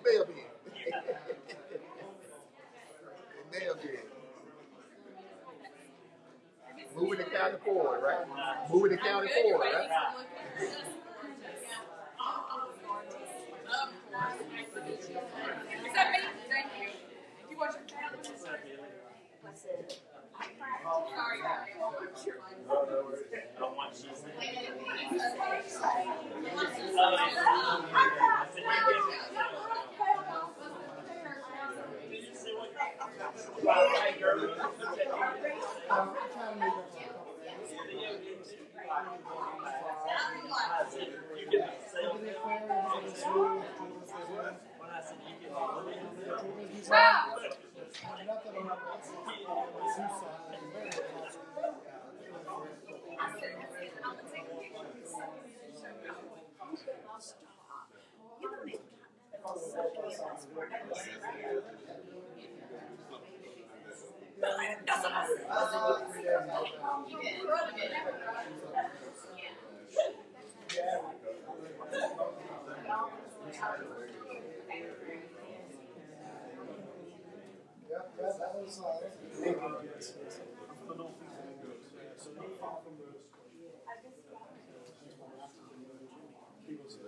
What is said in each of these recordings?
Nailed it. Nailed it. Moving the county forward, right? Moving the county forward, right? Is that me? Thank you. You want your tablet? Sorry.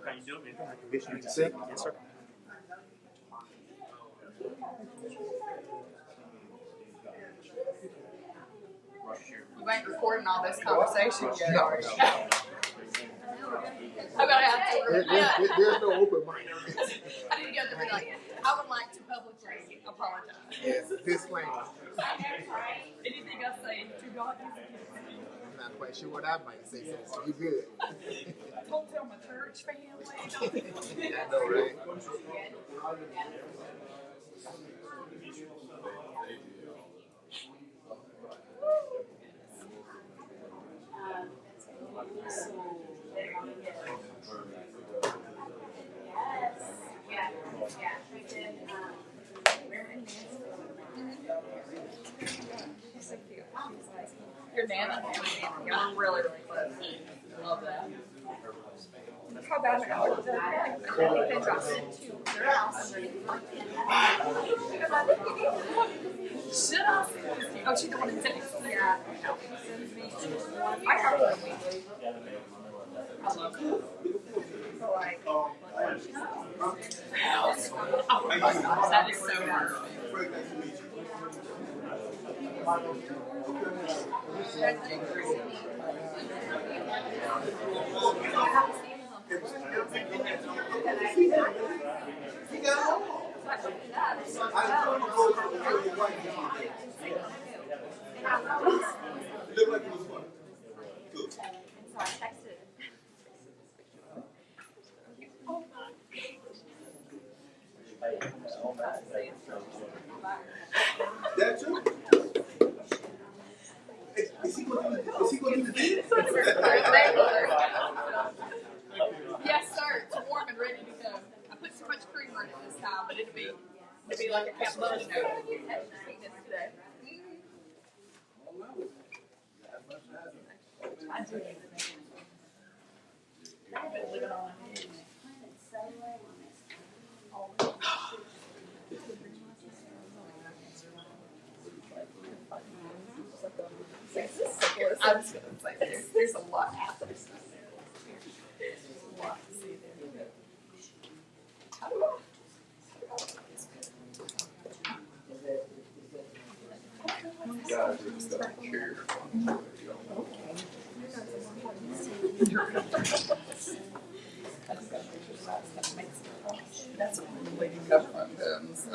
How you doing, man? You sick? Yes, sir. You ain't recording all this conversation yet, No, are you? no. I'm gonna have to. There's no open mic. I need to go there and be like, I would like to publicly apologize. Yes, disclaimer. Anything I say to God is I'm not quite sure what I might say, so you good. don't tell my church family. I know, right? Your Nana? Y'all really, really close. Love that. How bad an hour did I think about it to their house underneath my tent. Should I? Oh, she's the one in Texas. Yeah. I have one weekly. I love her. So, like, that is so hard. That too? Is he going to do this? Yes, sir. It's warm and ready to go. I put too much creamer in it this time, but it'd be like a cappuccino. Today. I've been living on an edge. I'm just gonna say there's a lot happening. There's a lot to see there. That's what the lady government does.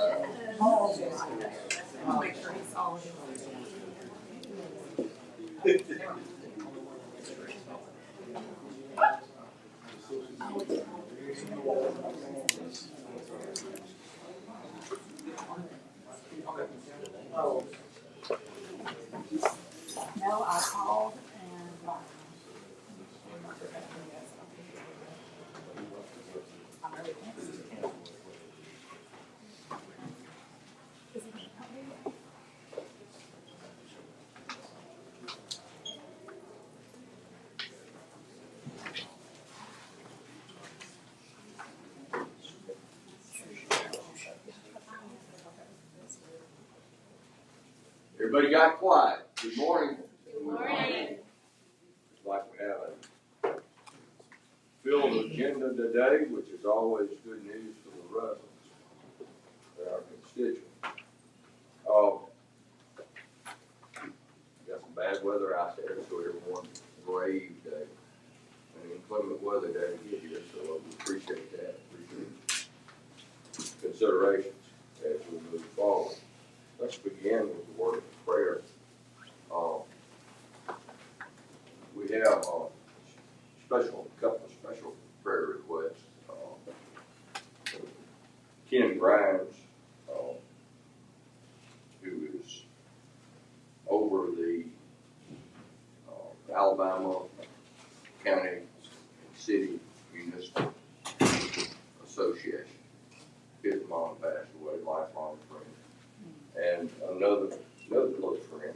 Make sure he's all in. No, I called and I'm really Everybody got quiet. Good morning. Good morning. Looks like we have a filled agenda today, which is always good news for the residents, for our constituents. Got some bad weather out there, so everyone's brave day, an inclement weather day to get here, so we appreciate that. Appreciate considerations as we move forward. Let's begin with the word of prayer. We have a couple of special prayer requests. Ken Grimes, who is over the Alabama County and City Municipal Association. His mom passed away, lifelong friend. And another close friend,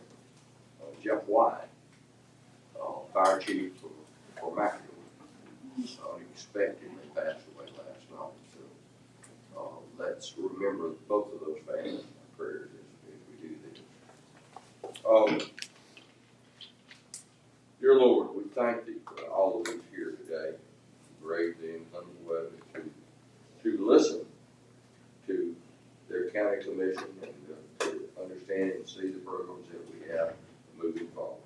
Jeff White, fire chief for McAdoo. Unexpectedly passed away last night. So let's remember both of those families in our prayers as we do this. Dear Lord, we thank thee for all of us here today, brave the inclement weather, to listen to their county commission and to understand and see the programs that we have moving forward.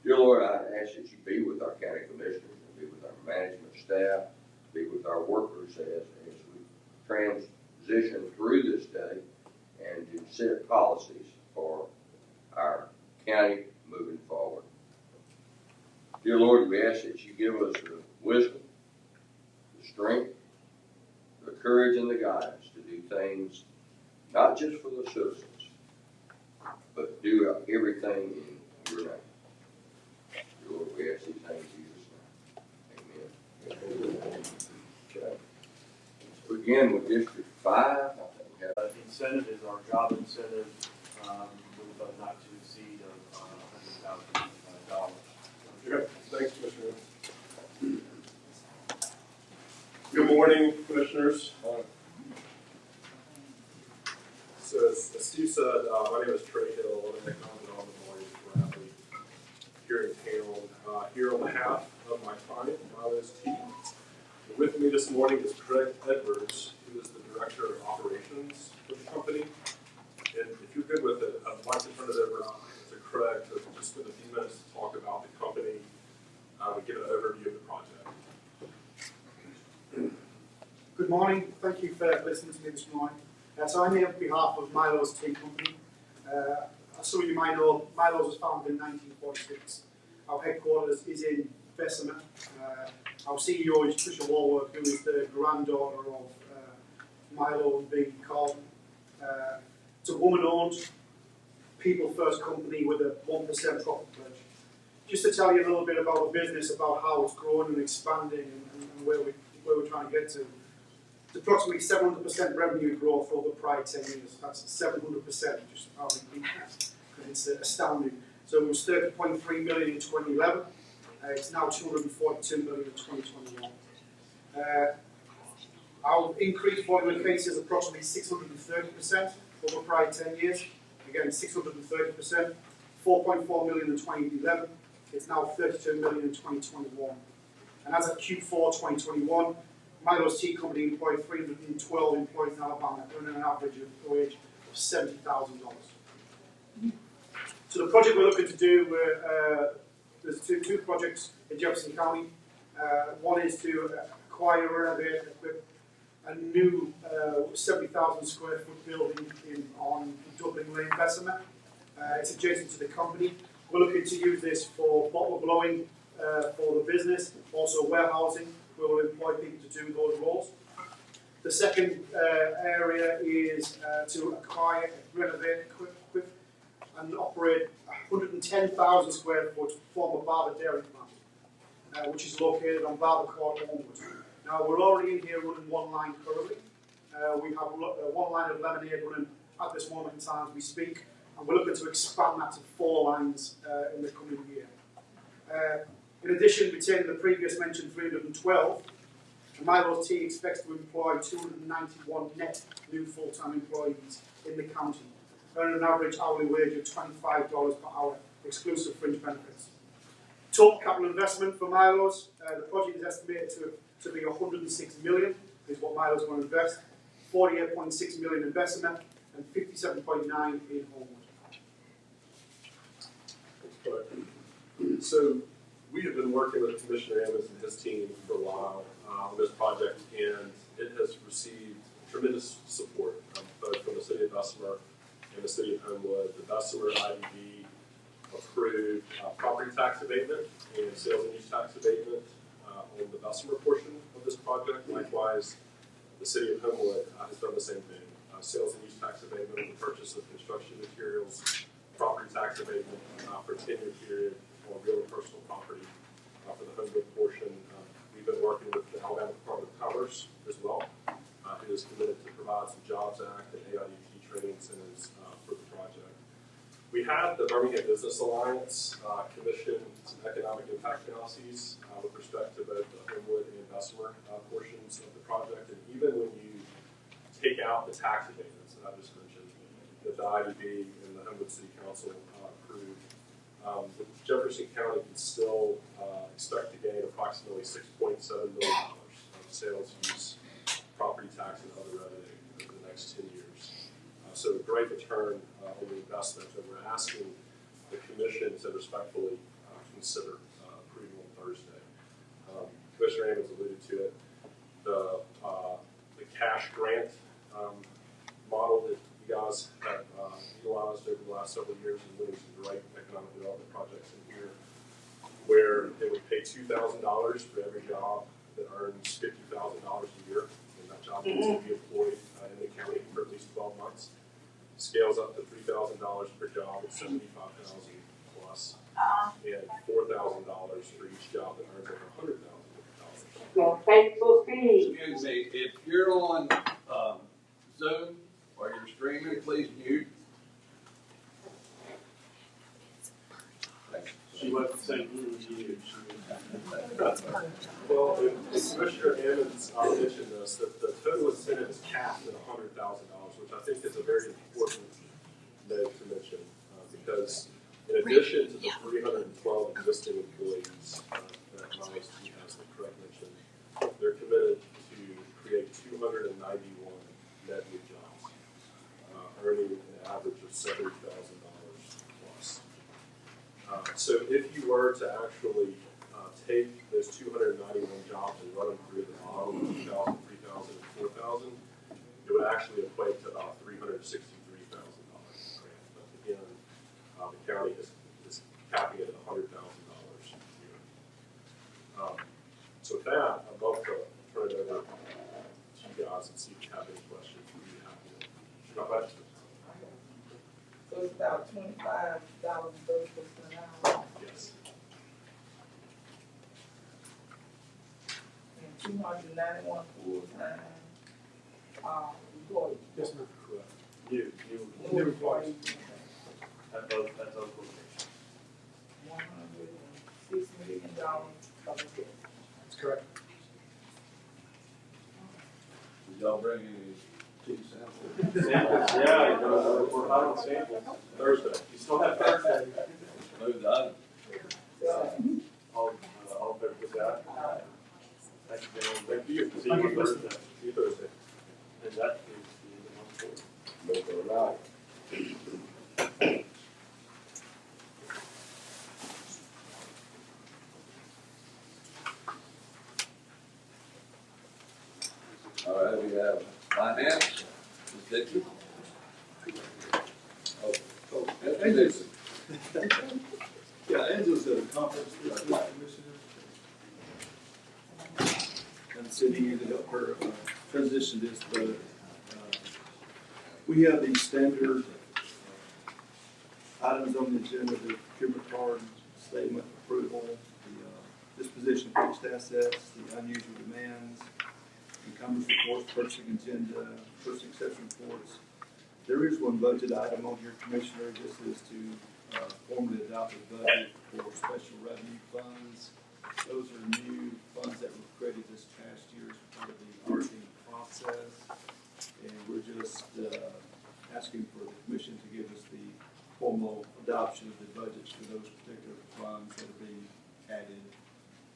Dear Lord, I ask that you be with our county commissioners, and be with our management staff, be with our workers as we transition through this day and to set policies for our county moving forward. Dear Lord, we ask that you give us the wisdom, the strength, the courage, and the guidance to do things not just for the citizens, but do everything in your name. Dear Lord, we ask these things in Jesus' name. Amen. Okay. Let's begin with District 5. I think we have Incentive is our job incentive with a not to exceed of $100,000. Okay, thanks, Commissioner. Good morning, Commissioners. So as Steve said, my name is Trey Hill, and I'm on the morning Bradley here in town, here on behalf of my client, Milo's team. With me this morning is Craig Edwards, who is the Director of Operations for the company. And if you're good with it, I'd like to turn it over to Craig to just spend a few minutes to talk about the company and give an overview of the project. Good morning. Thank you for listening to me this morning. So I'm here on behalf of Milo's Tea Company. As some of you might know, Milo's was founded in 1946. Our headquarters is in Bessemer. Our CEO is Tricia Warwick, who is the granddaughter of Milo and Big Carlton. It's a woman-owned, people-first company with a 1% profit pledge. Just to tell you a little bit about the business, about how it's growing and expanding and where we're trying to get to. It's approximately 700% revenue growth over the prior 10 years. That's 700%, just how we beat that, because it's astounding. So it was 30.3 million in 2011. It's now 242 million in 2021. Our increased volume of cases is approximately 630% over the prior 10 years. Again, 630%. 4.4 million in 2011. It's now 32 million in 2021. And as of Q4 2021, Milo's Tea Company employed 312 employees in Alabama, earning an average wage of $70,000. So the project we're looking to do, there's two projects in Jefferson County. One is to acquire, renovate, and equip a new 70,000 square foot building on Dublin Lane, Bessemer. It's adjacent to the company. We're looking to use this for bottle blowing for the business, also warehousing. We will employ people to do those roles. The second area is to acquire, renovate, equip, and operate 110,000 square foot former Barber Dairy plant, which is located on Barber Court, Homewood. Now, we're already in here running one line currently. We have one line of lemonade running at this moment in time as we speak, and we're looking to expand that to 4 lines in the coming year. In addition, retaining the previous mentioned 312, Milo's Tea expects to employ 291 net new full-time employees in the county. earning an average hourly wage of $25 per hour, exclusive fringe benefits. Total capital investment for Milo's, the project is estimated to be $106 million, is what Milo's going to invest, $48.6 million in Bessemer, and $57.9 million in Homewood. So we have been working with Commissioner Ammons and his team for a while on this project, and it has received tremendous support both from the city of Bessemer and the city of Homewood. The Bessemer IDB approved property tax abatement and sales and use tax abatement on the Bessemer portion of this project. Likewise, the city of Homewood has done the same thing. Sales and use tax abatement on the purchase of construction materials, property tax abatement for a 10-year period on real and personal property for the Homewood portion. We've been working with the Alabama Department of Commerce as well, who is committed to provide some JOBS Act and AIDT training incentives for the project. We had the Birmingham Business Alliance commission some economic impact analyses with respect to both the Homewood and Bessemer portions of the project. And even when you take out the tax abatements that I just mentioned, that the IDB and the Homewood City Council approved, Jefferson County can still expect to gain approximately $6.7 million of sales, use, property tax, and other revenue over the next 10 years. So a great return on the investment, and we're asking the commission to respectfully consider approving on Thursday. Commissioner Ammons alluded to it. The cash grant model that you guys have utilized over the last several years and winning some great economic development projects in here, where they would pay $2,000 for every job that earns $50,000 a year, and that job needs to be employed in the county for at least 12 months. Scales up to $3,000 per job at $75,000 plus, and $4,000 for each job that earns over $100,000. Excuse me, if you're on Zoom or you're streaming, please mute. She wasn't saying who was you. Well, Commissioner Ammons mentioned this, that the total incentive is capped at $100,000, which I think is a very important note to mention, because in addition to the 312 existing employees that Miles T has, the correct mention, they're committed to create 291 net new jobs, earning an average of $70,000 plus. So if you were to actually take those 291 jobs and run them through the model of 2,000, 3,000, and 4,000, it would actually equate to about $363,000 grant. But again, the county is capping it at $100,000 a year. So with that, I'd love to turn it over to you guys and see if you have any questions. We'd be happy to shoot my questions. So it's about $25 an hour. Yes. And 291 full-time employees. Yes, ma'am. Correct. You New employees. at both locations. $106 million for the year. That's correct. Did y'all bring any cheese samples? Samples, yeah, we're hot on samples. Thursday. You still have Thursday. Move the All in favor with that? Thank you, Dan. Thank you. See you on Thursday. See you Thursday. And that is the end of my report. All right, we have finance, Ms. Dixon. Angela's. Yeah, Angela's at a conference with the commissioner. I'm sitting here to help her transition this, but we have these standard items on the agenda, the procurement card, statement approval, the disposition of fixed assets, the unusual demands, encumbrance reports, purchasing agenda, purchasing exception reports. There is one budget item on here, Commissioner. This is to formally adopt a budget for special revenue funds. Those are new funds that were created this past year as part of the auditing process. And we're just asking for the commission to give us formal adoption of the budgets for those particular funds that will be added,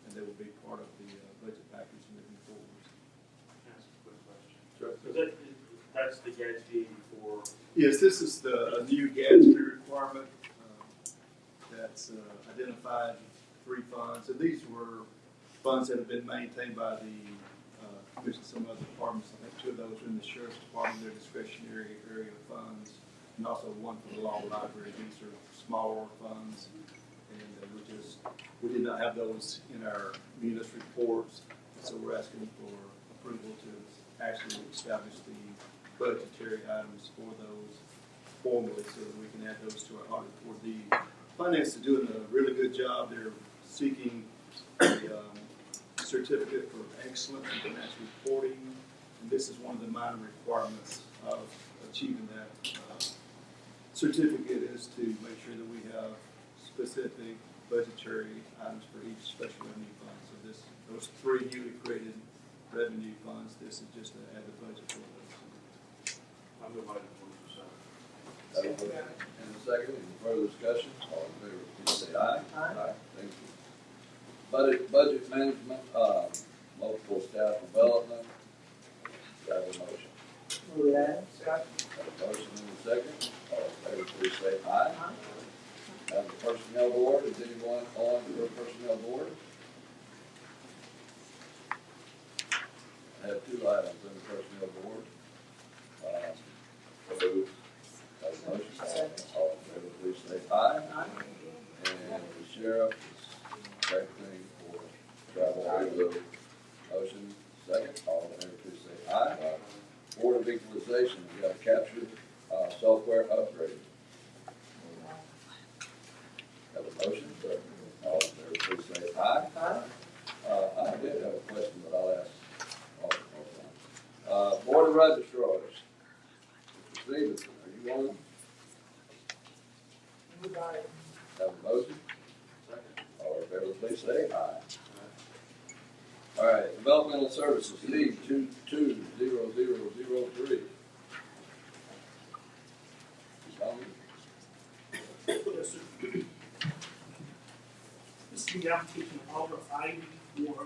and they will be part of the budget package moving forward. Ask a quick question. Sure. So that's the Gatsby for, Yes, this is the new Gatsby requirement that's identified 3 funds, and these were funds that have been maintained by the commission, some other departments. I think 2 of those are in the sheriff's department, their discretionary area funds, and also 1 for the law library. These are smaller funds, and we did not have those in our munis reports, so we're asking for approval to actually establish the budgetary items for those formally so that we can add those to our audit report. The finance is doing a really good job. They're seeking a certificate for excellence in financial reporting, and this is one of the minor requirements of achieving that certificate is to make sure that we have specific budgetary items for each special revenue fund. So those 3 newly created revenue funds, this is just to add the budget for those. I'm the budget 20%. Have a motion and a second. Any further discussion? All in favor, please say aye. Aye. Thank you. Budget management, multiple staff development. Do I have a motion? Move that. Have a motion and a second. All in favor, please say aye. Have the personnel board. Is anyone on the personnel board? I have 2 items on the personnel board. Move. Have a motion. All in favor, please say aye. And the sheriff is same thing for travel regular. Motion second. All in favor, please say aye. Board of Equalization, we got captured software upgrade. Have a motion. All in favor, please say aye. I did have a question, but I'll ask all the time. Board of Registrars. Mr. Stevenson, are you on? Move that. Have a motion? Second. All in favor, please say aye. All right, Developmental Services, Lead 220003. Yes, sir. This is the application of Alder Ivy for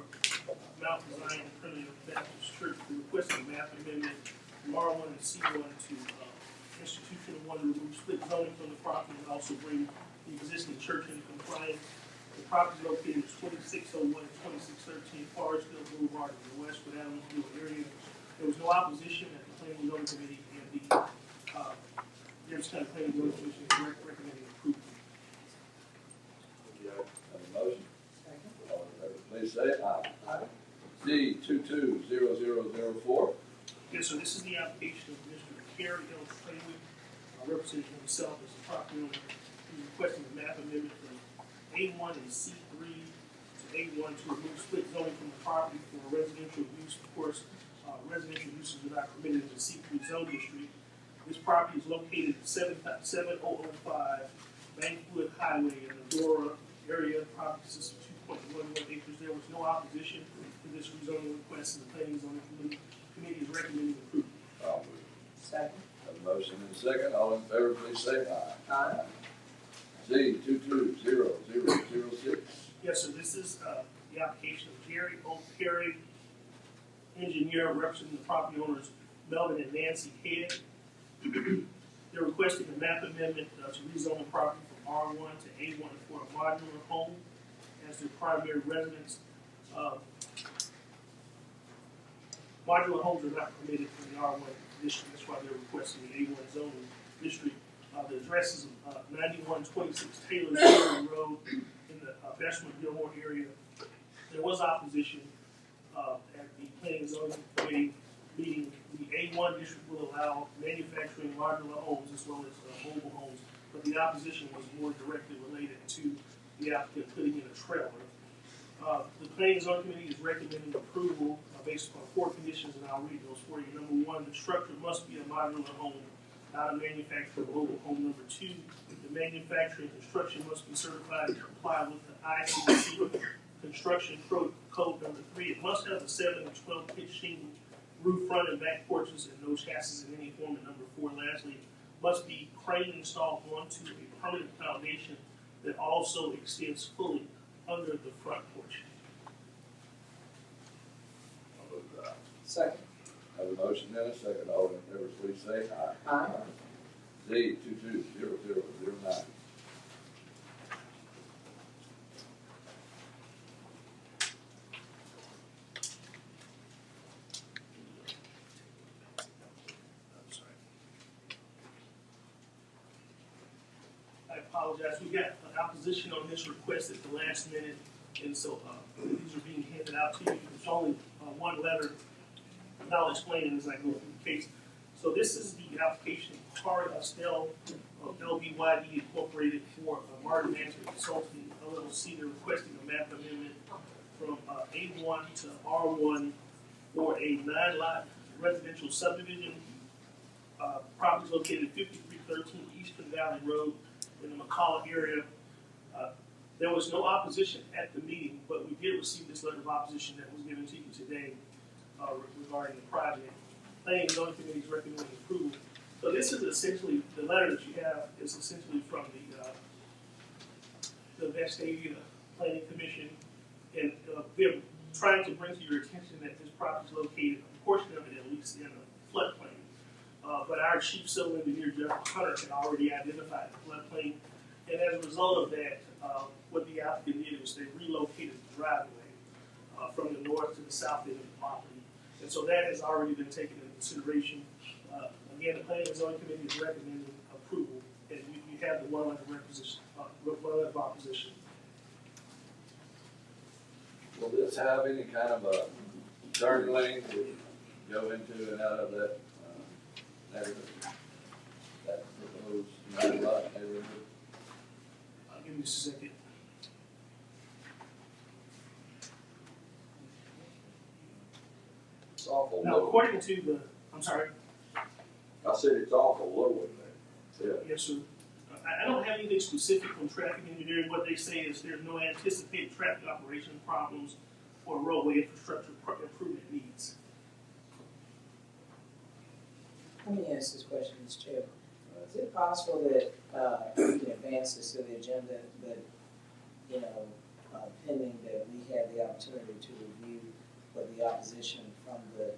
Mount Zion Primitive Baptist Church. We requested a map amendment from R1 and C1 to institutional 1 to remove split zoning from the property and also bring the existing church into compliance. The property is located at 2601 and 2613 Forrestville Boulevard in the Westwood Adamsville area. There was no opposition at the Planning and Zoning Committee, and the Davis County Planning and Zoning Commission is recommending approval. Have a motion? All in favor, please say aye. D 220004. Yes, sir. This is the application of Mr. Kerry L. Trawick, representing himself as the property owner. He's requesting a map amendment from A1 and C3 to A1 to remove split zoning from the property for residential use. Of course, residential uses are not permitted in the C3 zone district. This property is located at 7005 Bankwood Highway in the Dora area. The property consists of 2.11 acres. There was no opposition to this rezoning request, and the Planning and Zoning Committee is recommending approval. I'll move. Second. Have a motion and a second. All in favor, please say aye. Z 220006. Yes, sir. This is the application of Jerry O. Perry, engineer representing the property owners Melvin and Nancy Head. They're requesting a map amendment to rezone the property from R1 to A1 for a modular home as their primary residence. Modular homes are not permitted in the R1 district. That's why they're requesting the A1 zoning district. The address is 9126 Taylor Road in the Beshman Gilmore area. There was opposition at the Planning and Zoning Committee meeting. The A1 district will allow manufacturing modular homes as well as mobile homes, but the opposition was more directly related to the applicant putting in a trailer. The Planning and Zoning Committee is recommending approval based upon 4 conditions, and I'll read those for you. Number 1, the structure must be a modular home, not a manufactured mobile home. Number 2, the manufacturing construction must be certified to comply with the ICC construction code. Number 3, it must have a 7 and 12 pitch shingle roof, front and back porches, and no chassis in any form. And number 4, lastly, must be crane installed onto a permanent foundation that also extends fully under the front porch. I'll move that. Second. Have a motion and a second. All in favor, please say aye. Aye. Z 220009. I'm sorry. I apologize. We got an opposition on this request at the last minute, and so these are being handed out to you. There's only one letter, and I'll explain it as I go through the case. So this is the application of Kari Estelle of LBYD Incorporated for Martin Management Consulting LLC. They're requesting a map amendment from A1 to R1 for a 9-lot residential subdivision. Property is located at 5313 Eastern Valley Road in the McCall area. There was no opposition at the meeting, but we did receive this letter of opposition that was given to you today regarding the project. Planning and Zoning Committee is recommending approval. So this is essentially, the letter that you have is essentially from the Vestavia Planning Commission, and they're trying to bring to your attention that this property is located, a portion of it at least, in a floodplain. But our chief civil engineer, Jeff Hunter, had already identified the floodplain, and as a result of that, what the applicant did was they relocated the driveway from the north to the south end of the property. And so that has already been taken into consideration. Again, the Planning and Zoning Committee is recommending approval, and you have the one letter of opposition. Will this have any kind of a turn lane to go into and out of that neighborhood? That proposed 9-lot neighborhood? Give me just a second. It's awful Now, low. according to the, I'm sorry. I said it's awful low in there. Yeah. Yes, sir. I don't have anything specific on traffic engineering. What they say is there's no anticipated traffic operation problems or roadway infrastructure improvement needs. Let me ask this question, Mr. Chair. Is it possible that we can advance this to the agenda, but, you know, pending that we have the opportunity to review what the opposition from the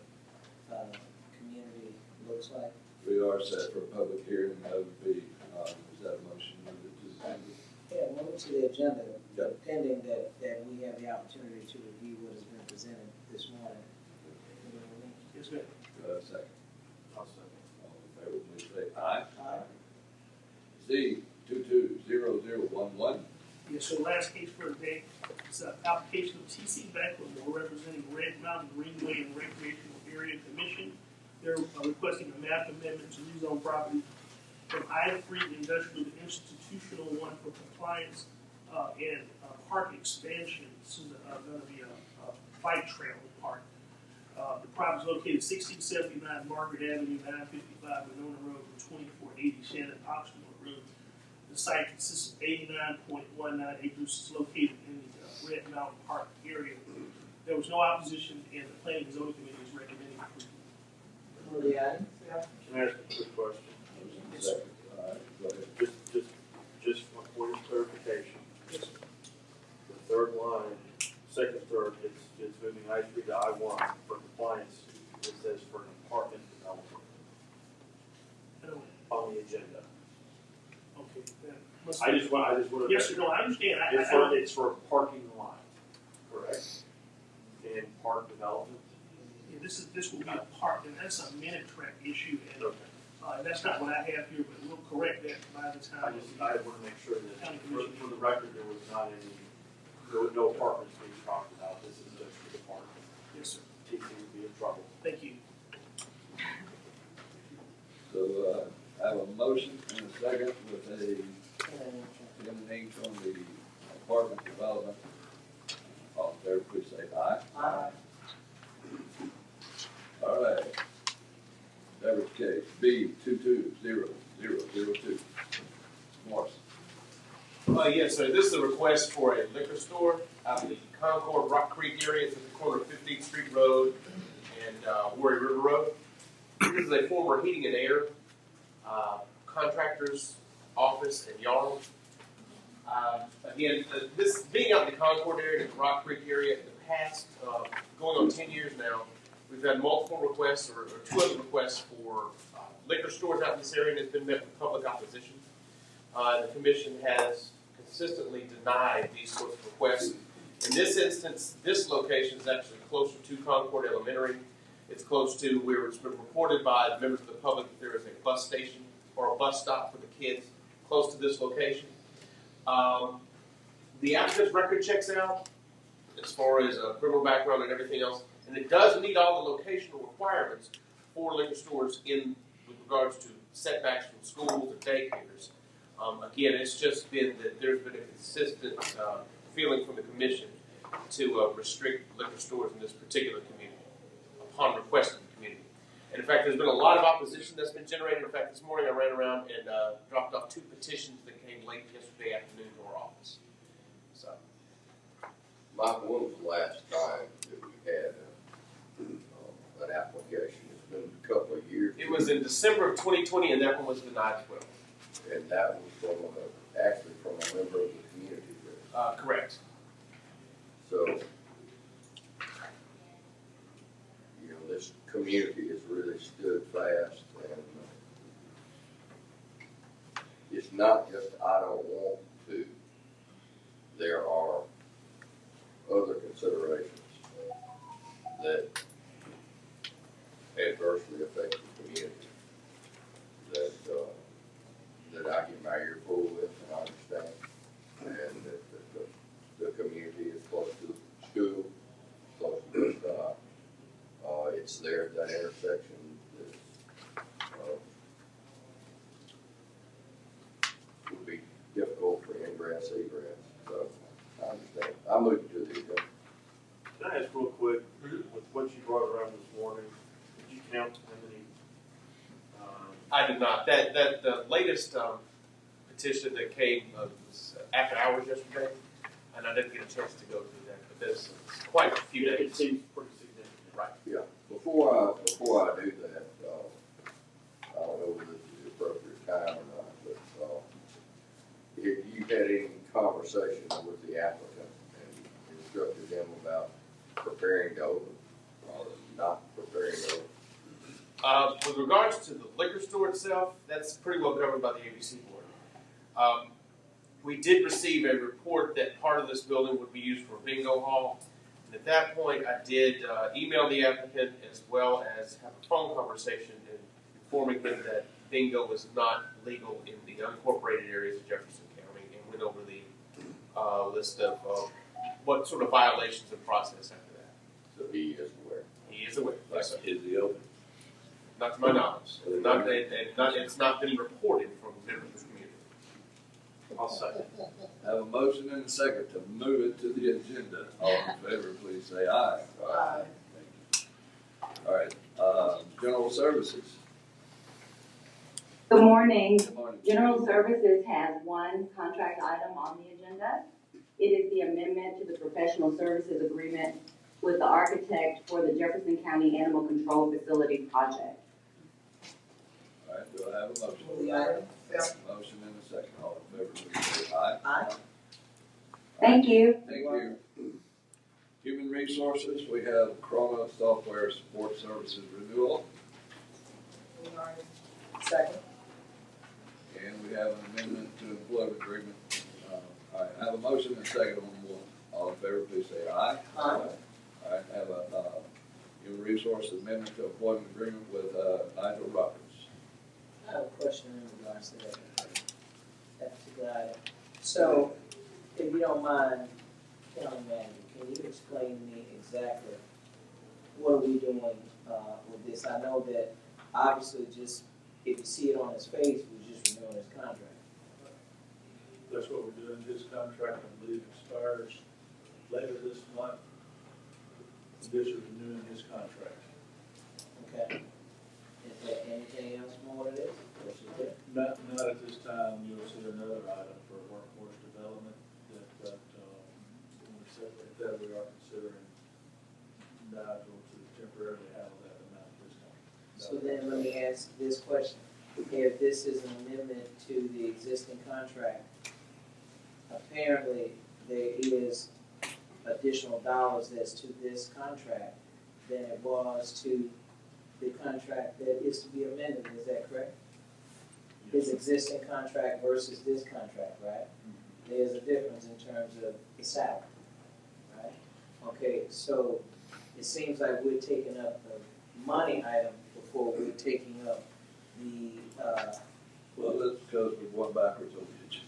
community looks like? We are set for a public hearing. That would be, is that a motion? Move it to the agenda? Yeah, move it to the agenda, Yep. pending that we have the opportunity to review what has been presented this morning. You know what I mean? Yes, ma'am. Second. I'll second. All in favor, please say aye. Aye. Z 220011. Yes, so last case for the day is an application of TC Becklemore representing Red Mountain Greenway and Recreational Area Commission. They're requesting a map amendment to rezone property from I-free industrial to institutional one for compliance and park expansion. This is going to be a bike trail park. The property is located 1679 Margaret Avenue, 955 Winona Road, and 2480 Shannon Oxnard Road. The site consists of 89.19 acres. It's located in the Red Mountain Park area. There was no opposition, and the Planning and Zoning Committee is recommending approval. Move the item. Can I ask a quick question? Motion second. All right, go ahead. Just for point of clarification. Yes, sir. The third line, second third, it's moving I-3 to I-1 for compliance. It says for an apartment development on the agenda. Okay. That must I just want to. yes, sir. No, I understand. It's for a parking lot, correct? And park development? Yeah, this will be a park, and that's a minute track issue, and Okay. That's not what I have here, but we'll correct that by the time. I want to make sure that for the record, there was not any, there were no apartments being talked about. This is just for the park. Yes, sir. TC would be in trouble. Thank you. So I have a motion and a second with a emanating from the apartment development. All in favor, please say aye. Aye. All right. Beverage case B 220002. Morris. Yes, sir. This is a request for a liquor store out in the Concord Rock Creek area. It's at the corner of 15th Street Road and Warrior River Road. This is a former heating and air contractor's office in yard. Again, this being out in the Concord area, the Rock Creek area, in the past, going on 10 years now, we've had multiple requests, or 2 other requests for liquor stores out in this area, and it's been met with public opposition. The commission has consistently denied these sorts of requests. In this instance, this location is actually closer to Concord Elementary. It's close to where it's been reported by the members of the public that there is a bus station or a bus stop for the kids close to this location. The applicant's record checks out as far as criminal background and everything else, and it does meet all the locational requirements for liquor stores with regards to setbacks from schools or daycares. Again, it's just been that there's been a consistent feeling from the commission to restrict liquor stores in this particular community upon request of the community. And in fact, there's been a lot of opposition that's been generated. In fact, this morning I ran around and dropped off 2 petitions that came late yesterday afternoon to our office. So, Mike, when was the last time that we had an application? It's been a couple of years. it was in December of 2020, and that one was denied as well. And that was actually from a member of the community. Correct. So, you know, this community has really stood fast, and it's not just I don't want to. There are other considerations that adversely affect the community that I get my ear full with and I understand, and that the community is close to school, close to the stop. It's there at that intersection that would be difficult for ingress, egress. So I understand. I'm moving to the agenda. Can I ask real quick, with what you brought around this morning, did you count how many? I did not. The latest petition that came was after hours yesterday, and I didn't get a chance to go through that. But there's quite a few It days. seems pretty significant. Right. Yeah. Before I do that, I don't know whether this is the appropriate time or not, but if you had any conversation with the applicant and instructed them about preparing to open or not preparing to open. With regards to the liquor store itself, that's pretty well governed by the ABC board. We did receive a report that part of this building would be used for a bingo hall. And at that point, I did email the applicant as well as have a phone conversation informing him that bingo was not legal in the unincorporated areas of Jefferson County, and went over the list of what sort of violations and process after that. So he is aware. He is aware. Yes, sir. Is he open? Not to my knowledge. It's not been reported from members of the community. I'll second. Have a motion and a second to move it to the agenda. All in favor, please say aye. Aye. All right, general services. Good morning. Good morning. General Services has 1 contract item on the agenda. It is the amendment to the professional services agreement with the architect for the Jefferson County Animal Control Facility project. All right, do I have a motion? Move the item. Motion and a second. All in favor, please say aye. Aye. Thank you. Thank you. Human Resources, we have Corona Software Support Services Renewal, Move the item. Second. and we have an amendment to employment agreement. All right, I have a motion and a second on 1. All in favor, please say aye. Aye. All right, I have a Human Resources amendment to employment agreement with Nigel Roberts. I have a question in regards to that particular item. So, if you don't mind, County Manager, can you explain to me exactly what are we doing with this? I know that obviously just, if you see it on his face, we're just renewing his contract. That's what we're doing. His contract, I believe, expires later this month. This is renewing his contract. Okay. Is there anything else more to this? Or is it? Not at this time. You'll see another item for workforce development that when we separate that, we are considering Nigel to temporarily handle that amount this time. So then let me ask this question. if this is an amendment to the existing contract, apparently there is additional dollars that's to this contract than it was to the contract that is to be amended, is that correct? His existing contract versus this contract, right? There's a difference in terms of the salary, right? Okay, so it seems like we're taking up the money item before we're taking up the, Well, that's because we're going backwards on the agenda.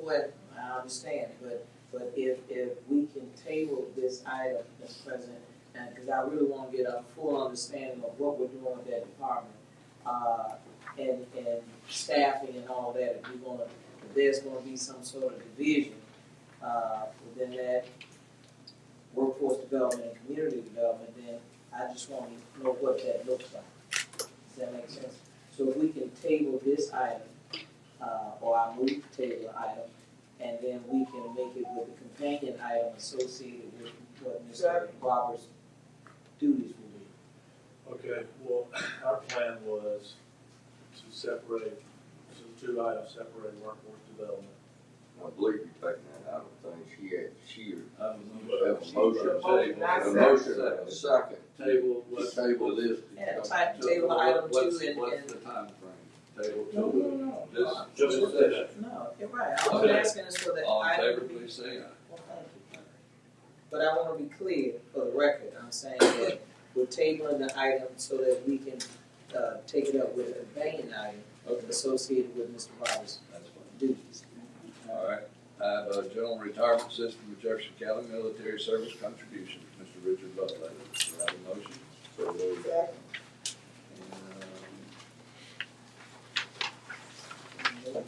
what, I understand, but if we can table this item, Mr. President, and, because I really want to get a full understanding of what we're doing with that department, and staffing and all that, if we're gonna, if there's gonna be some sort of division, within that workforce development and community development, then I just want to know what that looks like. Does that make sense? So if we can table this item, or I move to table the item, and then we can make it with the companion item associated with what Mr. Roberts' duties will be. Okay, well, our plan was to separate, so the two items, separate workforce development. I believe you're taking that out of things. She had I a motion, a motion and a second. Table, let's Table this. Yeah, type table item two What's and. the time frame? Table No, two. no, no. Just for today. No, you're right. All I'm asking is for the All in item favor, to be. please say aye. Well, thank you. But I want to be clear for the record. I'm saying that we're tabling the item so that we can take it up with a companion item associated with Mr. Roberts' That's fine. duties. All right, I have a general retirement system of Jefferson County military service contribution, Mr. Richard Butler. Do I have a motion? So moved.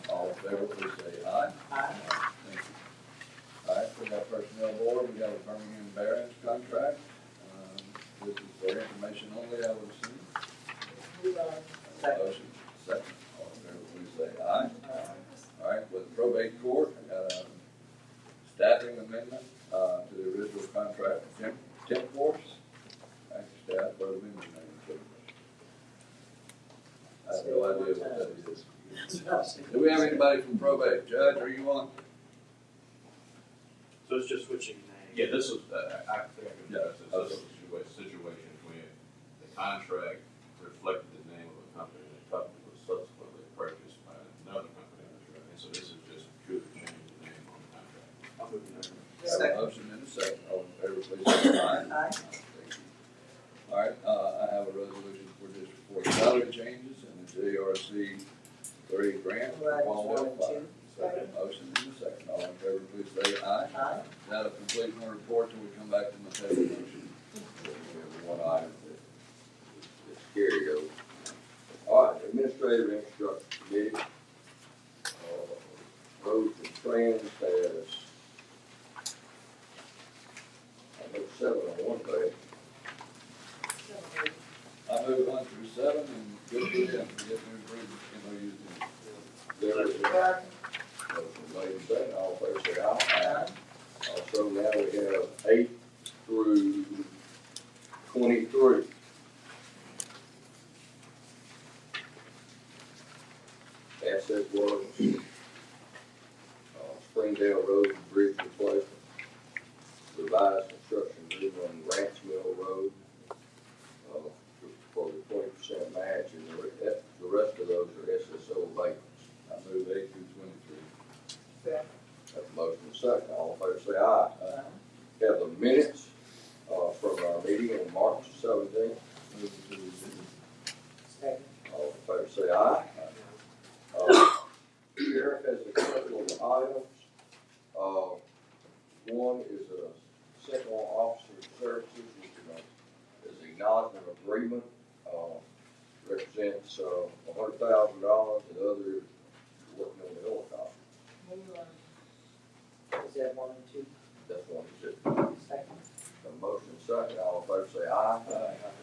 All in favor, please say aye. Aye. Thank you. All right, we got personnel board, we got a Birmingham variance contract. This is for information only, I would assume. Second. Motion, second. All in favor, please say aye. All right, with probate court, I got a staffing amendment, to the original contract, temp force. Thank you, staff, for the amendment. I have no idea what that is. Do we have anybody from probate? Judge, are you on? So it's just switching names. Yeah, this was, I think I can address this, Okay. this was a situation when the contract reflected the name of a company, and the company was subsequently purchased by another company, and so this is just purely changing the name on the contract. I'll move the name. Have a motion and a second. All in favor, please say aye. Aye. Thank you. All right, I have a resolution for District 4 salary changes and the JRC 3 grant for Right, Palm one Hill and Fire. two. Second motion and a second. All in favor, please say aye. Aye. That'll complete my report till we come back to my table motion. We have one item that's carried over. All right, administrative infrastructure committee. Roads and Trans has, I know 7 on one page. I move 1 through 7 and good for them for getting approved MOUs. There is a motion made and seconded, all in favor say aye. Also, now we have 8 through 23. Asset work, Springdale Road and Bridge replacement, revised construction agreement on Ranch Mill Road, for the 20% match, and the rest of those are SSO abatements. I move 8 through 23. Have a motion and a second, all in favor say aye. Have the minutes, from our meeting on March 17th, Move to the Second. all in favor say aye. Sheriff has a couple of items. One is a central officer services, which is an acknowledgement agreement, represents, $100,000, and the other is working on the helicopter. Is that 1 and 2? That's one that's it. Second. A motion second, all in favor say aye.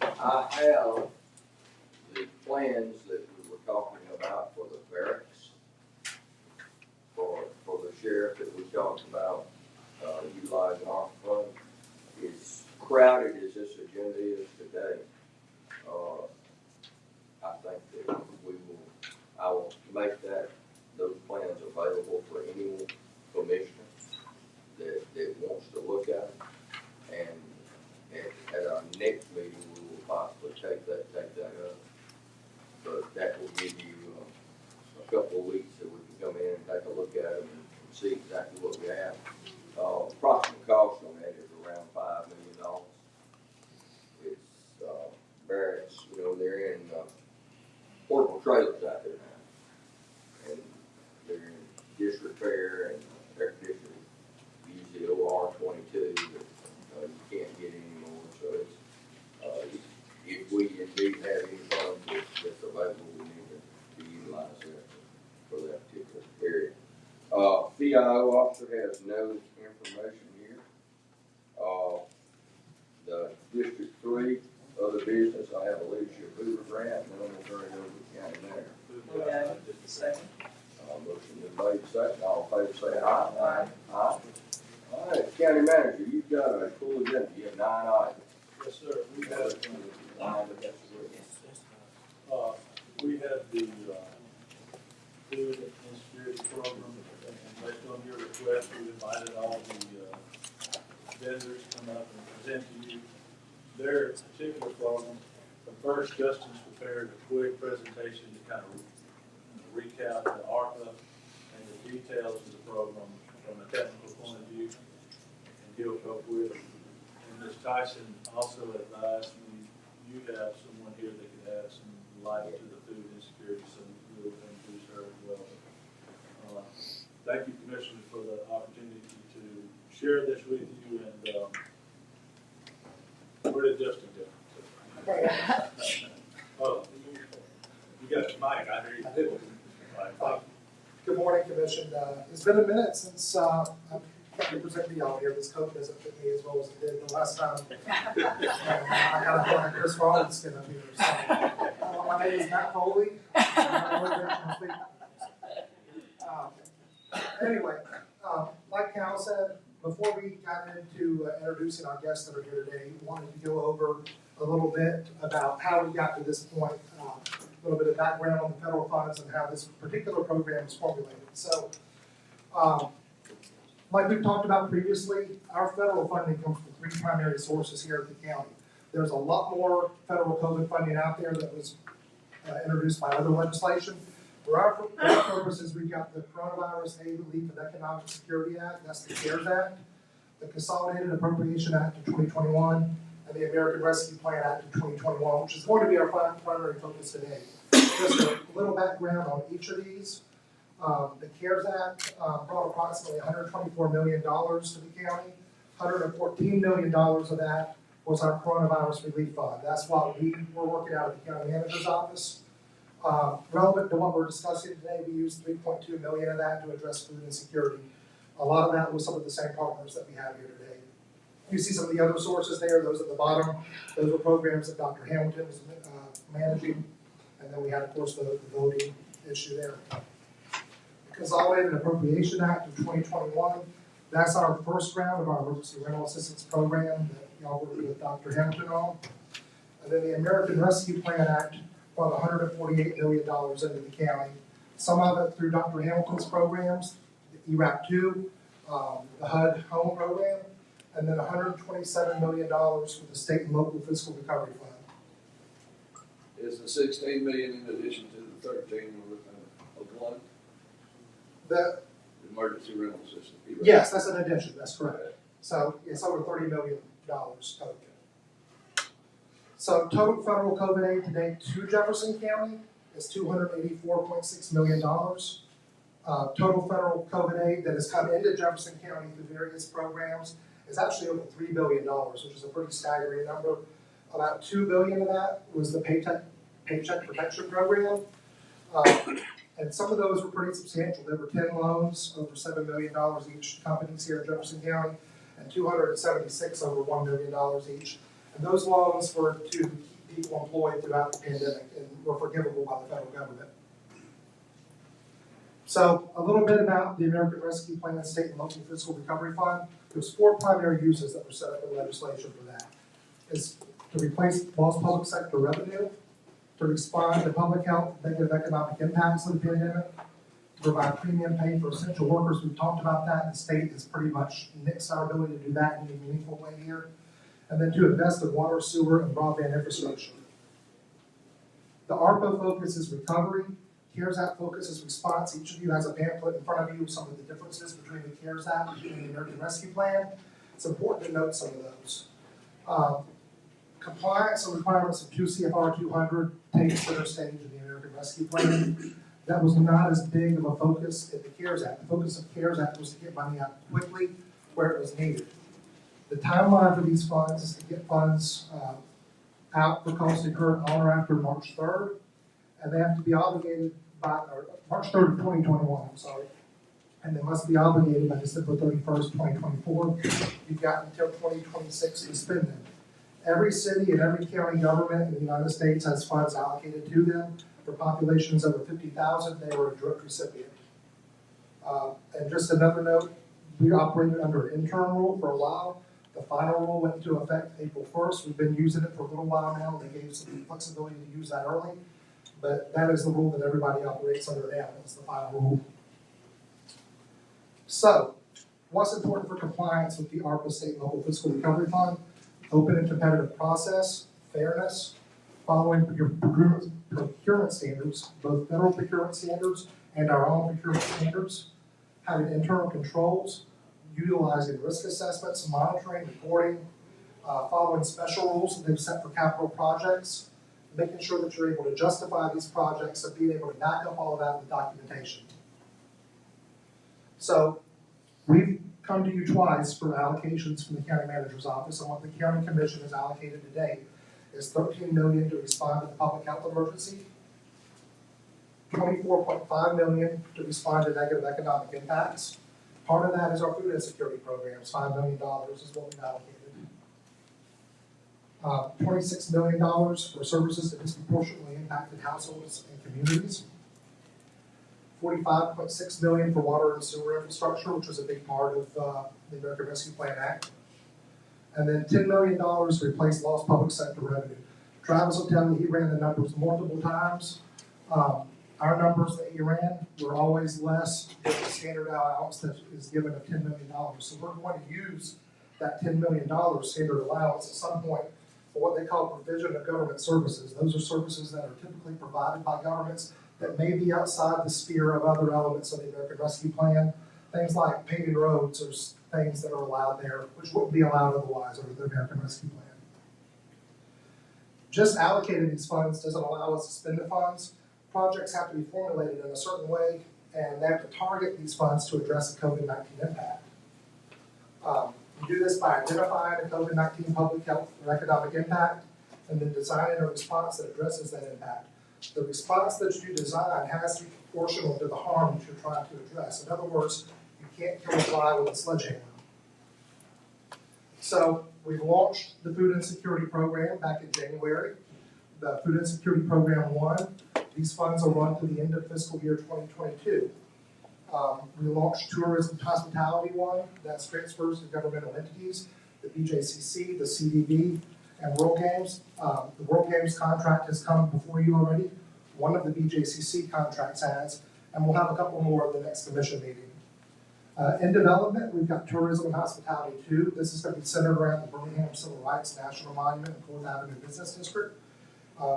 I have the plans that we were talking about for the barracks, for the sheriff that we talked about, utilizing our fund. As crowded as this agenda is today, I think that I will make those plans available for any commissioner that wants to look at them. And at our next meeting, we will possibly take that up. But that will give you a couple of weeks that we can come in and take a look at them and see exactly what we have. Approximate cost on that is around $5 million. It's barracks, they're in portable trailers out there now. And they're in disrepair and air conditioning, usually OR 22 that you can't get anymore. So it's, if we indeed have any funds that's available, we need to utilize that for that particular area. VIO officer has no information here. The District 3, other business, I have a leadership Hoover grant, and then I'm going to turn it over to the county manager. Okay, just a second. Motion been made second, all in favor say aye. Aye. Aye. All right, county manager, you've got a full agenda, you have 9 items. Yes, sir. We have the food insecurity program, and based on your request, we've invited all the vendors to come up and present to you their particular program. But first, Justin's prepared a quick presentation to kind of recap the ARPA and the details of the program from a technical point of view, and he'll help with it. And Ms. Tyson also advised me you have someone here that could add some light to the food insecurity, so we'll introduce her as well. Thank you, Commissioner, for the opportunity to share this with you. And where did Justin go? Oh, you got the mic. I hear you. I do. Good morning, Commission. It's been a minute since I've represented y'all here. This coat doesn't fit me as well as it did the last time. I got a like Chris Rollins skin up here. So, my name is Matt Foley. Anyway, like Cal said, before we got into introducing our guests that are here today, we wanted to go over a little bit about how we got to this point, a little bit of background on the federal funds and how this particular program is formulated. So, like we've talked about previously, our federal funding comes from 3 primary sources here at the county. There's a lot more federal COVID funding out there that was introduced by other legislation. For our purposes, we've got the Coronavirus Aid, Relief, and Economic Security Act, that's the CARES Act, the Consolidated Appropriation Act of 2021, and the American Rescue Plan Act of 2021, which is going to be our primary focus today. Just a little background on each of these. The CARES Act brought approximately $124 million to the county. $114 million of that was our coronavirus relief fund. That's what we were working out of the county manager's office. Relevant to what we're discussing today, we used $3.2 million of that to address food insecurity. A lot of that was some of the same partners that we have here today. You see some of the other sources there, those at the bottom. Those were programs that Dr. Hamilton was managing. And then we had, of course, the voting issue there. The Consolidated Appropriation Act of 2021, that's our first round of our emergency rental assistance program that y'all worked with Dr. Hamilton on. And then the American Rescue Plan Act brought $148 million into the county. Some of it through Dr. Hamilton's programs, the ERAP 2, the HUD Home Program, and then $127 million for the state and local fiscal recovery fund. Is the 16 million in addition to the 13 of one? The emergency rental system. Yes, that's an addition, that's correct. So it's over $30 million total. So total federal COVID aid today to Jefferson County is $284.6 million. Total federal COVID aid that has come into Jefferson County through various programs is actually over $3 billion, which is a pretty staggering number. About $2 billion of that was the Paycheck Protection Program. And some of those were pretty substantial. There were 10 loans over $7 million each, companies here in Jefferson County, and 276 over $1 million each. And those loans were to keep people employed throughout the pandemic and were forgivable by the federal government. So a little bit about the American Rescue Plan State and Local Fiscal Recovery Fund. There's 4 primary uses that were set up in legislation for that. It's to replace lost public sector revenue, to to respond to public health, negative economic impacts of the pandemic, to provide premium pay for essential workers. We've talked about that. The state has pretty much nixed our ability to do that in any meaningful way here. And then to invest in water, sewer, and broadband infrastructure. The ARPA focus is recovery. CARES Act focus is response. Each of you has a pamphlet in front of you with some of the differences between the CARES Act and the American Rescue Plan. It's important to note some of those. Compliance and requirements of 2 CFR 200 take center stage in the American Rescue Plan. That was not as big of a focus in the CARES Act. The focus of CARES Act was to get money out quickly where it was needed. The timeline for these funds is to get funds out for costs incurred on or after March 3rd, and they have to be obligated by March 3rd of 2021, I'm sorry, and they must be obligated by December 31st, 2024. You've got until 2026 to spend them. Every city and every county government in the United States has funds allocated to them. For populations over 50,000, they were a direct recipient. And just another note, we operated under an interim rule for a while. The final rule went into effect April 1st. We've been using it for a little while now. They gave us some flexibility to use that early. But that is the rule that everybody operates under now. That's the final rule. So, what's important for compliance with the ARPA State and Local Fiscal Recovery Fund? Open and competitive process, fairness, following procurement standards, both federal procurement standards and our own procurement standards, having internal controls, utilizing risk assessments, monitoring, reporting, following special rules that they've set for capital projects, making sure that you're able to justify these projects and being able to back up all of that with documentation. So we've come to you twice for allocations from the county manager's office, and what the county commission has allocated to date is $13 million to respond to the public health emergency, $24.5 million to respond to negative economic impacts. Part of that is our food insecurity programs. $5 million is what we've allocated. $26 million for services to disproportionately impacted households and communities. $45.6 million for water and sewer infrastructure, which was a big part of the American Rescue Plan Act. And then $10 million to replace lost public sector revenue. Travis will tell you he ran the numbers multiple times. Our numbers that he ran were always less than the standard allowance that is given of $10 million. So we're going to use that $10 million standard allowance at some point for what they call provision of government services. Those are services that are typically provided by governments that may be outside the sphere of other elements of the American Rescue Plan. Things like paving roads or things that are allowed there, which wouldn't be allowed otherwise under the American Rescue Plan. Just allocating these funds doesn't allow us to spend the funds. Projects have to be formulated in a certain way, and they have to target these funds to address the COVID-19 impact. You do this by identifying a COVID-19 public health or economic impact, and then designing a response that addresses that impact. The response that you design has to be proportional to the harm that you're trying to address. In other words, you can't kill a fly with a sledgehammer. So we've launched the Food Insecurity Program back in January. The Food Insecurity Program 1, these funds will run through the end of fiscal year 2022. We launched Tourism Hospitality 1, that's transfers to governmental entities, the BJCC, the CDB, and World Games. The World Games contract has come before you already. One of the BJCC contracts has, and we'll have a couple more at the next commission meeting. In development, we've got Tourism and Hospitality 2. This is going to be centered around the Birmingham Civil Rights National Monument and 4th Avenue Business District.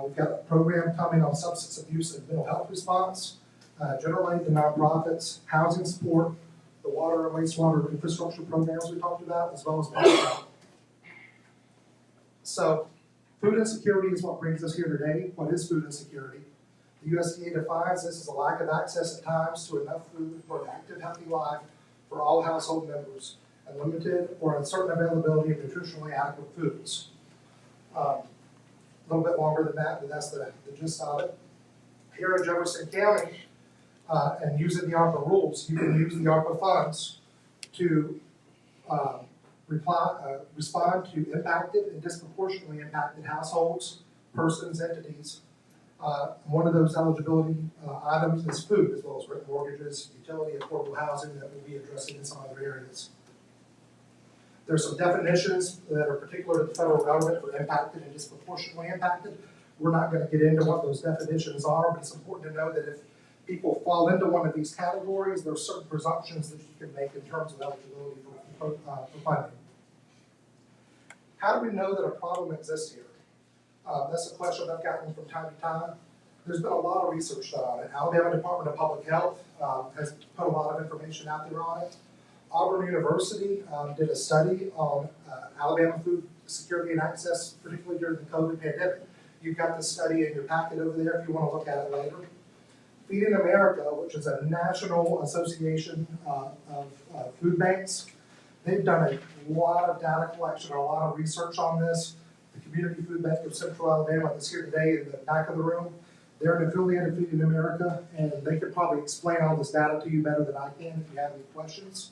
We've got a program coming on substance abuse and mental health response, general aid to nonprofits, housing support, the water and wastewater infrastructure programs we talked about, as well as public health. So, food insecurity is what brings us here today. What is food insecurity? The USDA defines this as a lack of access at times to enough food for an active, healthy life for all household members, and limited or uncertain availability of nutritionally adequate foods. A little bit longer than that, but that's the gist of it. Here in Jefferson County, and using the ARPA rules, you can use the ARPA funds to respond to impacted and disproportionately impacted households, persons, entities. One of those eligibility items is food, as well as rent, mortgages, utility, affordable housing that we'll be addressing in some other areas. There's some definitions that are particular to the federal government for impacted and disproportionately impacted. We're not going to get into what those definitions are, but it's important to know that if people fall into one of these categories, there are certain presumptions that you can make in terms of eligibility for funding. How do we know that a problem exists here? That's a question I've gotten from time to time. There's been a lot of research done on it. Alabama Department of Public Health has put a lot of information out there on it. Auburn University did a study on Alabama food security and access, particularly during the COVID pandemic. You've got the study in your packet over there if you want to look at it later. Feeding America, which is a national association of food banks, they've done a lot of data collection, a lot of research on this. The Community Food Bank of Central Alabama is here today in the back of the room. They're an affiliate of Feeding America, and they could probably explain all this data to you better than I can if you have any questions.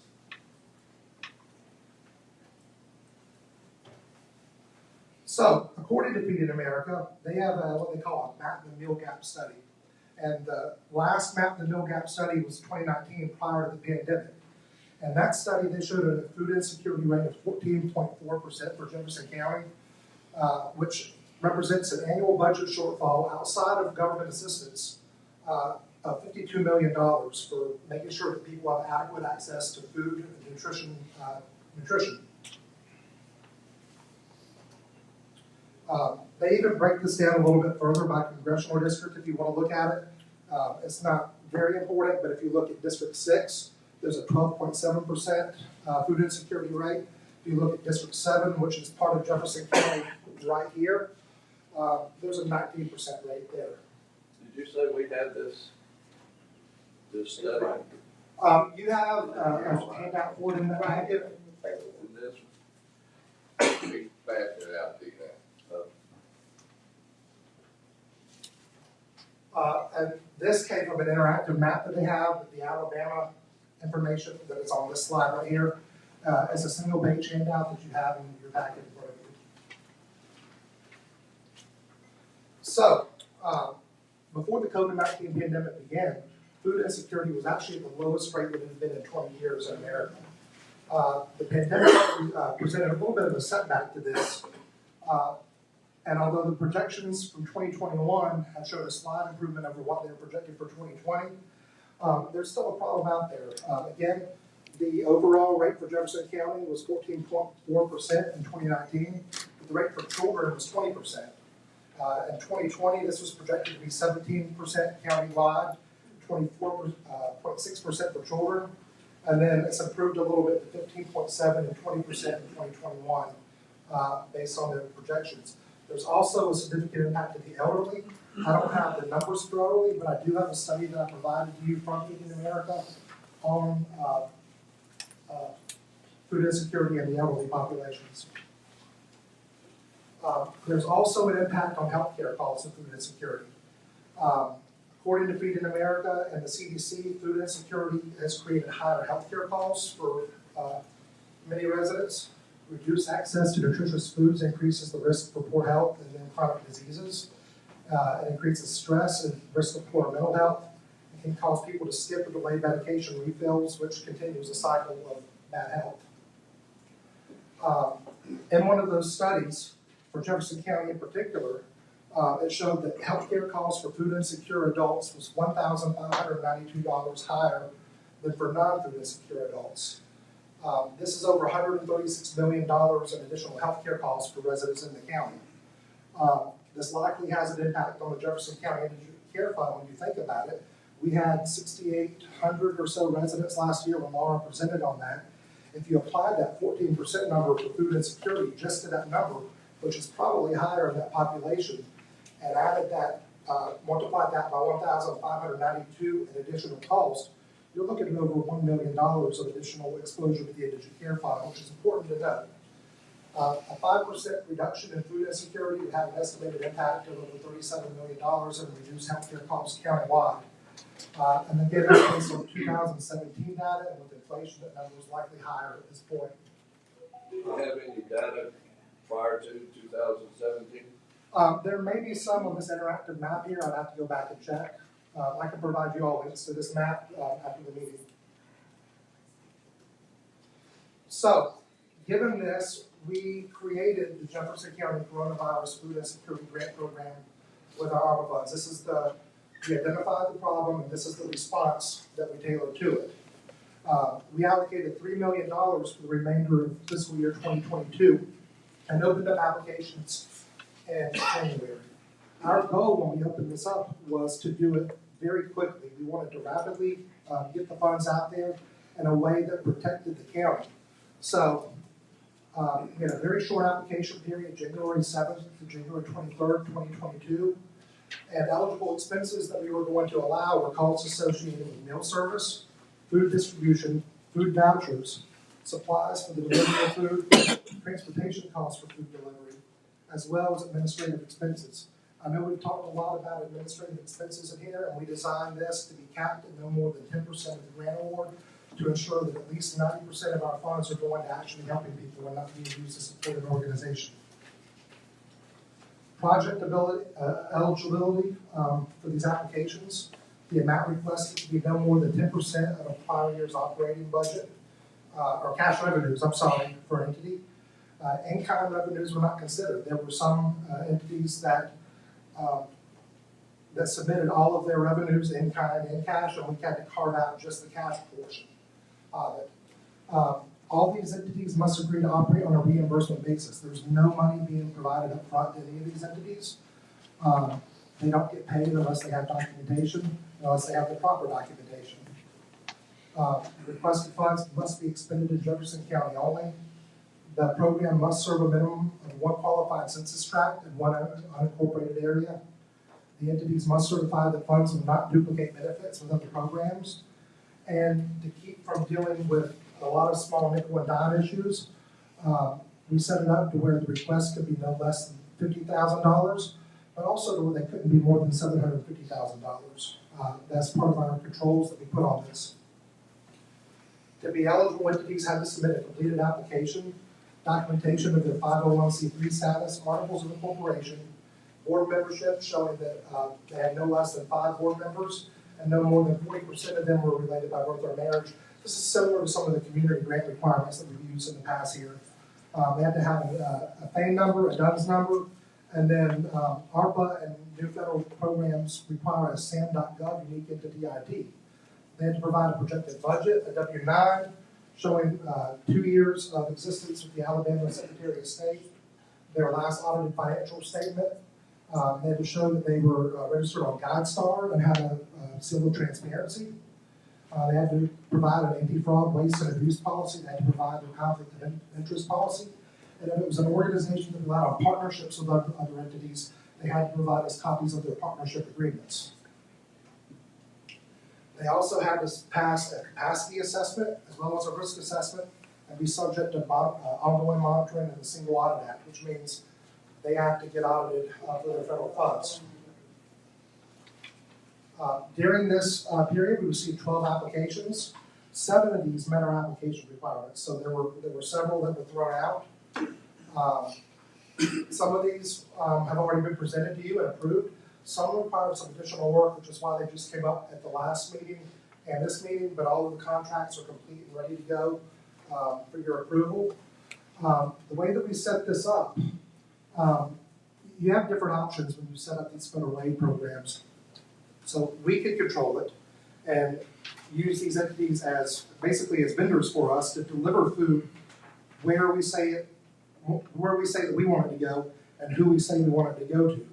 So, according to Feeding America, they have what they call a Map the Meal Gap study. And the last Map the Meal Gap study was 2019, prior to the pandemic. And that study, they showed a food insecurity rate of 14.4% for Jefferson County, which represents an annual budget shortfall outside of government assistance of $52 million for making sure that people have adequate access to food and nutrition. They even break this down a little bit further by congressional district if you want to look at it. It's not very important, but if you look at District 6, there's a 12.7% food insecurity rate. If you look at District 7, which is part of Jefferson County right here, there's a 19% rate there. Did you say we had this study? You have a handout for it in the packet. In this, we passed it out to you now. And this came from an interactive map that they have, the Alabama information that is on this slide right here. It's a single page handout that you have in your packet in front of you. So, before the COVID-19 pandemic began, food insecurity was actually at the lowest rate that it had been in 20 years in America. The pandemic presented a little bit of a setback to this. And although the projections from 2021 have showed a slight improvement over what they were projected for 2020, there's still a problem out there. Again, the overall rate for Jefferson County was 14.4% in 2019, but the rate for children was 20%. In 2020, this was projected to be 17% countywide, 24.6% for children, and then it's improved a little bit to 15.7% and 20% in 2021 based on their projections. There's also a significant impact to the elderly. I don't have the numbers for elderly, but I do have a study that I provided to you from Feeding America on food insecurity in the elderly populations. There's also an impact on healthcare costs of food insecurity. According to Feeding America and the CDC, food insecurity has created higher healthcare costs for many residents. Reduced access to nutritious foods increases the risk for poor health and then chronic diseases. It increases stress and risk of poor mental health. It can cause people to skip or delay medication refills, which continues a cycle of bad health. In one of those studies, for Jefferson County in particular, it showed that healthcare costs for food insecure adults was $1,592 higher than for non-food insecure adults. This is over $136 million in additional healthcare costs for residents in the county. This likely has an impact on the Jefferson County Indigent Care Fund when you think about it. We had 6,800 or so residents last year when Laura presented on that. If you applied that 14% number for food insecurity just to that number, which is probably higher in that population, and added that, multiplied that by 1,592 in additional cost, you're looking at over $1 million of additional exposure to the Indigent Care Fund, which is important to note. A 5% reduction in food insecurity would have an estimated impact of over $37 million in reduced healthcare costs countywide. And again, that's based on 2017 data, and with inflation, that number is likely higher at this point. Do you have any data prior to 2017? There may be some on this interactive map here. I'd have to go back and check. I can provide you all links to this map after the meeting. So, given this, we created the Jefferson County Coronavirus Food Insecurity Grant Program with our ARPA funds. This is we identified the problem, and this is the response that we tailored to it. We allocated $3 million for the remainder of fiscal year 2022 and opened up applications in January. Our goal when we opened this up was to do it very quickly. We wanted to rapidly get the funds out there in a way that protected the county. So we had a very short application period, January 7th to January 23rd, 2022. And eligible expenses that we were going to allow were costs associated with meal service, food distribution, food vouchers, supplies for the delivery of food, transportation costs for food delivery, as well as administrative expenses. I know we've talked a lot about administrative expenses in here, and we designed this to be capped at no more than 10% of the grant award to ensure that at least 90% of our funds are going to actually helping people and not being used to support an organization. Project eligibility for these applications, the amount requested to be no more than 10% of a prior year's operating budget, or cash revenues, I'm sorry, for an entity. In-kind revenues were not considered. There were some entities that submitted all of their revenues in kind and cash, and we had to carve out just the cash portion of it. All these entities must agree to operate on a reimbursement basis. There's no money being provided up front to any of these entities. They don't get paid unless they have documentation, unless they have the proper documentation. Requested funds must be expended in Jefferson County only. The program must serve a minimum of one qualified census tract in one unincorporated area. The entities must certify that funds will not duplicate benefits with other programs. And to keep from dealing with a lot of small nickel and dime issues, we set it up to where the request could be no less than $50,000, but also to where they couldn't be more than $750,000. That's part of our controls that we put on this. To be eligible, entities had to submit a completed application, documentation of their 501c3 status, articles of incorporation, board membership showing that they had no less than 5 board members, and no more than 40% of them were related by birth or marriage. This is similar to some of the community grant requirements that we've used in the past here. They had to have a FAME number, a DUNS number, and then ARPA and new federal programs require a SAM.gov unique entity ID. They had to provide a projected budget, a W-9, showing 2 years of existence with the Alabama Secretary of State, their last audited financial statement. They had to show that they were registered on GuideStar and had a seal of transparency. They had to provide an anti-fraud, waste, and abuse policy. They had to provide a conflict of interest policy. And if it was an organization that relied on partnerships with other entities, they had to provide us copies of their partnership agreements. They also had to pass a capacity assessment as well as a risk assessment and be subject to ongoing monitoring and the Single Audit Act, which means they have to get audited for their federal funds. During this period, we received 12 applications. 7 of these met our application requirements, so there were several that were thrown out. Some of these have already been presented to you and approved. Some required some additional work, which is why they just came up at the last meeting and this meeting, but all of the contracts are complete and ready to go for your approval. The way that we set this up, you have different options when you set up these federal aid programs. So we can control it and use these entities as basically as vendors for us to deliver food where we say that we want it to go and who we say we want it to go to.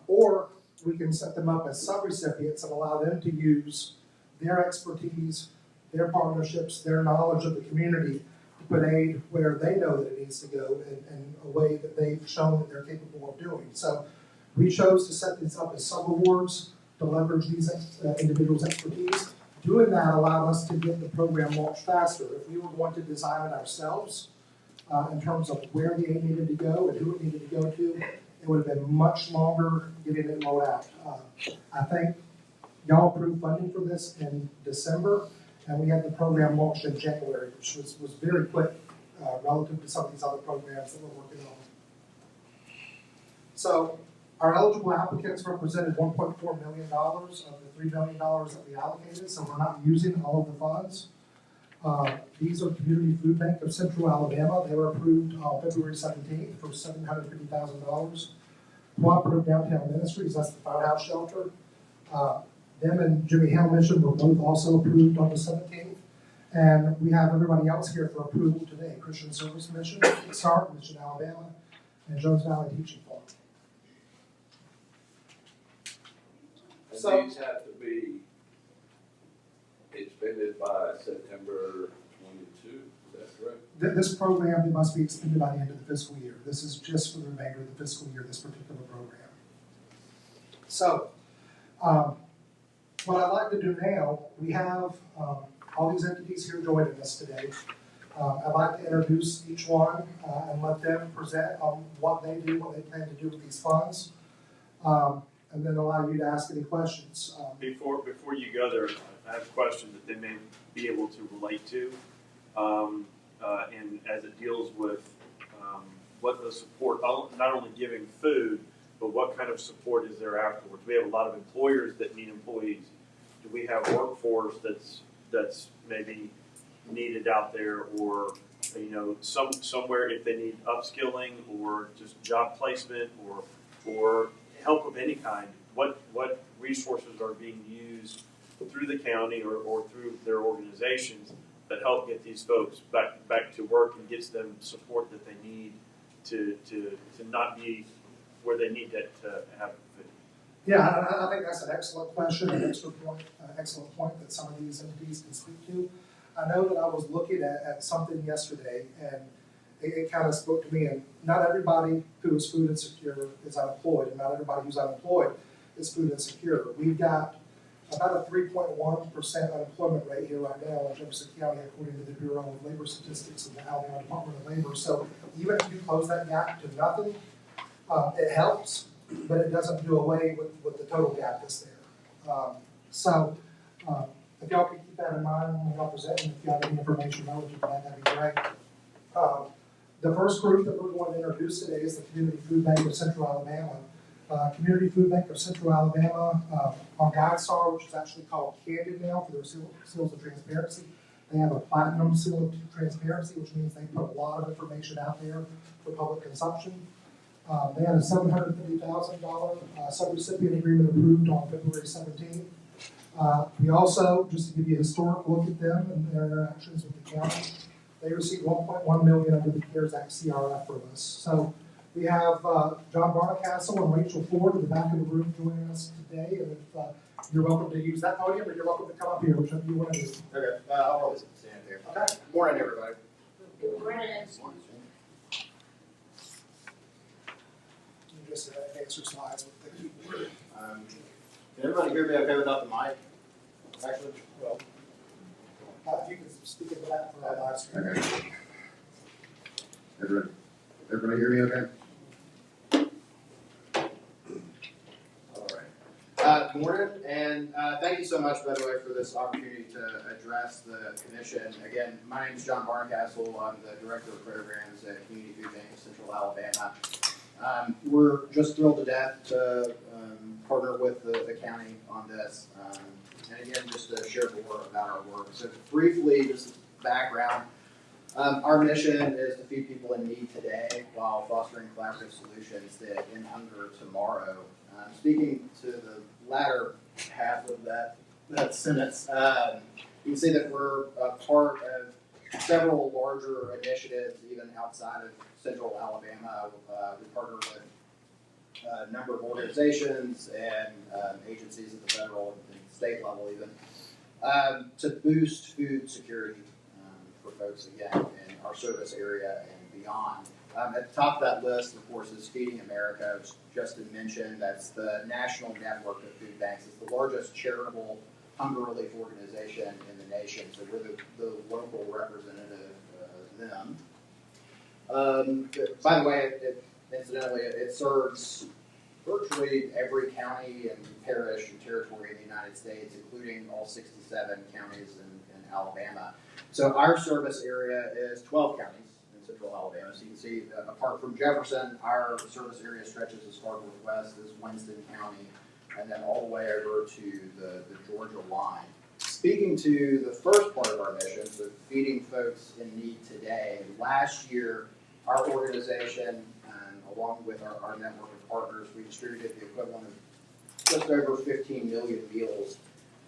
Or we can set them up as subrecipients and allow them to use their expertise, their partnerships, their knowledge of the community to put aid where they know that it needs to go in a way that they've shown that they're capable of doing. So we chose to set these up as sub-awards to leverage these individuals' expertise. Doing that allowed us to get the program launched faster. If we were going to design it ourselves in terms of where the aid needed to go and who it needed to go to, it would have been much longer getting it rolled out. I think y'all approved funding for this in December, and we had the program launched in January, which was very quick relative to some of these other programs that we're working on. So our eligible applicants represented $1.4 million of the $3 million that we allocated, so we're not using all of the funds. These are Community Food Bank of Central Alabama. They were approved on February 17th for $750,000. Cooperative Downtown Ministries, that's the firehouse shelter. Them and Jimmy Hale Mission were both also approved on the 17th. And we have everybody else here for approval today. Christian Service Mission, SART, Mission Alabama, and Jones Valley Teaching Farm. And So- these have to be expended by September 22, is that correct? This program, they must be expended by the end of the fiscal year. This is just for the remainder of the fiscal year, this particular program. So, what I'd like to do now, we have all these entities here joining us today. I'd like to introduce each one and let them present on what they do, what they plan to do with these funds, and then allow you to ask any questions. Before you go there, I have a question that they may be able to relate to, and as it deals with what the support, not only giving food, but what kind of support is there afterwards. We have a lot of employers that need employees. Do we have workforce that's maybe needed out there, or somewhere if they need upskilling or just job placement or help of any kind? What resources are being used through the county or through their organizations that help get these folks back to work and gets them support that they need to not be where they need to have food? Yeah, I think that's an excellent question, an excellent point that some of these entities can speak to. I know that I was looking at something yesterday, and it kind of spoke to me, and not everybody who is food insecure is unemployed, and not everybody who's unemployed is food insecure. We've got about a 3.1% unemployment rate here right now in Jefferson County, according to the Bureau of Labor Statistics and the Alabama Department of Labor. So even if you close that gap to nothing, it helps, but it doesn't do away with the total gap that's there. If y'all could keep that in mind when y'all present, and if you have any information relative to that, that'd be great. The first group that we're going to introduce today is the Community Food Bank of Central Alabama. Community Food Bank of Central Alabama on GuideStar, which is actually called Candid now for their seals of transparency. They have a platinum seal of transparency, which means they put a lot of information out there for public consumption. They had a $750,000 subrecipient agreement approved on February 17th. We also, just to give you a historic look at them and their interactions with the county, they received $1.1 million under the CARES Act CRF from us. So we have John Barnacastle and Rachel Ford in the back of the room joining us today. And if you're welcome to use that podium, or you're welcome to come up here, whichever you want to do. Okay, I'll probably stand here. Okay. Good morning, everybody. Good morning. You just answer slides with the keyboard. Can everybody hear me okay without the mic? Actually, well, If you can speak into that for our live stream. Okay. Everybody hear me okay? all right. Good morning, and thank you so much, by the way, for this opportunity to address the commission. Again, my name is John Barnacastle. I'm the Director of Programs at Community Food Bank of Central Alabama. We're just thrilled to death to partner with the county on this. And again, just to share more about our work. So briefly, just background, our mission is to feed people in need today while fostering collaborative solutions that end hunger tomorrow. Speaking to the latter half of that sentence, you can see that we're a part of several larger initiatives, even outside of Central Alabama. We partner with a number of organizations and agencies at the federal and state level even to boost food security for folks, again, in our service area and beyond. At the top of that list, of course, is Feeding America, which Justin mentioned. That's the national network of food banks. It's the largest charitable hunger relief organization in the nation, so we're the local representative of them. By the way, incidentally, it serves virtually every county and parish and territory in the United States, including all 67 counties in Alabama. So our service area is 12 counties in Central Alabama. So you can see, apart from Jefferson, our service area stretches as far northwest as Winston County, and then all the way over to the Georgia line. Speaking to the first part of our mission, so feeding folks in need today, last year our organization along with our network of partners, we distributed the equivalent of just over 15 million meals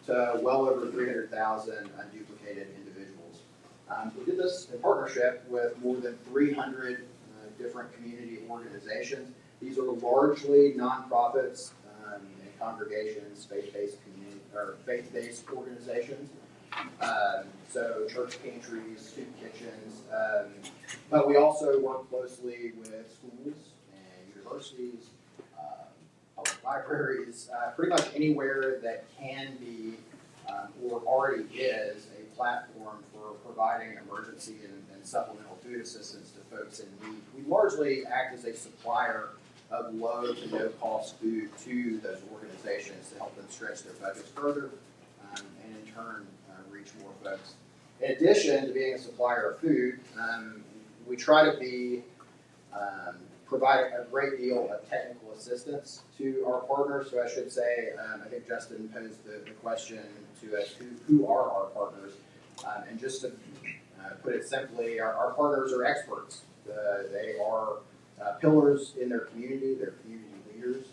to well over 300,000 unduplicated individuals. We did this in partnership with more than 300 different community organizations. These are largely nonprofits and congregations, faith-based organizations. So church pantries, soup kitchens, but we also work closely with schools and universities, public libraries, pretty much anywhere that can be or already is a platform for providing emergency and supplemental food assistance to folks in need. We largely act as a supplier of low to no cost food to those organizations to help them stretch their budgets further and in turn reach more folks. In addition to being a supplier of food, we try to provide a great deal of technical assistance to our partners. So I should say, I think Justin posed the question to us, who are our partners? And just to put it simply, our partners are experts. They are pillars in their community, they're community leaders.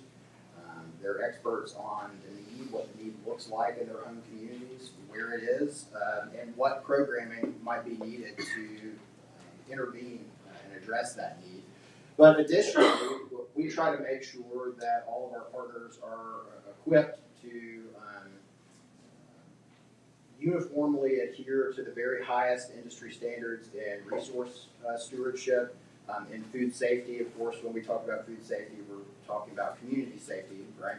They're experts on the need, what the need looks like in their home communities, where it is, and what programming might be needed to intervene and address that need. But additionally, we try to make sure that all of our partners are equipped to uniformly adhere to the very highest industry standards in resource stewardship, in food safety. Of course, when we talk about food safety, we're talking about community safety, right?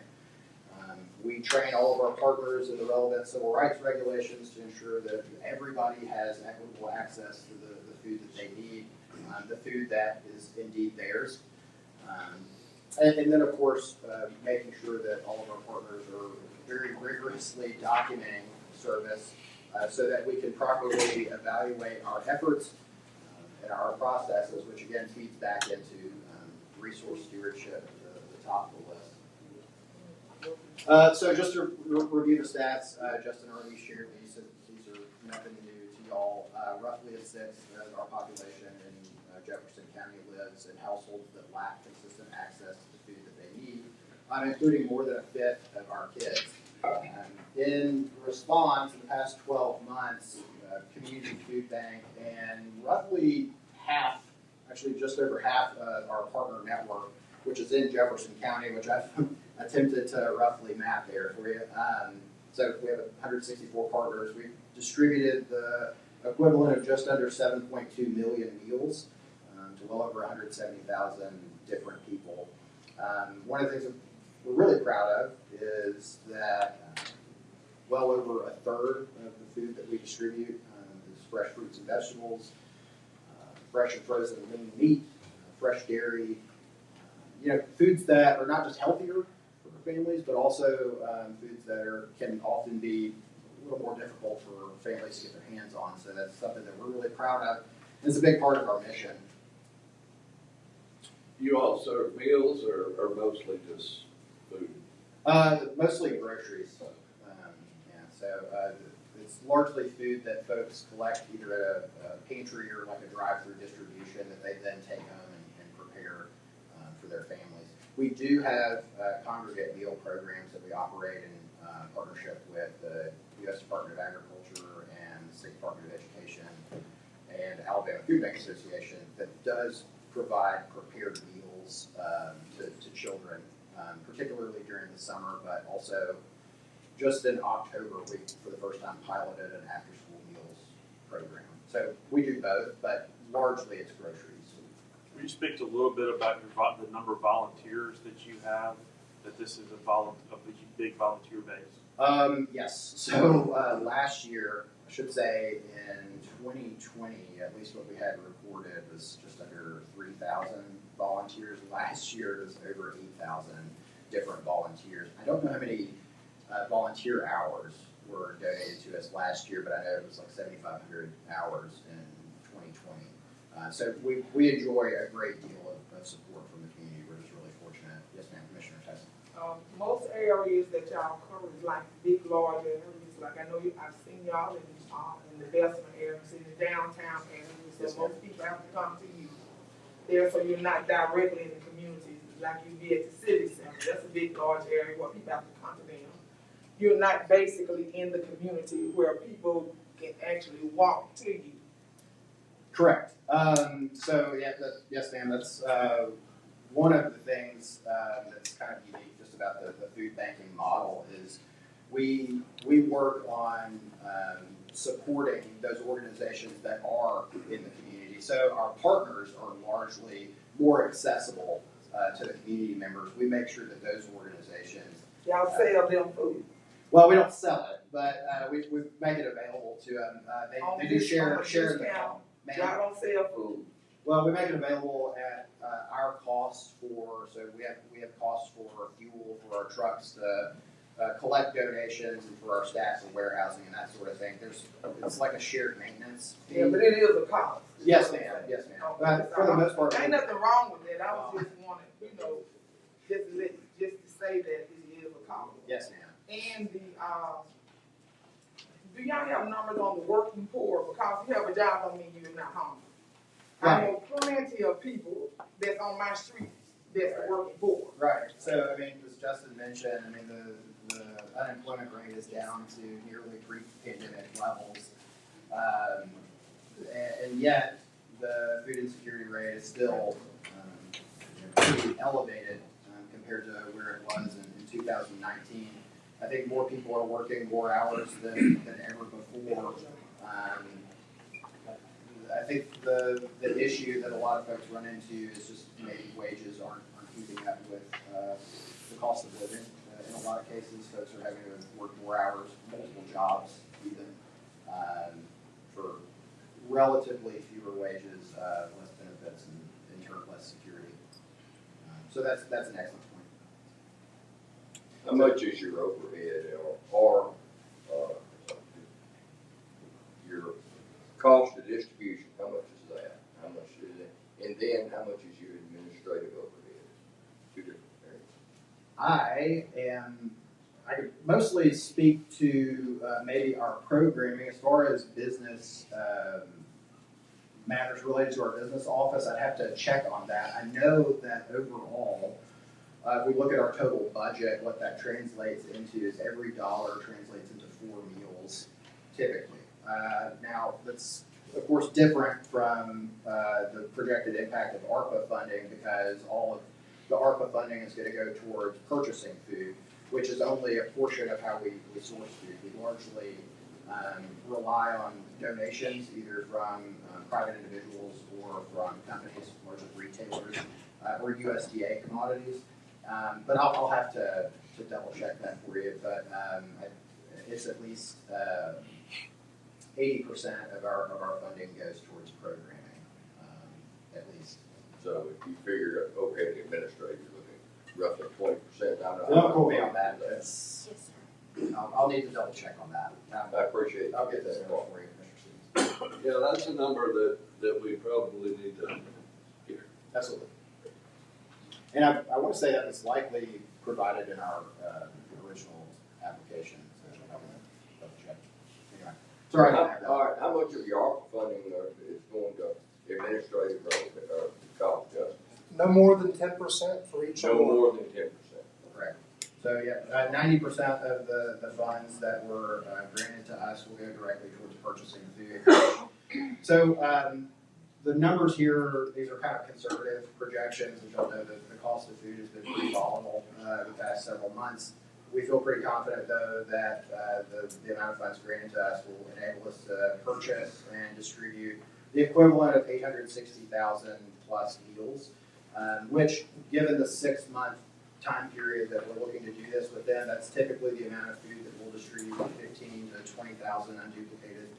We train all of our partners in the relevant civil rights regulations to ensure that everybody has equitable access to the food that they need, the food that is indeed theirs. And then, of course, making sure that all of our partners are very rigorously documenting service so that we can properly evaluate our efforts and our processes, which again feeds back into resource stewardship at the top of the list. So just to review the stats, Justin already shared these. These are nothing new to y'all. Roughly a sixth of our population in Jefferson County lives in households that lack consistent access to the food that they need, including more than a fifth of our kids. In response, in the past 12 months, Community Food Bank and roughly half, actually just over half of our partner network, which is in Jefferson County, which I've attempted to roughly map there for you. So we have 164 partners. We've distributed the equivalent of just under 7.2 million meals to well over 170,000 different people. One of the things that we're really proud of is that well over a third of the food that we distribute is fresh fruits and vegetables, fresh and frozen lean meat, fresh dairy, foods that are not just healthier for families, but also foods that can often be a little more difficult for families to get their hands on. So that's something that we're really proud of. It's a big part of our mission. You all serve meals or mostly just food? Mostly groceries. It's largely food that folks collect either at a pantry or like a drive-through distribution that they then take home and prepare for their families. We do have congregate meal programs that we operate in partnership with the U.S. Department of Agriculture and the State Department of Education and Alabama Food Bank Association that does provide prepared meals to children, particularly during the summer, but also just in October, we, for the first time, piloted an after-school meals program. So we do both, but largely it's groceries. Will you speak a little bit about the number of volunteers that you have, that this is a big volunteer base? Yes. So last year, I should say in 2020, at least what we had reported was just under 3,000 volunteers. Last year it was over 8,000 different volunteers. I don't know how many volunteer hours were donated to us last year, but I know it was like 7,500 hours in 2020. So we enjoy a great deal of support from the community. We're just really fortunate. Yes, ma'am, Commissioner Tyson. Most areas that y'all cover is like big, large areas. Like I know I've seen y'all in the Bessemer area, in the downtown area. So yes, most people have to come to you. there, so you're not directly in the community, like you be at the civic center. That's a big, large area where people have to come to them. You're not basically in the community where people can actually walk to you. Correct. So yeah, yes, ma'am. That's one of the things that's kind of unique just about the food banking model is we work on supporting those organizations that are in the community. So our partners are largely more accessible to the community members. We make sure that those organizations Y'all sell them food. well, we don't sell it, but we make it available to them. They do share in the Y'all don't sell food. Well, we make it available at our cost for. So we have costs for fuel for our trucks to collect donations and for our staff for warehousing and that sort of thing. It's like a shared maintenance fee. Yeah, but it is a cost. Yes, ma'am. Yes, ma'am. But for the most part, ain't nothing wrong with that. I was just wanting, just to say that it is a cost. Yes, ma'am. And do y'all have numbers on the working poor? Because you have a job don't mean you're not hungry. Right. I know plenty of people that's on my street that's working poor. Right. So I mean, as Justin mentioned, I mean the unemployment rate is down to nearly pre-pandemic levels, and yet the food insecurity rate is still pretty elevated compared to where it was in 2019. I think more people are working more hours than ever before. I think the issue that a lot of folks run into is just maybe wages aren't keeping up with the cost of living. In a lot of cases, folks are having to work more hours, multiple jobs even, for relatively fewer wages, less benefits, and in turn less security. So that's an excellent point. How much is your overhead or your cost of distribution? How much is that? How much is it? And then how much is your administrative overhead? Two different areas. I could mostly speak to maybe our programming as far as business matters related to our business office. I'd have to check on that. I know that overall, if we look at our total budget, what that translates into is every dollar translates into 4 meals, typically. Now, that's of course different from the projected impact of ARPA funding because all of the ARPA funding is going to go towards purchasing food, which is only a portion of how we source food. We largely rely on donations either from private individuals or from companies, largely retailers, or USDA commodities. But I'll have to double check that for you. But it's at least 80% of our funding goes towards programming, at least. So if you figure overhead administrator, you're looking roughly 20%. Don't quote me on that. Yes, sir. I'll need to double check on that. I appreciate it. I'll get that number for you, Mr. Stevens. Yeah, that's a number that we probably need to hear. Absolutely. And I want to say that it's likely provided in our original application. So I'm going to double check. Anyway, sorry. All right. How much of your ARPA funding is going to administrative cost, Justin? No more than 10% for each. No more than 10%. Correct. So yeah, 90% of the funds that were granted to us will go directly towards purchasing food. So the numbers here, these are kind of conservative projections, which y'all know that the cost of food has been pretty volatile the past several months. We feel pretty confident, though, that the amount of funds granted to us will enable us to purchase and distribute the equivalent of 860,000 plus meals, which, given the 6-month time period that we're looking to do this within, that's typically the amount of food that we'll distribute to 15 to 20,000 unduplicated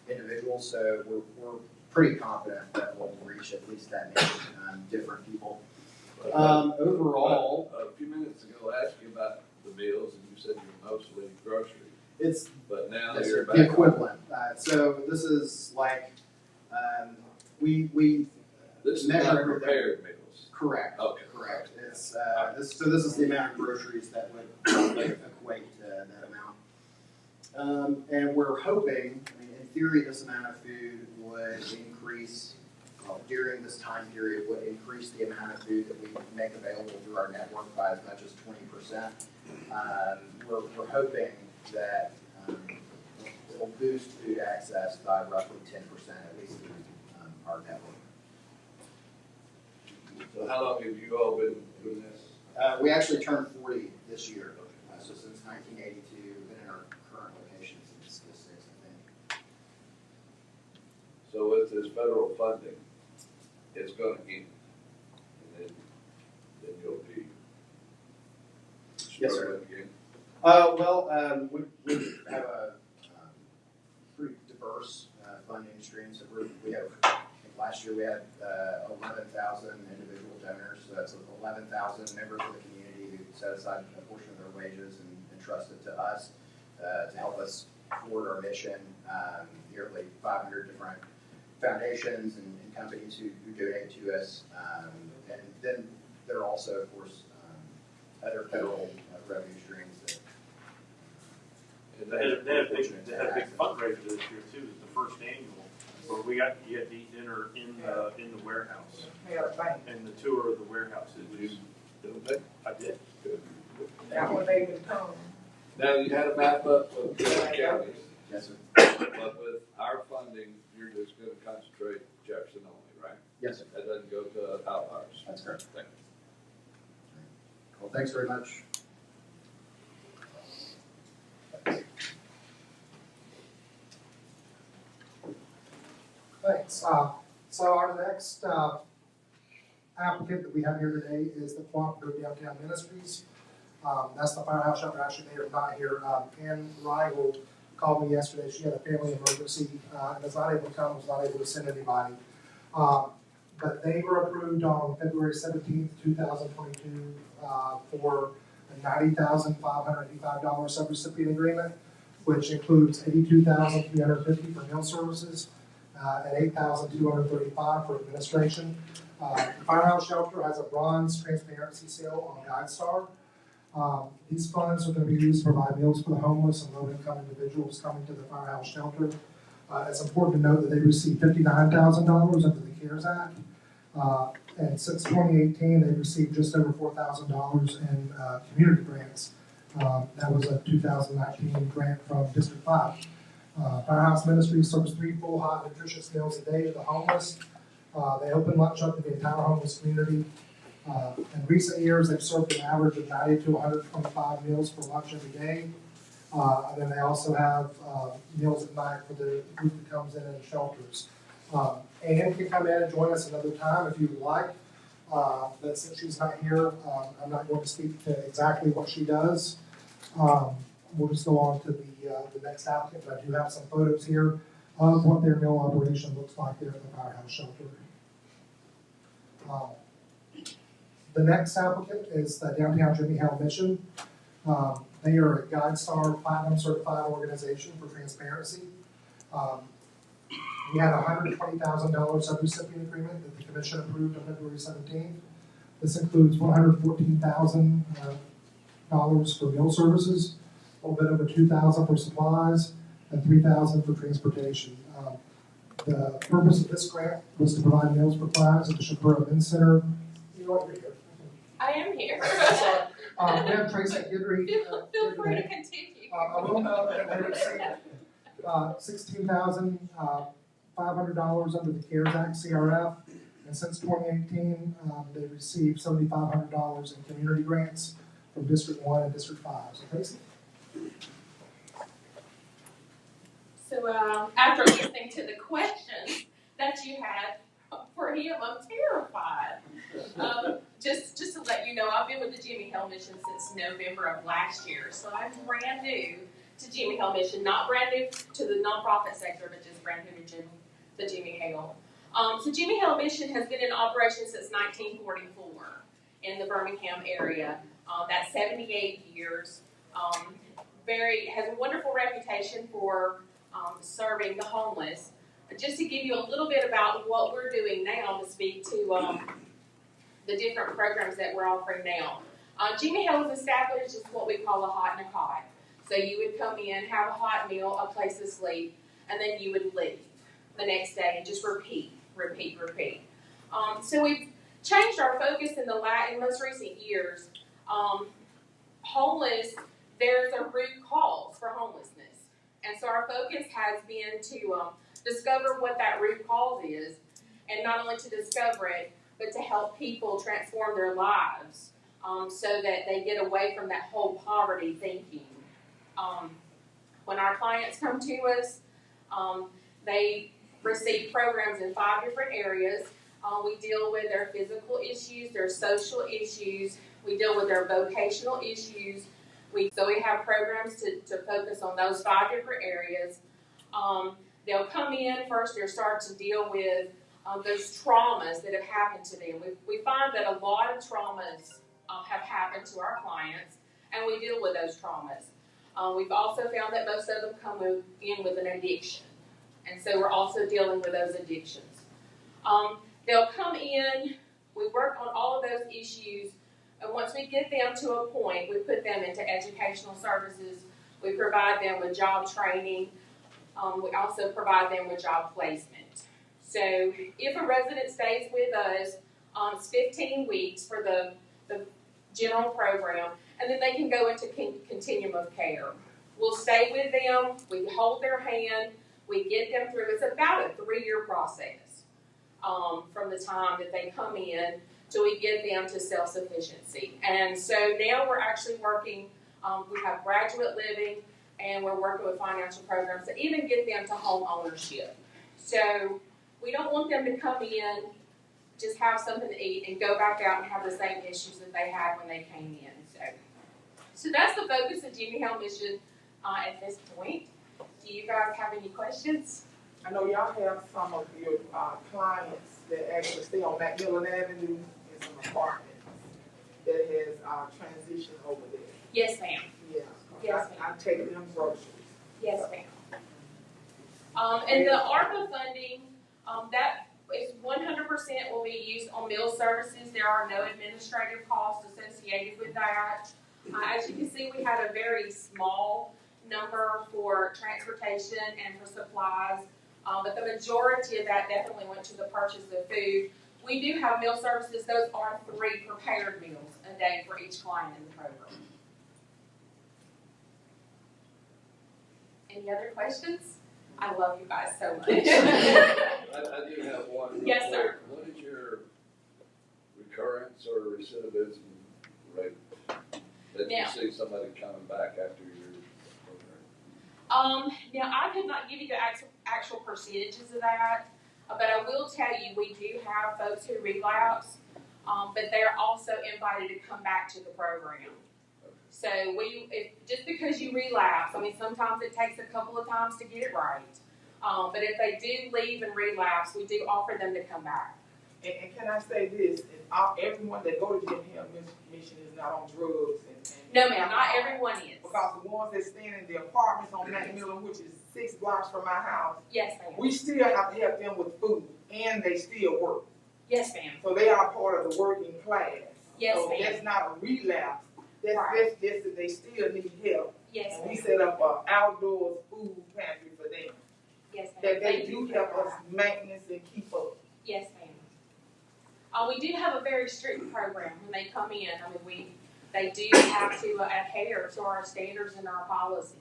individuals. So we're pretty confident that we'll reach at least that many different people. Overall, a few minutes ago, I asked you about the meals, and you said you're mostly grocery. But now you're back the equivalent. So this is like we this is measure not prepared meals. Correct. Okay. Correct. It's this is the amount of groceries that would equate to that amount. And we're hoping, I mean, in theory, this amount of food would increase during this time period would increase the amount of food that we make available through our network by as much as 20%. We're hoping that it will boost food access by roughly 10%, at least through our network. So how long have you all been doing this? We actually turned 40 this year. So since 1982, we've been in our current location since the 6th, I think. So with this federal funding, it's going to end, and then you'll be Yes, sir. again. We have a pretty diverse funding stream. So we have, I think last year we had 11,000 individual donors. So that's 11,000 members of the community who set aside a portion of their wages and trust it to us to help us forward our mission. Nearly 500 different foundations and companies who donate to us. And then there are also, of course, other federal revenue streams that They had a big fundraiser this year too. It was the first annual, where you had to eat dinner in the warehouse. And the tour of the warehouse. Did you do it? I did. Good. That one they would come. Now you had a map up of the counties. Yes, sir. But with our funding, you're just going to concentrate Jefferson only, right? Yes, sir. That doesn't go to outliers. That's correct. Thank you. Well, thanks very much. Thanks. So our next applicant that we have here today is the Cooperative Downtown Ministries. That's the firehouse shelter. Actually, they are not here. Ann Rigel called me yesterday. She had a family emergency and was not able to come, was not able to send anybody. But they were approved on February 17th, 2022 for a $90,585 subrecipient agreement, which includes $82,350 for meal services and $8,235 for administration. The firehouse shelter has a bronze transparency seal on GuideStar. These funds are going to be used to provide meals for the homeless and low-income individuals coming to the firehouse shelter. It's important to note that they received $59,000 under the CARES Act. And since 2018, they've received just over $4,000 in community grants. That was a 2019 grant from District 5. Firehouse Ministries serves 3 full, hot, nutritious meals a day to the homeless. They open lunch up to the entire homeless community. In recent years, they've served an average of 90 to 125 meals for lunch every day. And then they also have meals at night for the group that comes in shelters. Ann can come in and join us another time if you would like. But since she's not here, I'm not going to speak to exactly what she does. We'll just go on to the next applicant. But I do have some photos here of what their meal operation looks like there at the firehouse shelter. The next applicant is the Downtown Jimmy Hale Mission. They are a GuideStar Platinum certified organization for transparency. We had a $120,000 subrecipient agreement that the Commission approved on February 17th. This includes $114,000 for meal services, a little bit over $2,000 for supplies, and $3,000 for transportation. The purpose of this grant was to provide meals for clients at the Shapiro Men's Center. You know what, you're here. I am here. We have Tracy Guidry. Feel free to continue. I will note that they received $16,500 under the CARES Act CRF, and since 2018, they received $7,500 in community grants from District 1 and District 5. So, Tracy? So after listening to the questions that you had for him, I'm terrified. Just to let you know, I've been with the Jimmy Hale Mission since November of last year, so I'm brand new to Jimmy Hale Mission, not brand new to the nonprofit sector, but just brand new to the Jimmy Hale. So Jimmy Hale Mission has been in operation since 1944 in the Birmingham area. That's 78 years. Has a wonderful reputation for serving the homeless. Just to give you a little bit about what we're doing now to speak to the different programs that we're offering now. Jimmy Hale was established as what we call a hot and a cot. So you would come in, have a hot meal, a place to sleep, and then you would leave the next day and just repeat repeat. So we've changed our focus in the most recent years. Homeless, there's a root cause for homelessness. And so our focus has been to discover what that root cause is, and not only to discover it, but to help people transform their lives so that they get away from that whole poverty thinking. When our clients come to us, they receive programs in 5 different areas. We deal with their physical issues, their social issues. We deal with their vocational issues. So we have programs to focus on those 5 different areas. They'll come in first, they'll start to deal with those traumas that have happened to them. We find that a lot of traumas have happened to our clients, and we deal with those traumas. We've also found that most of them come in with an addiction, and so we're also dealing with those addictions. They'll come in, we work on all of those issues, and once we get them to a point, we put them into educational services. We provide them with job training. We also provide them with job placement. So if a resident stays with us, it's 15 weeks for the general program, and then they can go into continuum of care. We'll stay with them, we hold their hand, we get them through. It's about a 3-year process from the time that they come in till we get them to self-sufficiency. And so now we're actually working, we have graduate living, and we're working with financial programs to even get them to home ownership. So we don't want them to come in, just have something to eat, and go back out and have the same issues that they had when they came in. So that's the focus of Jimmy Hill Mission at this point. Do you guys have any questions? I know y'all have some of your clients that actually stay on Macmillan Avenue in some apartments that has transitioned over there. Yes, ma'am. Yeah. Yes, I take them groceries. Yes, ma'am. And the ARPA funding, that is 100% will be used on meal services. There are no administrative costs associated with that. As you can see, we had a very small number for transportation and for supplies, but the majority of that definitely went to the purchase of food. We do have meal services. Those are 3 prepared meals a day for each client in the program. Any other questions? I love you guys so much. I do have one. Yes, sir. What is your recurrence or recidivism rate that you see somebody coming back after your program? Now, I could not give you the actual percentages of that, but I will tell you we do have folks who relapse, but they're also invited to come back to the program. So just because you relapse, I mean, sometimes it takes a couple of times to get it right. But if they do leave and relapse, we do offer them to come back. And can I say this? Everyone that go to Jimmy Hill Mission is not on drugs. No, ma'am, not everyone is. Because the ones that stay in the apartments on Macmillan, which is 6 blocks from my house, yes, ma'am, we still have to help them with food, and they still work. Yes, ma'am. So they are part of the working class. Yes, so ma'am. That's not a relapse. That's that they still need help. Yes, and ma'am. we set up an outdoor food pantry for them. Yes, ma'am. That they do help us maintenance and keep up. Yes, ma'am. We do have a very strict program when they come in. I mean, they do have to adhere to our standards and our policies.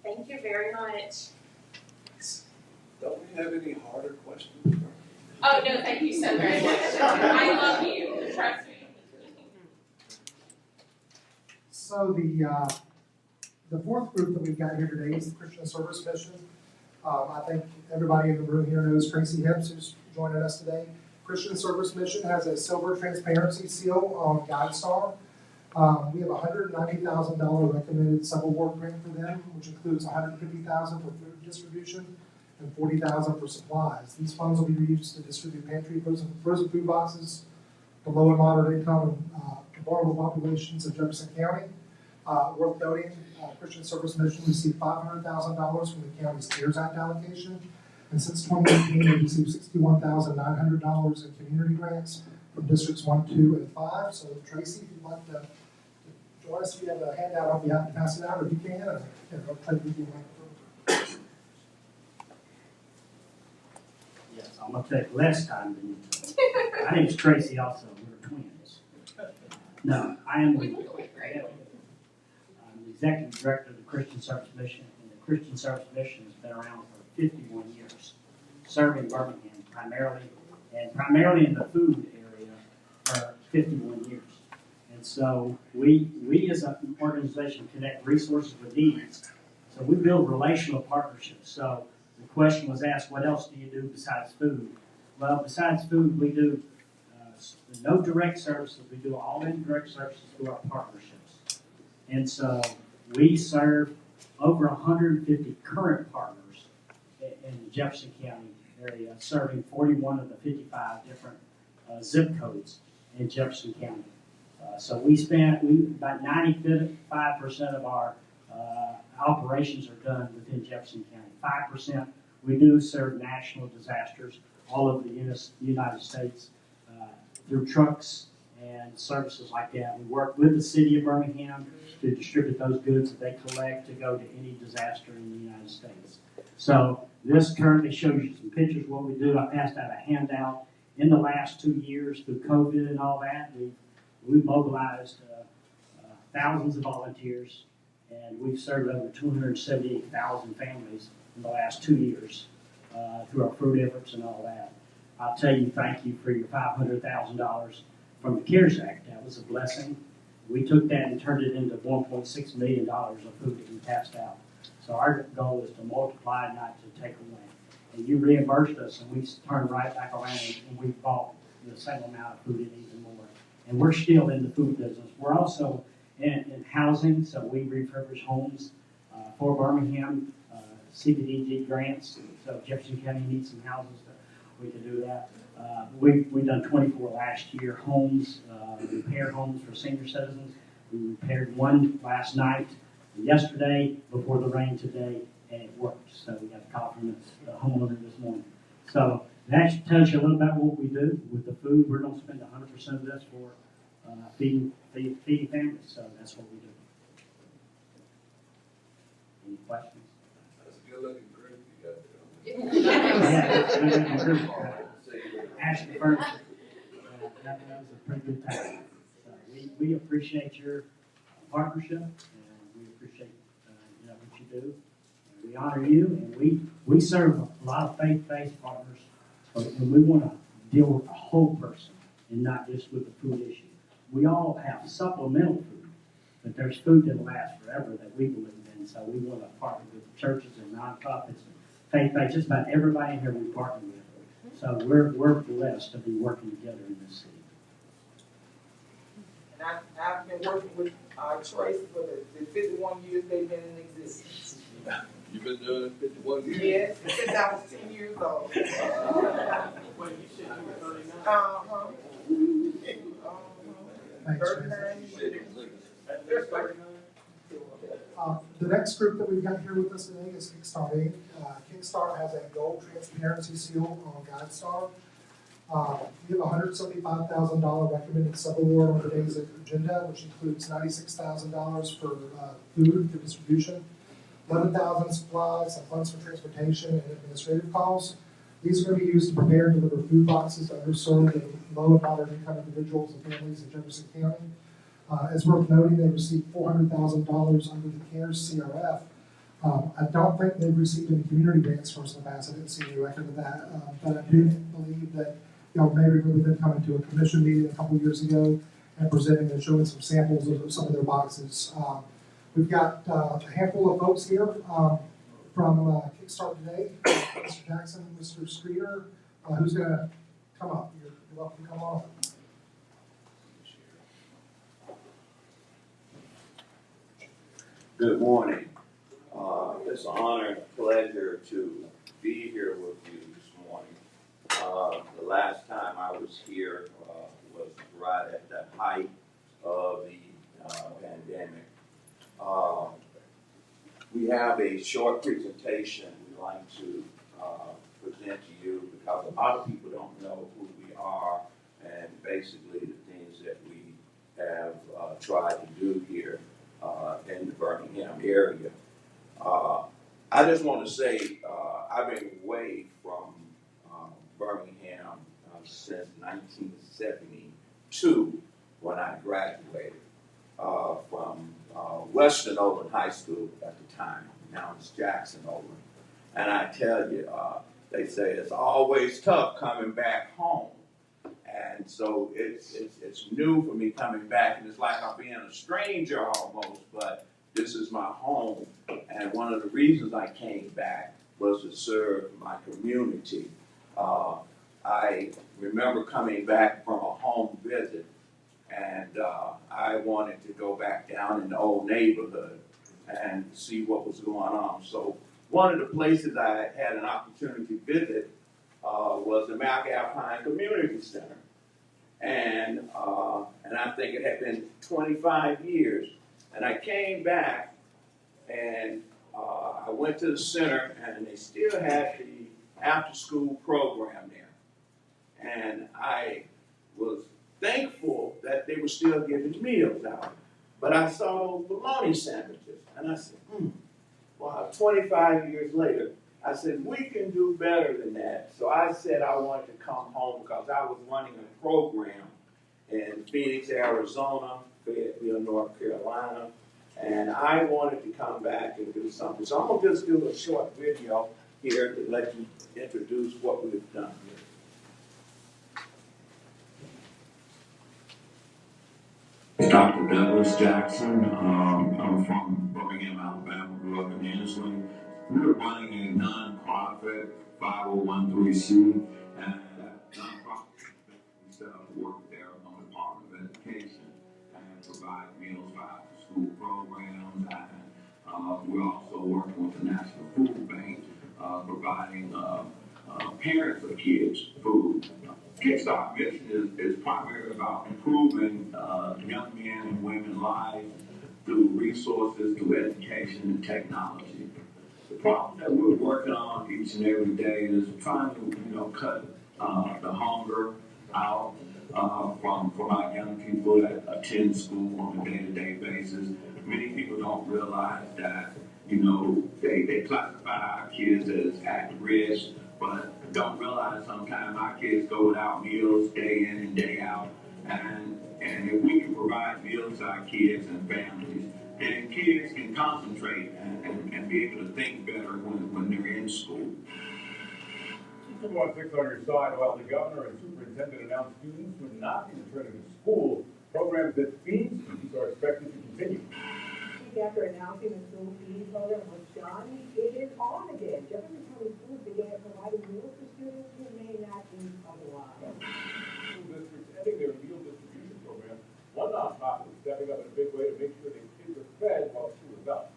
Thank you very much. Don't we have any harder questions? Oh, no, thank you so very much. I love you. Trust me. So the fourth group that we've got here today is the Christian Service Mission. I think everybody in the room here knows Tracy Hibbs, who's joining us today. Christian Service Mission has a silver transparency seal on GuideStar. We have a $190,000 recommended sub-award grant for them, which includes $150,000 for food distribution and $40,000 for supplies. These funds will be used to distribute pantry frozen food boxes to low and moderate income and vulnerable populations of Jefferson County. Worth noting, Christian Service Mission received $500,000 from the county's CARES Act allocation, and since 2018, they received $61,900 in community grants from districts 1, 2, and 5. So, Tracy, if you'd like to join us, if you have a handout, I'll be happy to pass it out, or you can, and I'll play with you. I'm gonna take less time than you took. My name's Tracy also, we're twins. No, I am the Executive Director of the Christian Service Mission, and the Christian Service Mission has been around for 51 years, serving Birmingham primarily in the food area for 51 years. And so we as an organization connect resources with needs. So we build relational partnerships. So the question was asked, what else do you do besides food? Well, besides food, we do no direct services. We do all indirect services through our partnerships. And so we serve over 150 current partners in the Jefferson County area, serving 41 of the 55 different zip codes in Jefferson County. So about 95% of our operations are done within Jefferson County. 5% we do serve national disasters all over the United States through trucks and services like that. We work with the city of Birmingham to distribute those goods that they collect to go to any disaster in the United States. So this currently shows you some pictures of what we do. I passed out a handout. In the last 2 years through COVID and all that, we've mobilized thousands of volunteers, and we've served over 278,000 families in the last 2 years through our food efforts and all that. I'll tell you, thank you for your $500,000 from the CARES Act. That was a blessing. We took that and turned it into $1.6 million of food that we passed out. So our goal is to multiply, not to take away. And you reimbursed us, and we turned right back around, and we bought the same amount of food and even more. And we're still in the food business. We're also in housing, so we refurbish homes for Birmingham, CDBG grants. So if Jefferson County needs some houses, we can do that. We've done 24 last year homes, repair homes for senior citizens. We repaired one last night, yesterday, before the rain today, and it worked. So we got a call from the homeowner this morning. So that tells you a little about what we do with the food. We're going to spend 100% of this for feeding families. So that's what we do. Any questions? That's a good looking group you got there. Yeah, it's a good looking group. Ashley Furniture. That was a pretty good time. So we appreciate your partnership, and we appreciate what you do. And we honor you, and we serve a lot of faith-based partners, and we want to deal with the whole person and not just with the food issue. We all have supplemental food, but there's food that lasts forever that we believe in. So we want to partner with the churches and nonprofits and faith-based. Just about everybody in here we partner with. So we're blessed to be working together in this city. And I've been working with Tracy for the 51 years they've been in existence. You've been doing it 51 years? Yes, since I was 10 years old. Wait, you said you were 39? Thanks, 39 There's 39? The next group that we've got here with us today is Kickstart Inc. Kickstart has a gold transparency seal on GuideStar. We have a $175,000 recommended subaward on today's agenda, which includes $96,000 for food for distribution, $11,000 supplies, and funds for transportation and administrative costs. These are going to be used to prepare and deliver food boxes to underserved and low and moderate income individuals and families in Jefferson County. It's worth noting they received $400,000 under the CARES CRF. I don't think they've received any community grants for us in the past. I didn't see any record of that, but I do believe that y'all may remember them coming to a commission meeting a couple years ago and presenting and showing some samples of some of their boxes. We've got a handful of folks here from Kickstart today. Mr. Jackson, Mr. Streeter, who's going to come up? You're welcome to come on. Good morning. It's an honor and pleasure to be here with you this morning. The last time I was here was right at the height of the pandemic. We have a short presentation we'd like to present to you because a lot of people don't know who we are and basically the things that we have tried to do here in the Birmingham area. I just want to say I've been away from Birmingham since 1972 when I graduated from Western Oakland High School at the time. Now it's Jackson Oakland. And I tell you, they say it's always tough coming back home. And so it's new for me coming back, and it's like I'm being a stranger almost, but this is my home. And one of the reasons I came back was to serve my community. I remember coming back from a home visit, and I wanted to go back down in the old neighborhood and see what was going on. So one of the places I had an opportunity to visit was the Mac Alpine Community Center. And I think it had been 25 years. And I came back, and I went to the center, and they still had the after-school program there. And I was thankful that they were still giving meals out. But I saw those bologna sandwiches, and I said, wow, 25 years later, I said, we can do better than that. So I said I wanted to come home because I was running a program in Phoenix, Arizona, Fayetteville, North Carolina, and I wanted to come back and do something. So I'm going to just do a short video here to let you introduce what we've done here. Dr. Douglas Jackson. I'm from Birmingham, Alabama, grew up in Ansley. We were running a non-profit 501(c), and that non-profit we set up to work with the Arizona Department of Education and provide meals for after-school programs. And we're also working with the National Food Bank, providing parents of kids food. Kickstart mission is primarily about improving young men and women's lives through resources, through education and technology. The problem that we're working on each and every day is trying to, cut the hunger out from our young people that attend school on a day-to-day basis. Many people don't realize that, they classify our kids as at risk, but don't realize sometimes our kids go without meals day in and day out. And if we can provide meals to our kids and families, then kids can concentrate and be able to think better when they're in school. Keep the 1-6 on your side while the governor and superintendent announced students would not be returning to school. Programs that feed students are expected to continue. After announcing the school feeding program was done, it is on again. Jefferson County Schools began providing meals to students who may not eat otherwise. School districts ending their meal distribution program. One nonprofit is stepping up in a big way to make sure that kids are fed while school is out.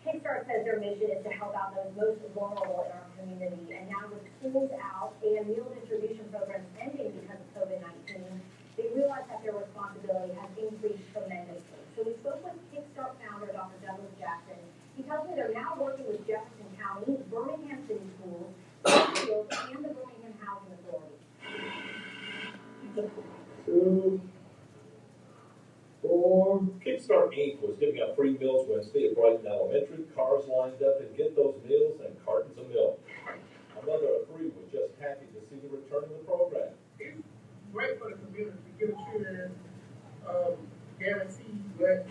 Kickstart says their mission is to help out those most vulnerable in our community. And now with schools out and meal distribution programs ending because of COVID-19, they realize that their responsibility has increased tremendously. So we spoke with Kickstart founder Dr. Douglas Jackson. He tells me they're now working with Jefferson County, Birmingham City Schools, Springfield, and the Birmingham Housing Authority. 2, 4. Kickstart Inc. was giving out free meals Wednesday at Brighton Elementary. Cars lined up to get those meals and cartons of milk. A mother of 3 was just happy to see the return of the program. It's great for the community to give children guaranteed bread.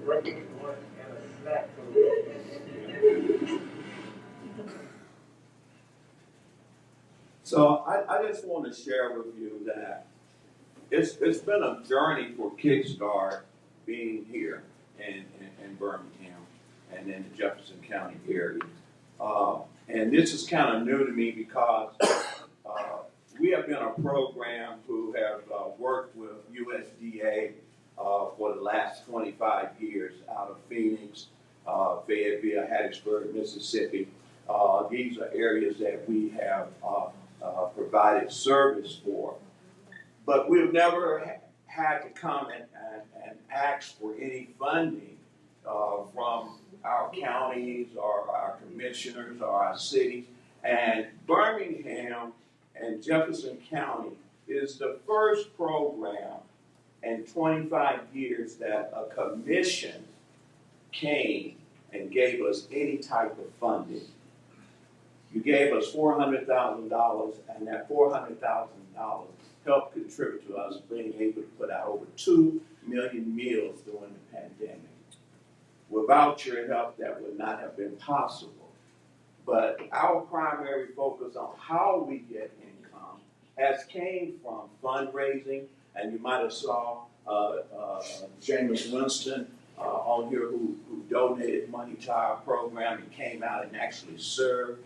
Breakfast, lunch, and a snack for the So I just want to share with you that it's been a journey for Kickstart being here in Birmingham and in the Jefferson County area. And this is kind of new to me because we have been a program who have worked with USDA for the last 25 years out of Phoenix, Fayetteville, Hattiesburg, Mississippi. These are areas that we have provided service for. But we've never had to come and ask for any funding from our counties or our commissioners or our cities. And Birmingham and Jefferson County is the first program in 25 years that a commission came and gave us any type of funding. You gave us $400,000, and that $400,000 helped contribute to us being able to put out over 2 million meals during the pandemic. Without your help, that would not have been possible. But our primary focus on how we get income has came from fundraising, and you might have saw James Winston on here who donated money to our program and came out and actually served.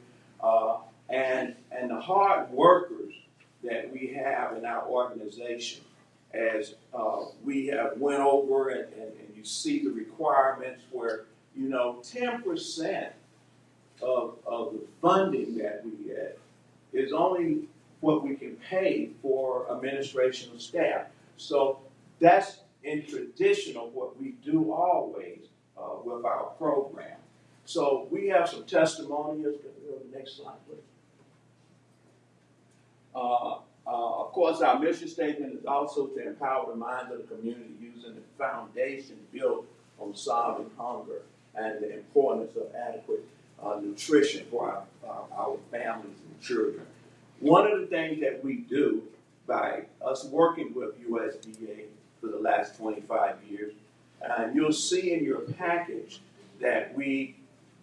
And the hard workers that we have in our organization, as we have went over and you see the requirements where, 10% of the funding that we get is only what we can pay for administration of staff. So that's in traditional what we do always with our program. So we have some testimonials. Can we go to the next slide, please? Of course, our mission statement is also to empower the minds of the community using the foundation built on solving hunger and the importance of adequate nutrition for our families and children. One of the things that we do by us working with USDA for the last 25 years, and you'll see in your package that we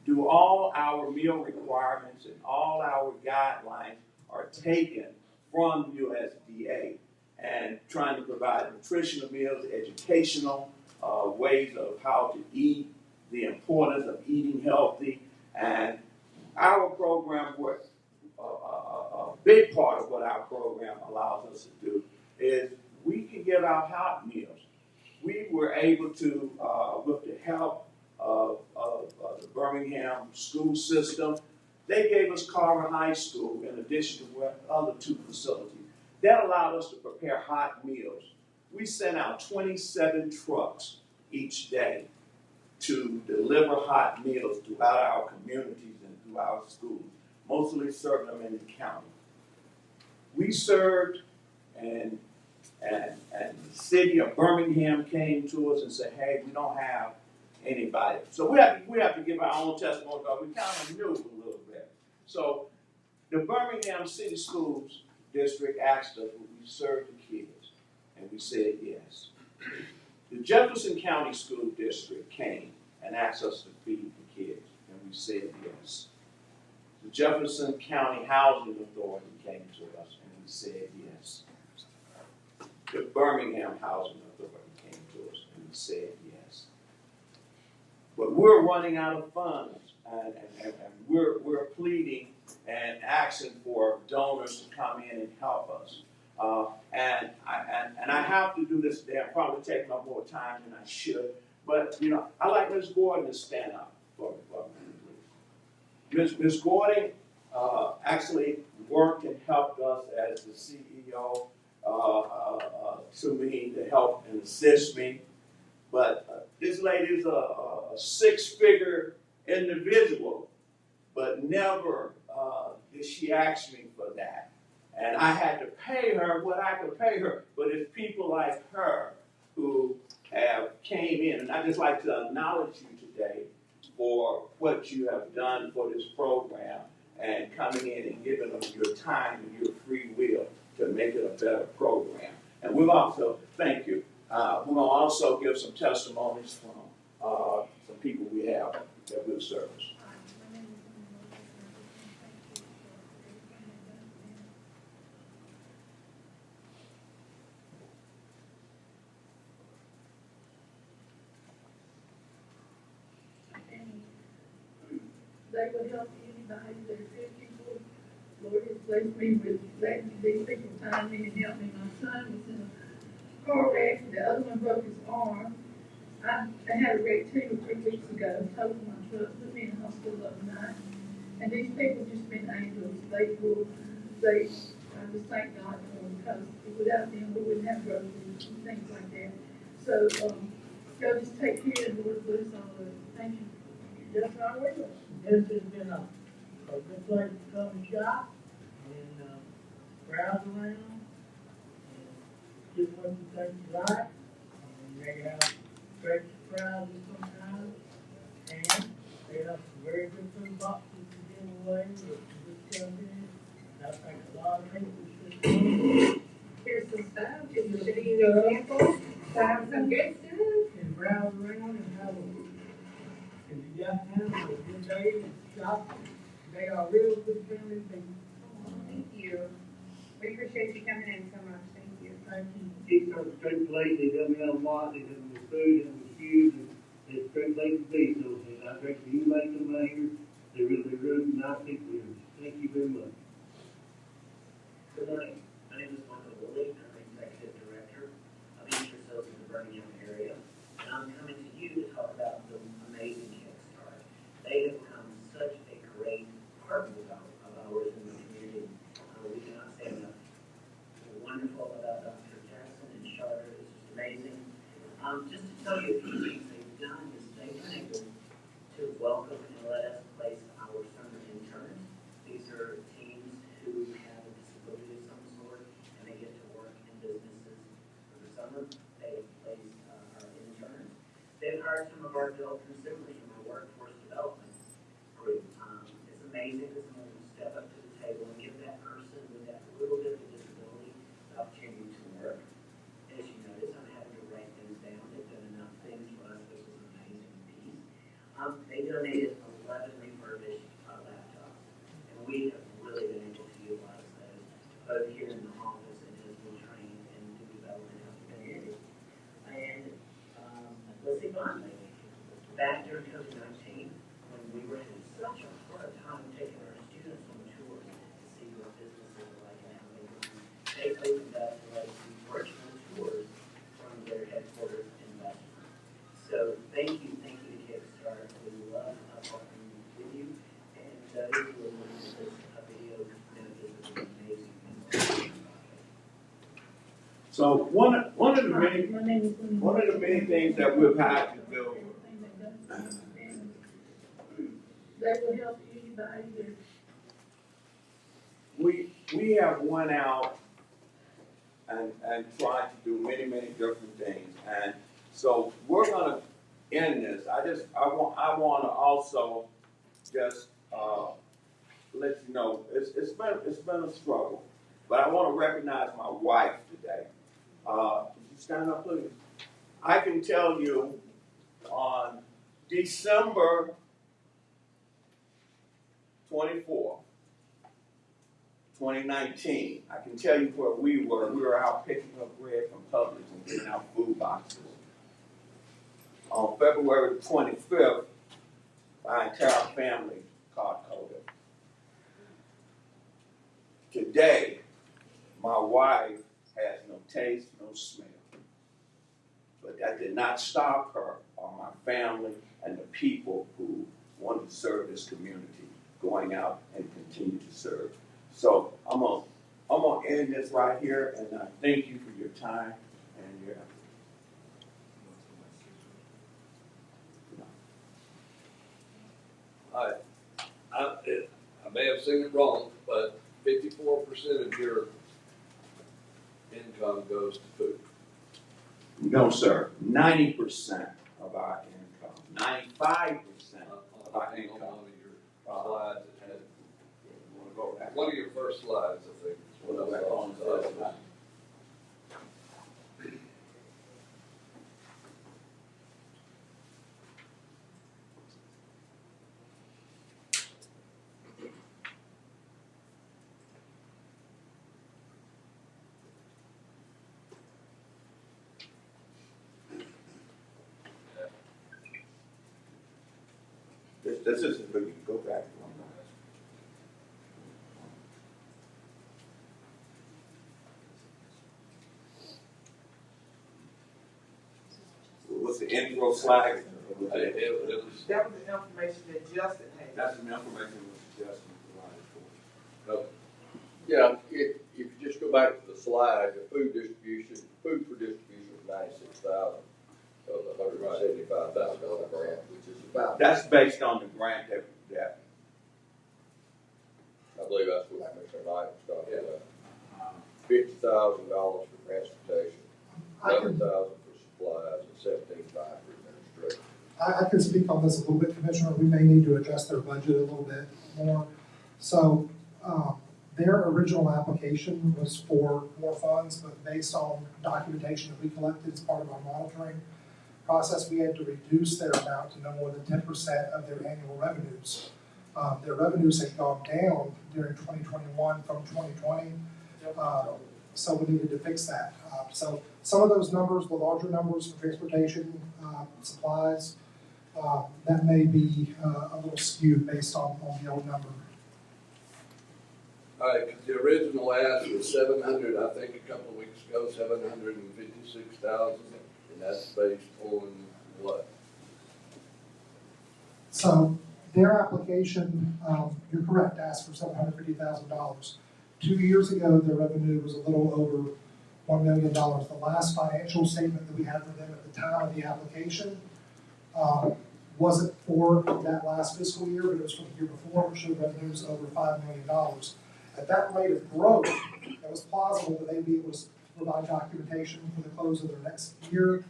do all our meal requirements and all our guidelines are taken from USDA and trying to provide nutritional meals, educational ways of how to eat, the importance of eating healthy. And our program, a big part of what our program allows us to do is we can give out hot meals. We were able to, with the help of the Birmingham school system, they gave us Carver High School in addition to other 2 facilities. That allowed us to prepare hot meals. We sent out 27 trucks each day to deliver hot meals throughout our communities and through our schools, mostly serving them in the county. We served, and the city of Birmingham came to us and said, hey, we don't have anybody. So we have to give our own testimony because we kind of knew a little bit. So the Birmingham City Schools District asked us would we serve the kids, and we said yes. The Jefferson County School District came and asked us to feed the kids, and we said yes. The Jefferson County Housing Authority came to us, and we said yes. The Birmingham Housing Authority came to us, and we said yes. But we're running out of funds, and we're pleading and asking for donors to come in and help us. And I have to do this today. I'll probably take up more time than I should. But, I'd like Ms. Gordon to stand up for me. Ms. Gordon actually worked and helped us as the CEO to me to help and assist me. But this lady is a 6-figure individual, but never did she ask me for that. And I had to pay her what I could pay her. But it's people like her who have came in. And I'd just like to acknowledge you today for what you have done for this program and coming in and giving them your time and your free will to make it a better program. And we'll also, thank you, we're going to also give some testimonies from some people we have that will serve us. They would help anybody. They're good people. Lord has blessed me with letting these people find me and help me. My son was in a car wreck. The other one broke his arm. I had a wreck 2 or 3 weeks ago. Totaled my truck, put me in the hospital overnight. And these people just been angels. I just thank God for them because without them we wouldn't have groceries and things like that. So y'all just take care and Lord bless all of them. Thank you. Yes, I will. This has been a good place to come and shop and browse around and get what you think you like. And they have great surprises sometimes. And boxes to give away that just come in. I think a lot of people should. Here's some stuff, just to show you an example, have some good stuff. And browse around and have a, if you got time for a good day and shop, they are real good family people. Thank you. We appreciate you coming in so much, thank you. Thank you. These are the Street Police, they help me out a lot, they help me with food and with shoes, and it's Street Police vehicles, and I think you make them out here, they're really nice people here. Thank you very much. Good morning. My name is Michael Woolley. I'm Executive Director of Eastern Sales in the Birmingham area. And I'm coming to you to talk about the amazing Kickstart. They have become such a great partner of ours in the community. We cannot say enough wonderful about Dr. Jackson and Charter. It's just amazing. Just to tell you a few things they've done is they've been able to welcome and let us place our summer interns. These are teams who have a disability of some sort, and they get to work in businesses for the summer. They place our interns. They've hired some of our adult consumers from our workforce development group. It's amazing that someone will step up to the table and give that person with that little bit of a disability the opportunity to work. As you notice, I'm having to write things down. They've done enough things for us. This was an amazing piece. They donated 11 refurbished laptops, and we have really been able to utilize those, both here in the office and as we train and do development out in the community. And let's see, finally, back during COVID-19, when we were having such a hard time taking our students on tours to see what businesses are like and how they run, they opened up to let us do virtual tours from their headquarters in Western. So thank you to Kickstart. We love partnering with you, and those who are looking at this video know this is an amazing thing. So one of the many things that we've had to do. They will help anybody that. We have went out and tried to do many different things, and so we're gonna end this. I want to also just let you know it's been a struggle, but I want to recognize my wife today. Could you stand up, please? I can tell you on December 24th, 2019, I can tell you where we were. We were out picking up bread from Publix and getting out food boxes. On February 25th, my entire family caught COVID. Today, my wife has no taste, no smell. But that did not stop her or my family and the people who want to serve this community going out and continue to serve. So I'm gonna end this right here, and I thank you for your time and your effort. I may have seen it wrong, but 54% of your income goes to food. No, sir. 90% of our income, 95% of our income. On one of your slides, it had one of your first slides, I think. What I saw on the first slide. This isn't good. You can go back one more. What's the intro slide? It was, That was the information that Justin had. That's the information that Justin provided for. Yeah, if you just go back to the slide, the food for distribution was 96,000. So the $175,000 grant, which is about. That's based on the grant that I believe that's what Commissioner Knight was talking about. $50,000 for transportation, $11,000 for supplies, and $17,500 for administration. I can speak on this a little bit, Commissioner. We may need to adjust their budget a little bit more. So their original application was for more funds, but based on documentation that we collected as part of our monitoring process, we had to reduce their amount to no more than 10% of their annual revenues. Their revenues had gone down during 2021 from 2020, so we needed to fix that. So some of those numbers, the larger numbers for transportation, supplies, that may be a little skewed based on the old number. All right, because the original ask was 700, I think a couple of weeks ago, 756,000, and that's based on what? So their application, you're correct, asked for $750,000. 2 years ago, their revenue was a little over $1 million. The last financial statement that we had for them at the time of the application wasn't for that last fiscal year, but it was for the year before, which showed revenues over $5 million. At that rate of growth, it was plausible that they'd be able to provide documentation for the close of their next year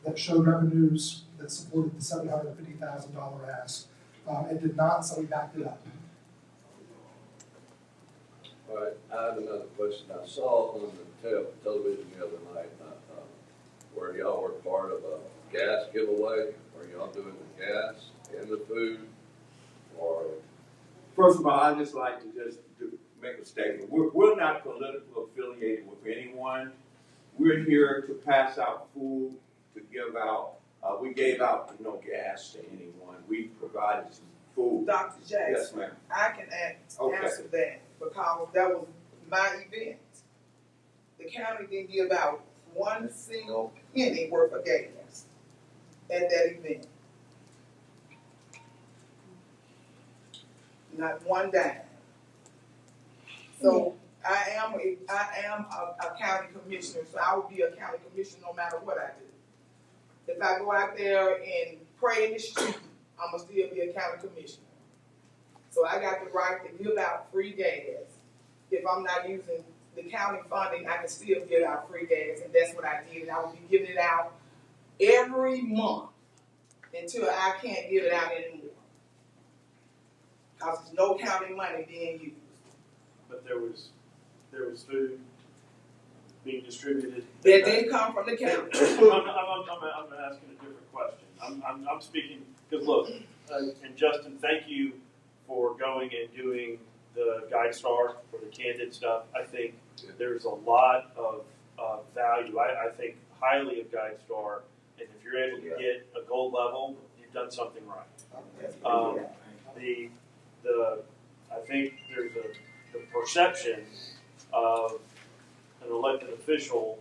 that showed revenues that supported the $750,000 ask. It did not, so we backed it up. All right, I have another question. I saw on the television the other night where y'all were part of a gas giveaway. Are y'all doing the gas and the food, or? First of all, I'd just like to make a statement. We're not politically affiliated with anyone. We're here to pass out food, to give out. We gave out no gas to anyone. We provided some food. Dr. Jackson. Yes, ma'am. I can answer that because that was my event. The county didn't give out one single penny worth of gas at that event. Not one dime. So I am a county commissioner, so I will be a county commissioner no matter what I do. If I go out there and pray in the street, I'm going to still be a county commissioner. So I got the right to give out free gas. If I'm not using the county funding, I can still give out free gas, and that's what I did. And I will be giving it out every month until I can't give it out anymore. Because there's no county money being used. But there was food being distributed. That didn't come from the county. I'm asking a different question. I'm speaking, because look, and Justin, thank you for going and doing the Guide Star for the candid stuff. I think there's a lot of value. I think highly of Guide Star, and if you're able to get a gold level, you've done something right. I think there's the perception of an elected official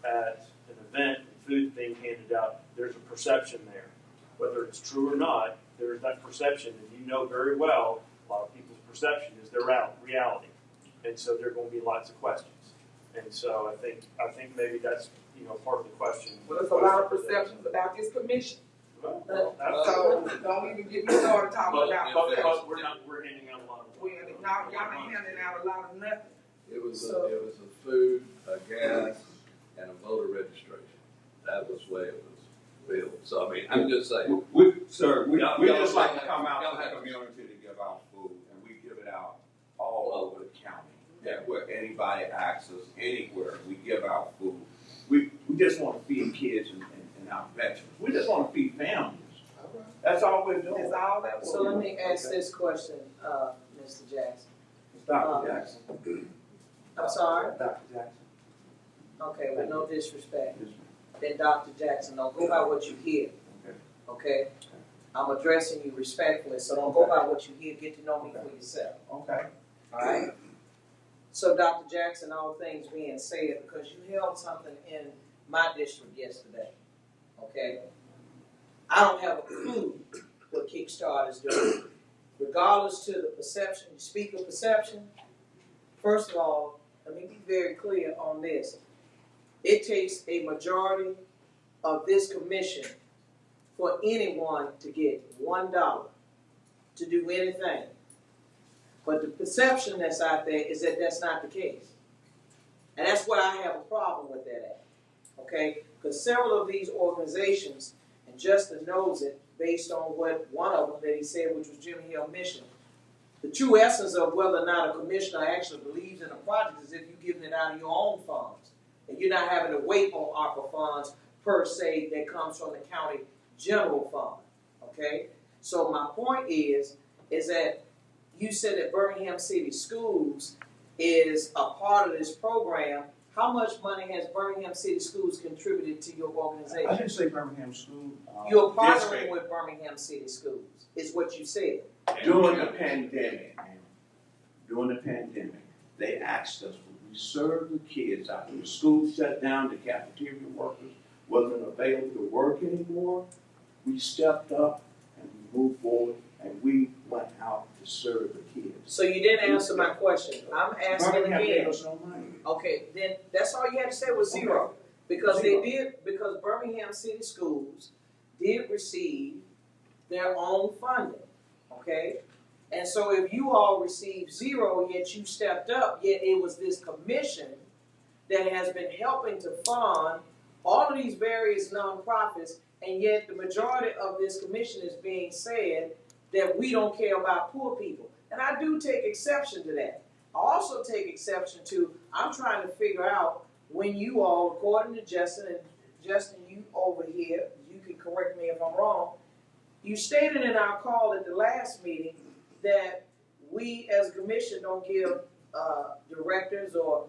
at an event and food being handed out. There's a perception there. Whether it's true or not, there's that perception, and you know very well a lot of people's perception is their reality, and so there are going to be lots of questions. And so I think maybe that's part of the question. Well, there's a lot of perceptions about this commission. So don't even get me started talking about because we're handing out a lot of. Y'all ain't handing out a lot of nothing. It was a food, a gas, and a voter registration. That was the way it was billed. So I mean, I'm just saying. We just like to come out to the community to give out food, and we give it out all over the county. And where anybody asks us, anywhere, we give out food. We just want to feed kids and our veterans. We just want to feed families. That's all we're doing. That's all that So let me ask this question, Mr. Jackson. Dr. Jackson. I'm sorry? Dr. Jackson. Okay, with no disrespect. Then Dr. Jackson, don't go by what you hear. Okay? I'm addressing you respectfully, so don't go by what you hear. Get to know me for yourself. Okay. All right? So Dr. Jackson, all things being said, because you held something in my district yesterday. Okay? I don't have a clue what Kickstart is doing. Regardless to the perception, you speak of perception. First of all, let me be very clear on this. It takes a majority of this commission for anyone to get $1 to do anything. But the perception that's out there is that that's not the case. And that's where I have a problem with that at. Okay? Because several of these organizations, and and Justin knows it based on what one of them that he said, which was Jimmy Hill Mission. The true essence of whether or not a commissioner actually believes in a project is if you're giving it out of your own funds. And you're not having to wait on ARPA funds per se that comes from the county general fund. Okay? So my point is that you said that Birmingham City Schools is a part of this program. How much money has Birmingham City Schools contributed to your organization? I didn't say Birmingham School. You're partnering District. with Birmingham City Schools, is what you said. During the pandemic, they asked us, would we serve the kids after the school shut down, the cafeteria workers wasn't available to work anymore. We stepped up and we moved forward and we went out to serve the kids. So you didn't answer my question. I'm asking Birmingham again. gave us no money. Okay, then that's all you had to say was zero. Because because Birmingham City Schools did receive their own funding. Okay? And so if you all received zero, yet you stepped up, yet it was this commission that has been helping to fund all of these various nonprofits, and yet the majority of this commission is being said that we don't care about poor people. And I do take exception to that. I also take exception to, I'm trying to figure out when you all, according to Justin, and Justin, you over here, you can correct me if I'm wrong, you stated in our call at the last meeting that we as a commission don't give directors or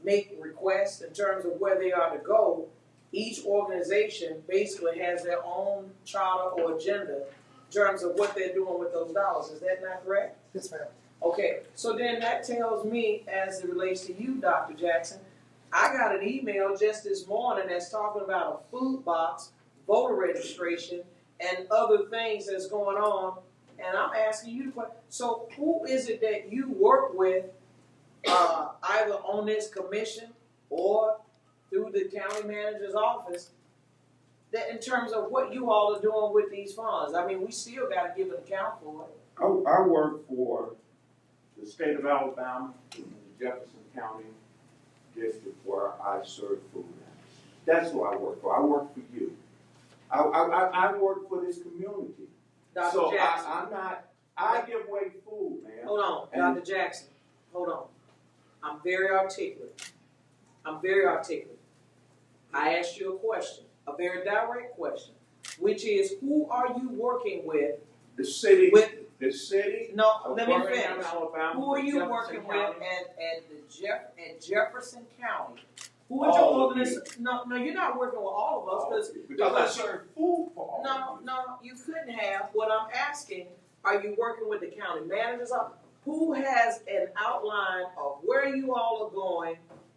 make requests in terms of where they are to go. Each organization basically has their own charter or agenda in terms of what they're doing with those dollars. Is that not correct? Yes, ma'am. Okay, so then that tells me, as it relates to you, Dr. Jackson, I got an email just this morning that's talking about a food box, voter registration, and other things that's going on. And I'm asking you, so who is it that you work with, either on this commission or through the county manager's office, that in terms of what you all are doing with these funds? I mean, we still got to give an account for it. I work for the state of Alabama, in the Jefferson County district where I serve food. That's who I work for. I work for you. I work for this community. Dr. So Jackson. I give away food, man. Hold on, Dr. Jackson. Hold on. I'm very articulate. I asked you a question, a very direct question, which is, who are you working with? The city. The city? No, let me finish. Alabama, who are you Jefferson working County. with at Jefferson County? Who is your organization? No, you're not working with all of us because I serve food for all of you. No, you couldn't have. What I'm asking, are you working with the county manager's office? Who has an outline of where you all are going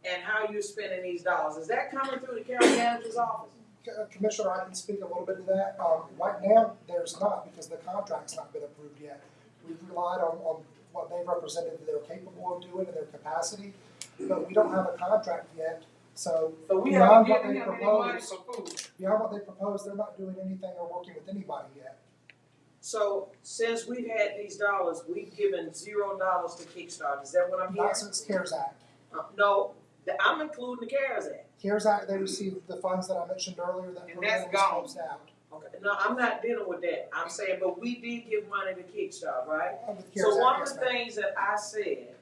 and how you're spending these dollars? Is that coming through the county manager's office? Commissioner, I can speak a little bit to that. Right now, there's not, because the contract's not been approved yet. We've relied on what they've represented that they're capable of doing in their capacity, but we don't have a contract yet. So we haven't beyond what given they him any money propose, for food. beyond what they propose, they're not doing anything or working with anybody yet. So since we've had these dollars, we've given $0 to Kickstart. Is that what I'm hearing? Not since CARES Act. No, I'm including the CARES Act. CARES Act, they received the funds that I mentioned earlier that And that's was gone. closed out. Okay. No, I'm not dealing with that. I'm saying, but we did give money to Kickstart, right? With CARES So one Act, of yes, the ma'am. things that I said,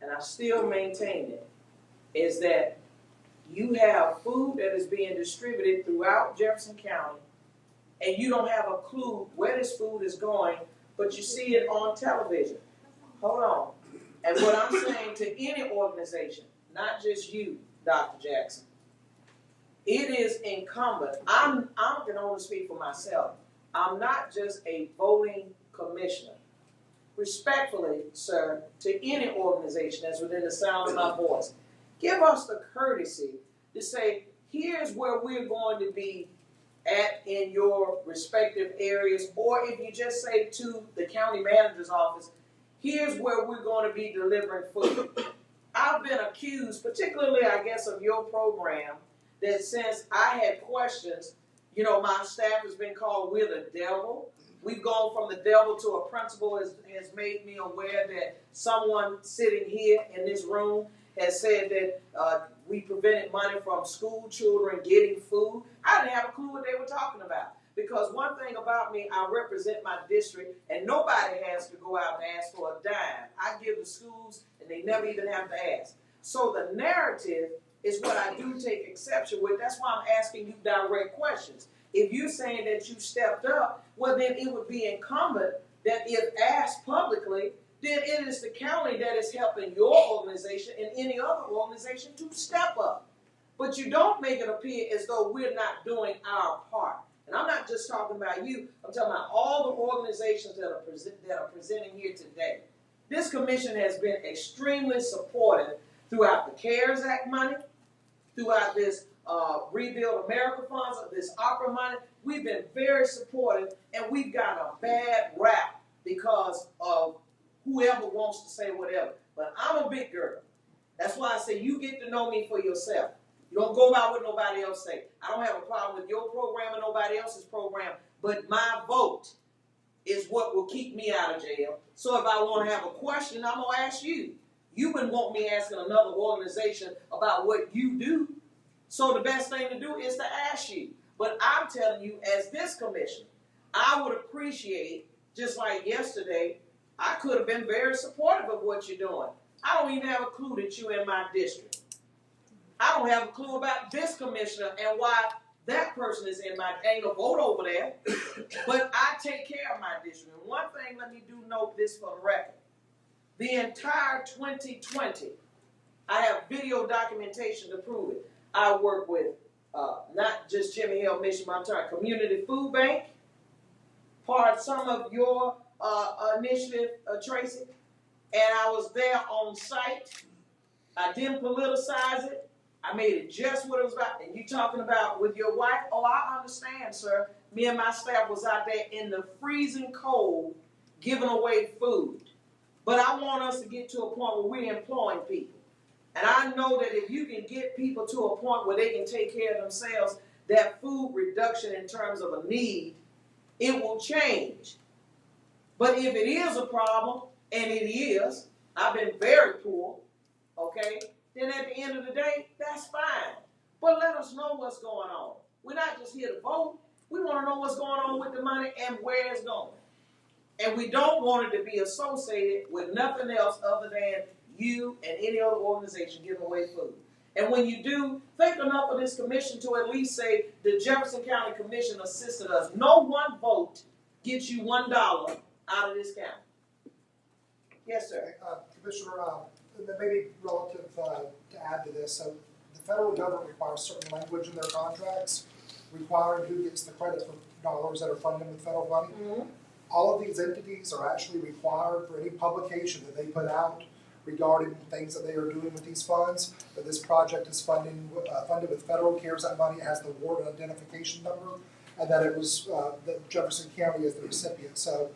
and I still maintain it, is that you have food that is being distributed throughout Jefferson County, and you don't have a clue where this food is going, but you see it on television. Hold on. And what I'm saying to any organization, not just you, Dr. Jackson, it is incumbent. I can only speak for myself. I'm not just a voting commissioner. Respectfully, sir, to any organization that's within the sound of my voice, give us the courtesy to say, here's where we're going to be at in your respective areas, or if you just say to the county manager's office, here's where we're going to be delivering food. I've been accused, particularly I guess of your program, that since I had questions, my staff has been called we're the devil. We've gone from the devil to a principal has made me aware that someone sitting here in this room has said that We prevented money from school children getting food. I didn't have a clue what they were talking about. Because one thing about me, I represent my district, and nobody has to go out and ask for a dime. I give the schools, and they never even have to ask. So the narrative is what I do take exception with. That's why I'm asking you direct questions. If you're saying that you stepped up, well, then it would be incumbent that if asked publicly, then it is the county that is helping your organization and any other organization to step up. But you don't make it appear as though we're not doing our part. And I'm not just talking about you. I'm talking about all the organizations that are presenting here today. This commission has been extremely supportive throughout the CARES Act money, throughout this Rebuild America funds, this opera money. We've been very supportive, and we've got a bad rap because of whoever wants to say whatever. But I'm a big girl. That's why I say you get to know me for yourself. You don't go by what nobody else say. I don't have a problem with your program or nobody else's program, but my vote is what will keep me out of jail. So if I want to have a question, I'm going to ask you. You wouldn't want me asking another organization about what you do. So the best thing to do is to ask you. But I'm telling you, as this commission, I would appreciate, just like yesterday, I could have been very supportive of what you're doing. I don't even have a clue that you're in my district. I don't have a clue about this commissioner and why that person is in my, ain't a vote over there. But I take care of my district. And one thing, let me do note this for the record. The entire 2020, I have video documentation to prove it. I work with not just Jimmy Hill Mission, but I'm talking Community Food Bank, part of some of your initiative, Tracy, and I was there on site. I didn't politicize it. I made it just what it was about. And you talking about with your wife? Oh, I understand, sir. Me and my staff was out there in the freezing cold giving away food. But I want us to get to a point where we're employing people. And I know that if you can get people to a point where they can take care of themselves, that food reduction in terms of a need, it will change. But if it is a problem, and it is, I've been very poor, okay, then at the end of the day, that's fine. But let us know what's going on. We're not just here to vote. We want to know what's going on with the money and where it's going. And we don't want it to be associated with nothing else other than you and any other organization giving away food. And when you do, think enough of this commission to at least say the Jefferson County Commission assisted us. No one vote gets you $1 out of this county. Yes, sir. Commissioner, maybe relative to add to this, so the federal government requires certain language in their contracts requiring who gets the credit for dollars that are funded with federal money. Mm-hmm. All of these entities are actually required for any publication that they put out regarding things that they are doing with these funds, that this project is funded with federal CARES Act money. It has the award identification number, and that it was that Jefferson County is the recipient. So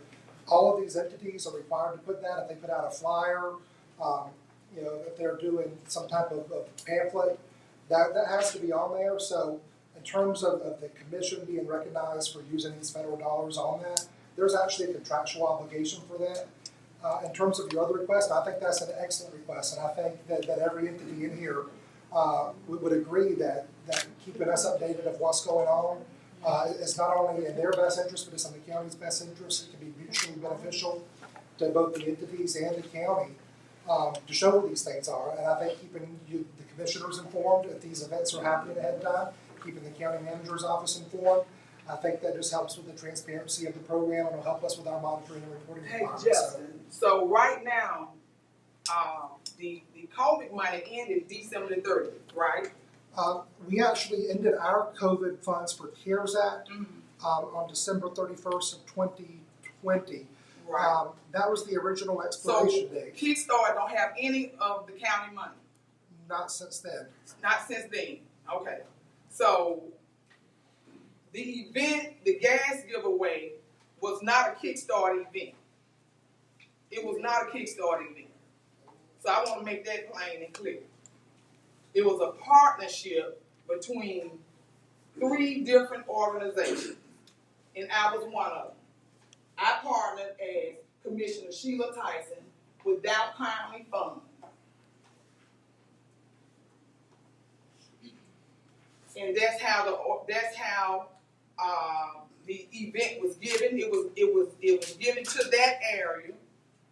all of these entities are required to put that. If they put out a flyer, if they're doing some type of pamphlet, that has to be on there. So in terms of the commission being recognized for using these federal dollars on that, there's actually a contractual obligation for that. In terms of your other request, I think that's an excellent request, and I think that every entity in here would agree that keeping us updated of what's going on is not only in their best interest, but it's in the county's best interest. It can be mutually beneficial to both the entities and the county to show what these things are. And I think keeping the commissioners informed if these events are happening ahead of time, keeping the county manager's office informed, I think that just helps with the transparency of the program and will help us with our monitoring and reporting requirements. Hey, Justin, so right now, the COVID money ended December 30th, right? We actually ended our COVID funds for CARES Act on December 31st of 2020. Right. That was the original expiration date. Kickstart don't have any of the county money? Not since then. Not since then. Okay. So the event, the gas giveaway, was not a Kickstart event. It was not a Kickstart event. So I want to make that plain and clear. It was a partnership between 3 different organizations, and I was one of them. I partnered as Commissioner Sheila Tyson with Dow County Fund. and that's how the event was given. It was given to that area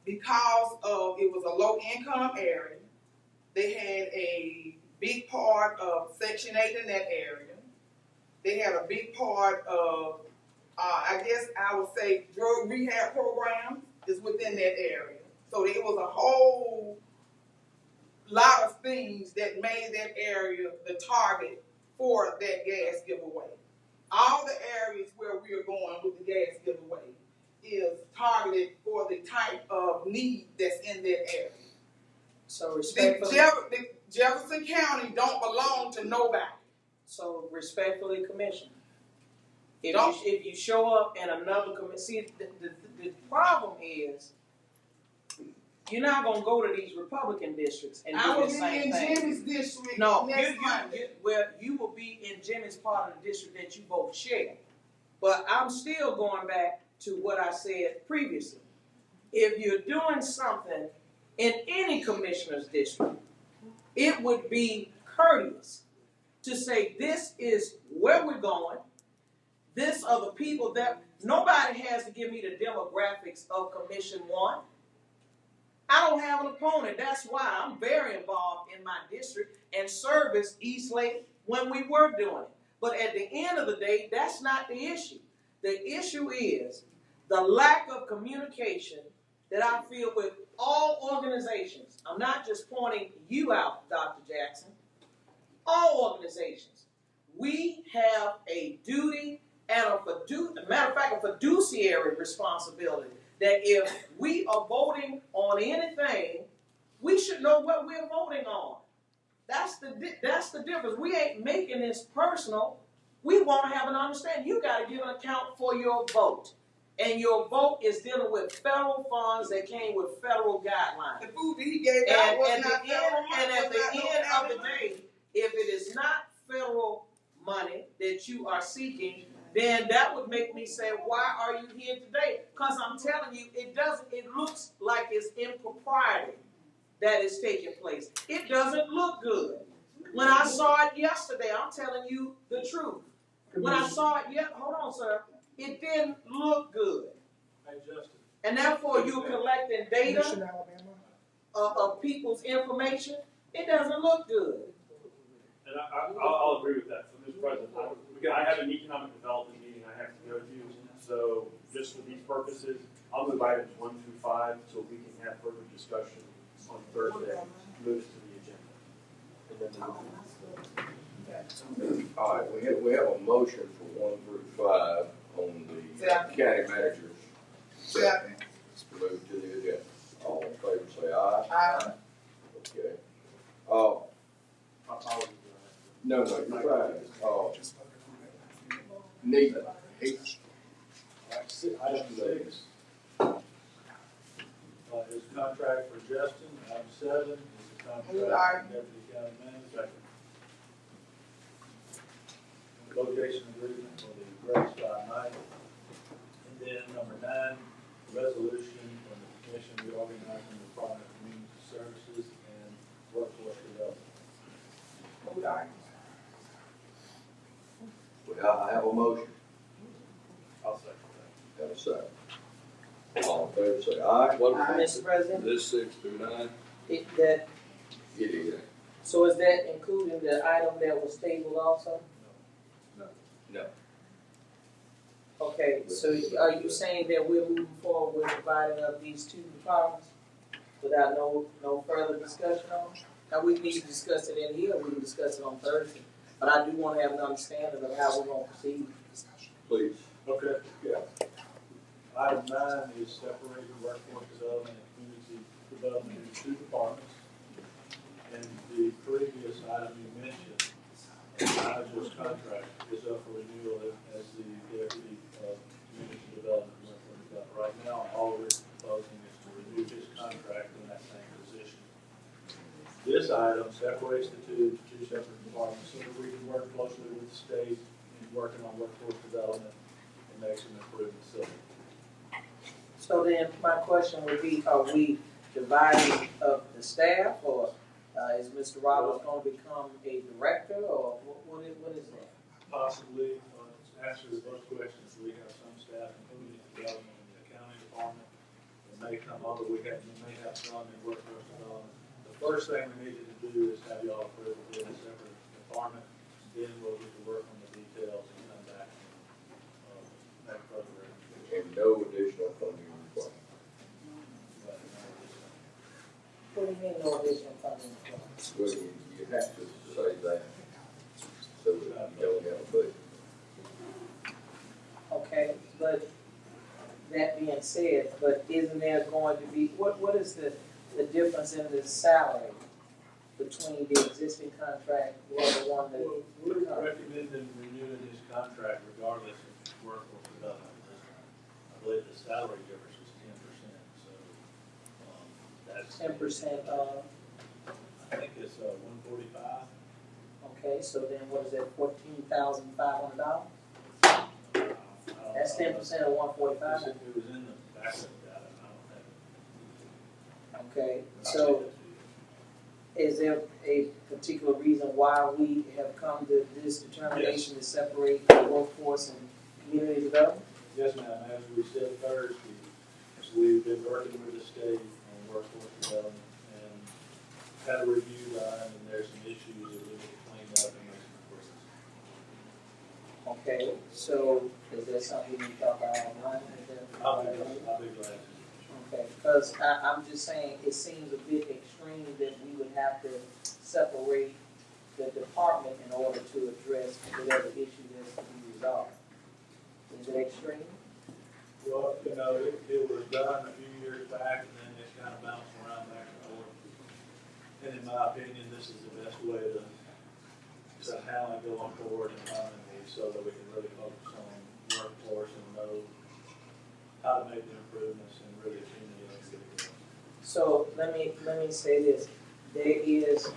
because it was a low income area. They had a big part of Section 8 in that area. They had a big part of, I guess I would say, drug rehab programs is within that area. So there was a whole lot of things that made that area the target for that gas giveaway. All the areas where we are going with the gas giveaway is targeted for the type of need that's in that area. So respectfully, Jefferson County don't belong to nobody. So respectfully, Commissioner, if you show up in another commission, see the problem is you're not gonna go to these Republican districts and do the same thing. I will be in Jimmy's district. No, you will be in Jimmy's part of the district that you both share. But I'm still going back to what I said previously. If you're doing something in any commissioner's district, it would be courteous to say this is where we're going. This are the people that nobody has to give me the demographics of Commission 1. I don't have an opponent. That's why I'm very involved in my district and service East Lake when we were doing it. But at the end of the day, that's not the issue. The issue is the lack of communication that I feel with all organizations. I'm not just pointing you out, Dr. Jackson. All organizations. We have a duty and a matter of fact, a fiduciary responsibility that if we are voting on anything, we should know what we're voting on. That's the difference. We ain't making this personal. We want to have an understanding. You got to give an account for your vote. And your vote is dealing with federal funds that came with federal guidelines. The food that he gave out was not federal money. And at the end of the day, if it is not federal money that you are seeking, then that would make me say, why are you here today? Because I'm telling you, it looks like it's impropriety that is taking place. It doesn't look good. When I saw it yesterday, I'm telling you the truth. When I saw it hold on, sir. It didn't look good. And therefore, you're collecting data of people's information. It doesn't look good. And I'll agree with that. So, Mr. President, I have an economic development meeting I have to go to. So, just for these purposes, I'll move items 1 through 5 so we can have further discussion on Thursday. Moves to the agenda. And then all right, we have a motion for 1 through 5 on the county manager's. Second. Move to the agenda. All in favor say aye. Aye. Okay. my apologies. No, you're fine. Need H. Item 6 is contract for Justin. Item 7 is the contract for Deputy County Manager. Location agreement for the Great Sky Night. And then number 9, resolution from the commission reorganizing the Department of Community Services and Workforce Development. Well, I have a motion. I'll second that. Have a second. All in favor say aye. Mr. President? This 6 through 9? It is. So is that including the item that was tabled also? No. Okay, so are you saying that we're moving forward with dividing up these two departments without no further discussion on it? Now, we need to discuss it in here, we can discuss it on Thursday, but I do want to have an understanding of how we're going to proceed. Please. Okay. Yeah. Item 9 is separating workforce development and community development into two departments. And the previous item you mentioned, the manager's contract is up for renewal as the deputy community development director. Right now, all we're proposing is to renew his contract in that same position. This item separates the two separate departments so that we can work closely with the state in working on workforce development and make some improvements. So then my question would be, are we dividing up the staff or Is Mr. Roberts going to become a director, or what is that? Possibly, to answer both questions, we have some staff in community development in the accounting department. It may come over, we may have some in workforce development. The first thing we needed to do is have y'all approve it in a separate department. Then we'll get to work on the details and come back and make further. And no additional funding required. What do you mean, no additional funding? Well, you have to say that, so that you don't have a budget. Okay, but that being said, but isn't there going to be, what is the difference in the salary between the existing contract and the one that? Well, we're recommending renewing his contract regardless of workforce development. I believe the salary difference is 10%, so, that's. 10% of? I think it's, 145. Okay, so then what is that, $14,500? That's 10% of 145. It was in the backup data, I don't have it. Okay, so is there a particular reason why we have come to this determination to separate the workforce and community development? Yes, ma'am. As we said Thursday, we've been working with the state on workforce development and had a review done, and there's some issues that we need to clean up and make some improvements. Okay, so is there something we can talk about online? I'll be glad. Okay, because I'm just saying, it seems a bit extreme that we would have to separate the department in order to address whatever issue that's to be resolved. Is it extreme? Well, it was done a few years back, and then it's kind of bounced around back and forth. And in my opinion, this is the best way to handle it going forward and so that we can really focus on workforce and know how to make the improvements and really accumulate. So let me say this. There is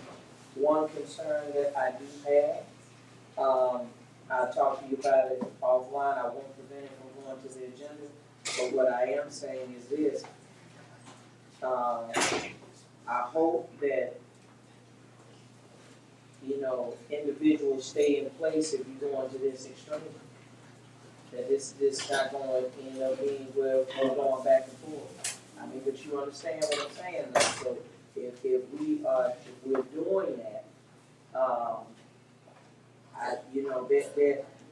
one concern that I do have. I'll talk to you about it offline. I won't prevent it from going to the agenda. But what I am saying is this. I hope that, individuals stay in place if you go into this extreme. That this not going to end up being where we're going back and forth. I mean, but you understand what I'm saying. So if we're doing that,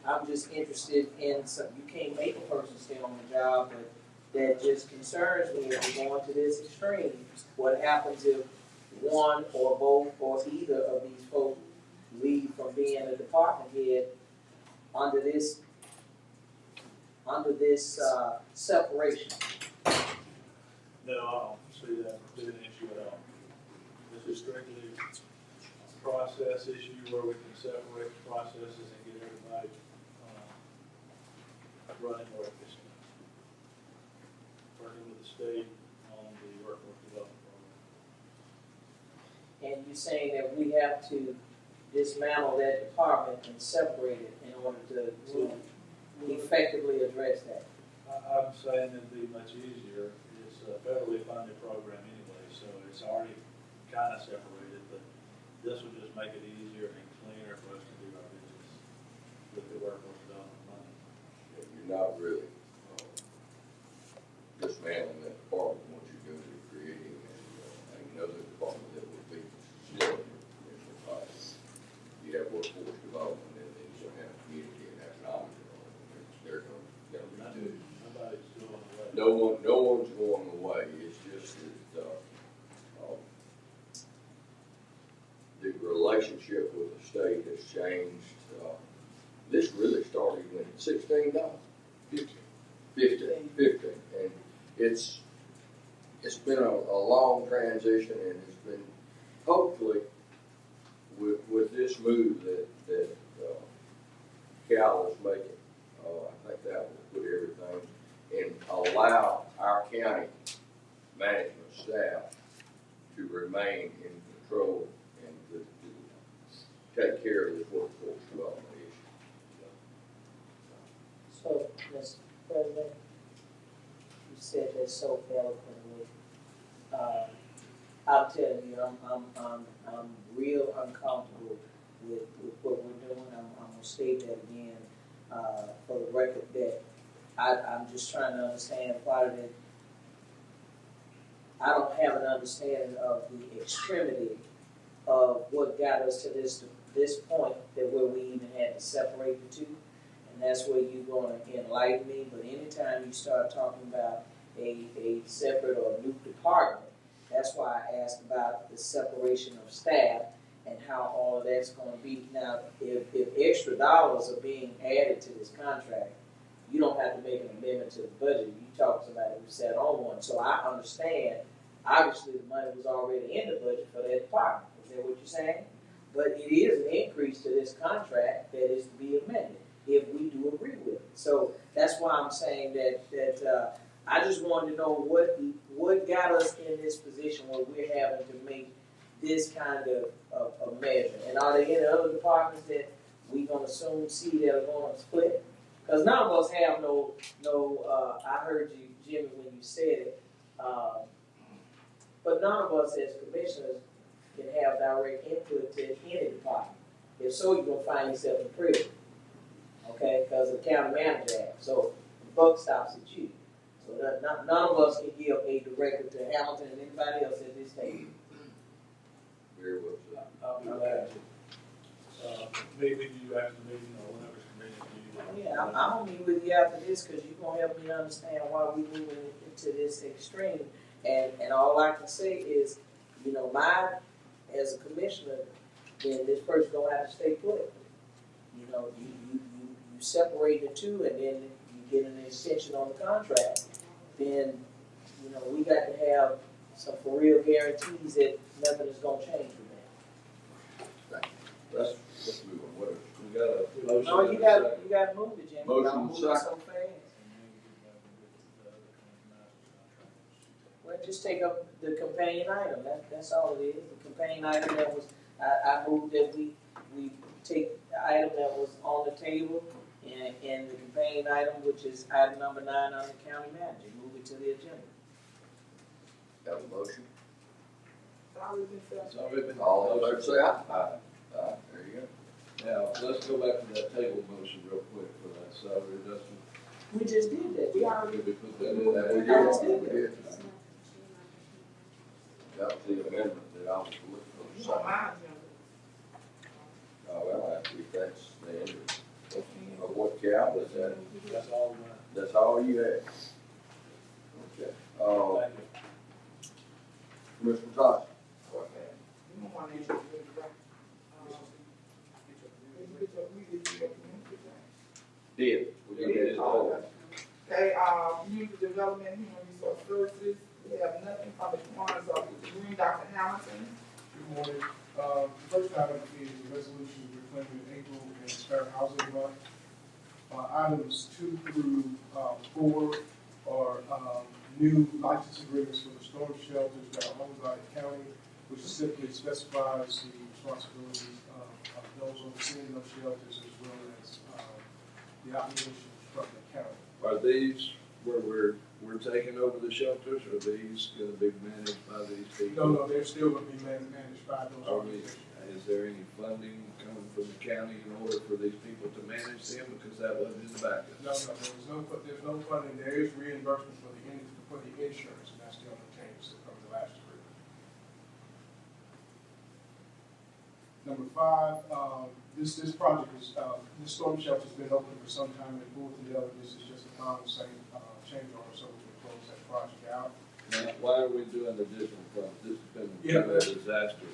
I'm just interested in some. You can't make a person stay on the job, but that just concerns me if we're going to this extreme. What happens if one or both or either of these folks leave from being a department head under this separation? No, I don't see that being an issue at all. This is strictly a process issue where we can separate the processes and get everybody running more efficiently. Working with the state on the workforce development program. And you're saying that we have to dismantle that department and separate it in order to effectively address that? I'm saying it'd be much easier. It's a federally funded program anyway, so it's already kind of separated, but this will just make it easier and cleaner for us to do our business with the workforce development money. You're not really dismantling that department once you go to creating another department that will be still in the fight. You have workforce development, and then you have community and economic development. They're going to be two. Nobody's doing away. No one's going away. It's just that the relationship with the state has changed. This really started when $16. 15. And it's been a long transition, and it's been hopefully with this move that Cal is making, I think that will put everything and allow our county management staff to remain in control and to take care of this workforce development issue. So, Mr. President, you said that so eloquently. I'm telling you, I'm real uncomfortable with what we're doing. I'm gonna state that again, for the record, that I'm just trying to understand part of it. I don't have an understanding of the extremity of what got us to this point that where we even had to separate the two. And that's where you're going to enlighten me. But anytime you start talking about a separate or new department, that's why I asked about the separation of staff and how all of that's going to be. Now, if extra dollars are being added to this contract, you don't have to make an amendment to the budget. You talk to somebody who sat on one. So I understand, obviously the money was already in the budget for that department. Is that what you're saying? But it is an increase to this contract that is to be amended if we do agree with it. So that's why I'm saying that I just wanted to know what got us in this position where we're having to make this kind of measure. And are there any other departments that we're going to soon see that are going to split? Because none of us have no. I heard you, Jimmy, when you said it. But none of us as commissioners can have direct input to any department. If so, you're going to find yourself in prison. Okay? Because of the county manager act. So the buck stops at you. So none of us can give a directive to Hamilton and anybody else at this table. Very well said. I'll be glad to. Maybe you after the meeting or whenever it's convenient to you. Yeah, I'm gonna meet with you after this because you're gonna help me understand why we're moving into this extreme. And all I can say is, you know, as a commissioner, then this person gonna have to stay put. You know, you separate the two, and then you get an extension on the contract. Then, you know, we got to have some for real guarantees that nothing is gonna change with that. Let's move on. What we got a motion? No, you got to move it, Jimmy. Motion Move it second. so fast. Well, just take up the companion item. That's all it is. The companion item that was, I moved that we take the item that was on the table and the companion item, which is item number 9 on the county manager, move it to the agenda. Got a motion? It's already been. All in favor say aye. Aye. Aye. There you go. Now, let's go back to that table motion real quick for that salary adjustment. We just did that. We already Did we put that in there? We just did that. We did. That was the amendment that I was looking for. Oh, well, actually, that's the end of what count was that. That's all mine. That's all you had. Okay. Thank you. Commissioner Tosh. Did. We did it all. Okay, community development, human resource services, we have nothing from the corners of Green, Dr. Hamilton. Good morning. First item is the resolution reclaiming April and Fair Housing Month. Items 2 through 4 are new license agreements for the storm shelters that are owned by the county, which simply specifies the responsibilities of those overseeing those shelters as well as the obligations from the county. Are these where we're taking over the shelters, or are these gonna be managed by these people? No, they're still going to be managed by those organizations. Is there any funding coming from the county in order for these people to manage them, because that wasn't in the backup? No, there's no funding. There is reimbursement for the insurance, and that's the only change from the last agreement. Number 5, this project is, this storm shelter's been open for some time in Fulton. This is just a common same change order, so we can close that project out. Now, why are we doing additional funds? This has been a disaster.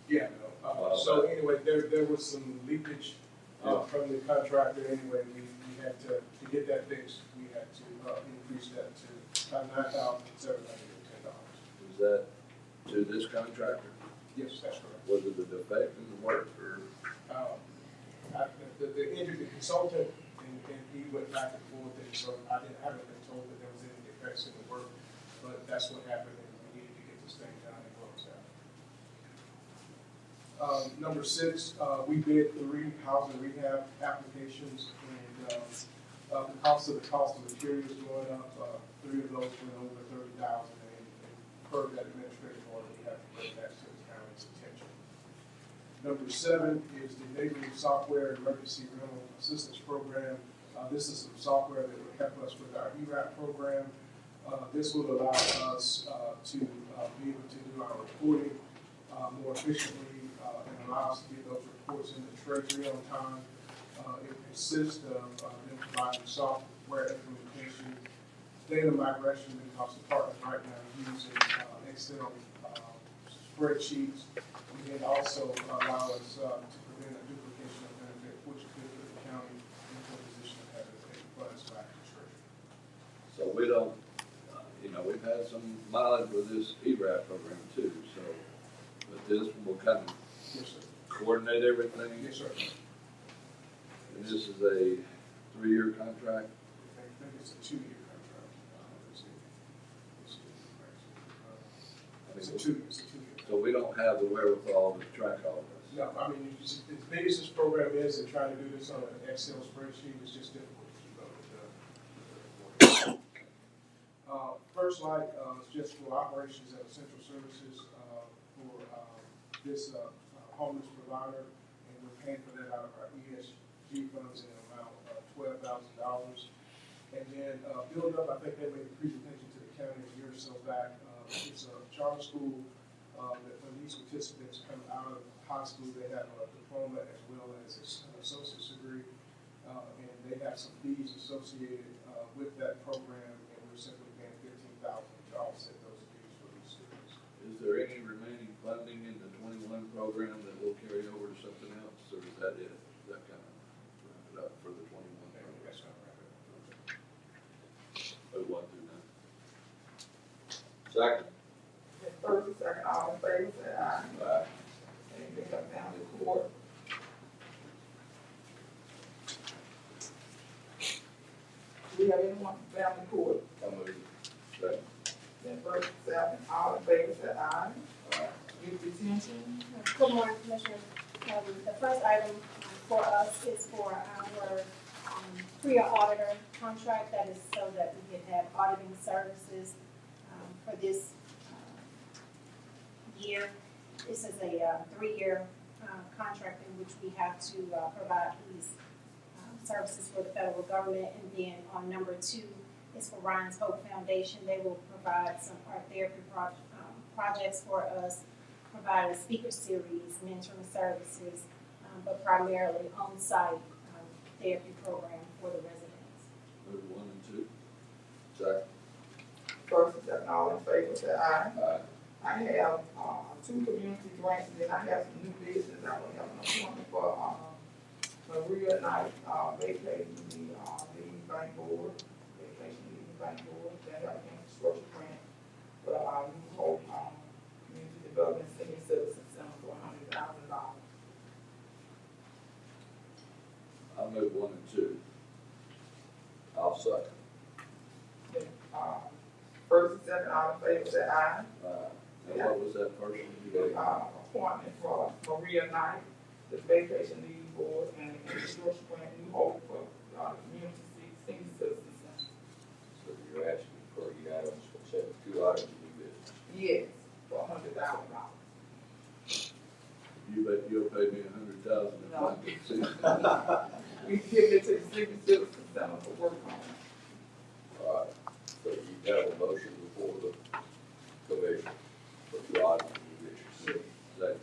Yeah, no. So anyway, there was some leakage from the contractor. Anyway, we had to get that fixed. We had to increase that to about $9,710. Is that to this contractor? Yes, that's correct. Was it a defect in the work, or? The consultant and he went back and forth, and so I haven't been told that there was any defects in the work, but that's what happened, and we needed to get this thing done and closed out. Number 6, we bid 3 housing rehab applications, and the cost of materials going up. 3 of those went over $30,000, and per that administrative order, we have to bring that to the county's attention. Number 7 is the neighborhood software emergency rental assistance program. This is some software that would help us with our ERAP program. This will allow us to be able to do our reporting more efficiently and allow us to get those reports in the treasury on time. It consists of them providing software implementation, data migration, because the partners right now are using Excel spreadsheets, and then also allow us to prevent a duplication of benefit, which could put the county into a position of having to take funds back to treasury. So we don't, we've had some mileage with this ERAP program too, so, but this will kind of Yes, sir. coordinate everything. Yes, sir. And this is a 3-year contract. I think it's a 2-year contract. It's a 2 years. So we don't have the wherewithal to track all of this. No, I mean, as big as this program is, and trying to do this on an Excel spreadsheet is just difficult to keep up with the First Light is just for operations and essential services for this homeless provider, and we're paying for that out of our ESG funds in an amount of $12,000. And then Build Up, I think they made a presentation to the county a year or so back. It's a charter school that when these participants come out of high school, they have a diploma as well as an associate's degree, and they have some fees associated with that program, and we're simply paying $15,000 to offset those fees for these students. Is there any remaining funding in the 21 program that will carry over to something else, or is that it? Is that kind of wrap it up for the 21 program? That's going to wrap it up. Move on through that. Second. First and second, all in favor, say aye. Aye. Anything come down to court? Do we have anyone from family court? I'll move it. Second. Then first and second, all in favor, say aye. Aye. Youth detention? Good morning, Commissioner. The first item for us is for our PRIA auditor contract. That is so that we can have auditing services for this year. This is a 3-year contract in which we have to provide these services for the federal government. And then on number 2 is for Ryan's Hope Foundation. They will provide some art therapy projects for us, provide a speaker series, mentoring services, but primarily on-site therapy program for the residents. Move 1 and 2. Second. First and second, all in favor, say aye. Aye. I have 2 community grants, and then I have some new business. I will have an appointment for Maria Knight, vacating the lead bank board, vacation lead bank board, then have an infrastructure grant for New Hope Community Development Senior Citizen Center for $100,000. I'll move 1 and 2. I'll second. Then, first and second, all in favor, say aye. And what was that first one you gave? Appointment for Maria Knight, the vacation lead board, and infrastructure grant New Hope for community senior citizen center. So you're asking for you items, 2 items of new business. Yes, for $100,000. You bet you'll pay me $100,000 if No. I can see. We give it to the senior citizen center for work on it. All right, so you have a motion before the commission for 2 items of new business. Second.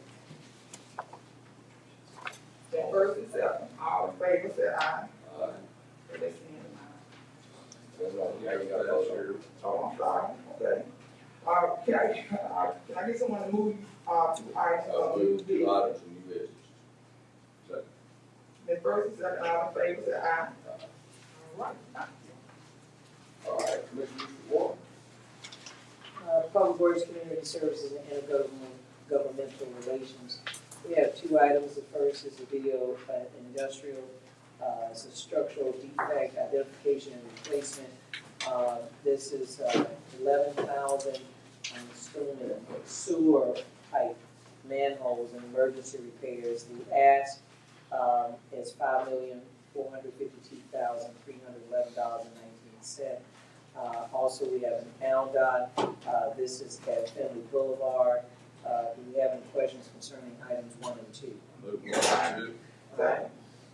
Then first and second, all in favor, say aye. Aye. Let's end the That's all. Yeah, you got those here. Oh, I'm sorry, okay. Can I get someone to move, 2 items I'll of new move 2 business? items of new business. Second. Then first and second, all in favor, say aye. All right. All right, Commissioner Ward. Public Works, Community Services, and Intergovernmental Relations. We have 2 items. The first is a video industrial, it's a structural defect identification and replacement. This is 11,000 installing sewer pipe manholes and emergency repairs. The ask is $5,452,311.19. Also, we have an ALDOT, this is at Finley Boulevard. Do we have any questions concerning items 1 and 2? Move 1 and 2.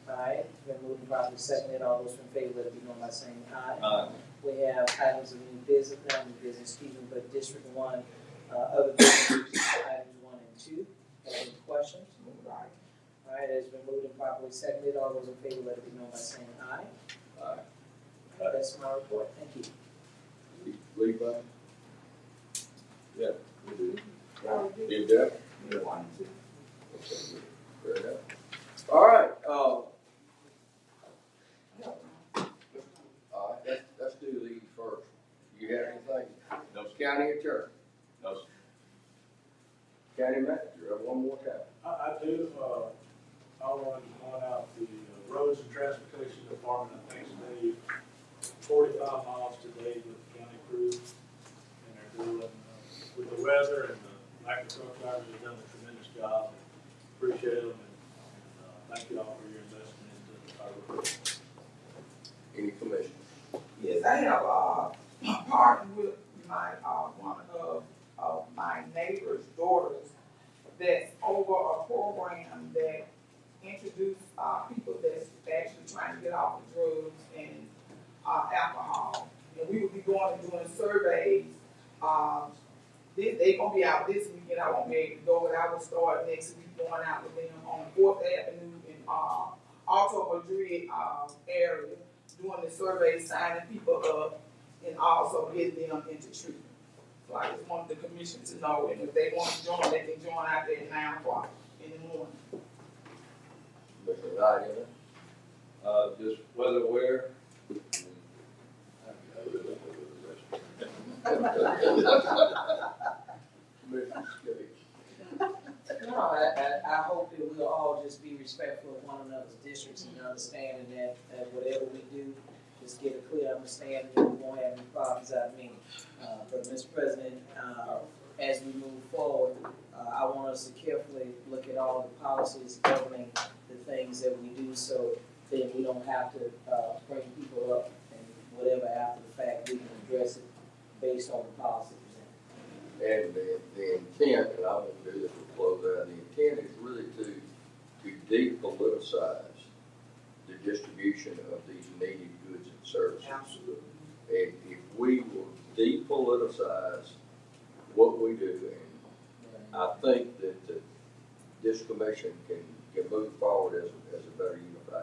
Alright, it's been moved and properly seconded. All those in favor, let it be known by saying aye. Aye. We have items of new business, not new business, excuse me, but District 1, other business, items 1 and 2. Any questions? Alright, it's been moved and properly seconded. All those in favor, let it be known by saying aye. Aye. That's my report. Thank you. Levi? Yeah, we do. You do? Yeah, 1 and 2. Okay, fair enough. All right, let's do these first. You have anything? No. County attorney? No. County manager, one more time. I do, I wanted to point out the Roads and Transportation Department, I think they 45 miles today with the county crew, and they're doing, with the weather and the lack of truck drivers, they've done a tremendous job. Appreciate them, and thank you all for your investment into our road. Any commissioners? Yes, I have partnered with my one of my neighbor's daughters that's over a program that introduces people that's actually trying to get off of drugs and alcohol. And we will be going and doing surveys. They gonna be out this weekend. I won't be able to go, but I will start next week going out with them on 4th Avenue in Alto Madrid area, doing the survey, signing people up, and also getting them into treatment. So I just want the commission to know, and if they want to join, they can join out there at 9 o'clock in the morning. Mr. Knight, just weather aware. No, I hope that we'll all just be respectful of one another's districts and understanding that whatever we do, just get a clear understanding that we won't have any problems out of meeting. But Mr. President, as we move forward, I want us to carefully look at all the policies governing the things that we do, so that we don't have to bring people up and whatever after the fact, we can address it based on the policy presented. And the intent, and I won't do this, we'll close out, the intent is really to depoliticize the distribution of these needed goods and services. Absolutely. And if we will depoliticize what we do, and I think that this commission can move forward as a better unified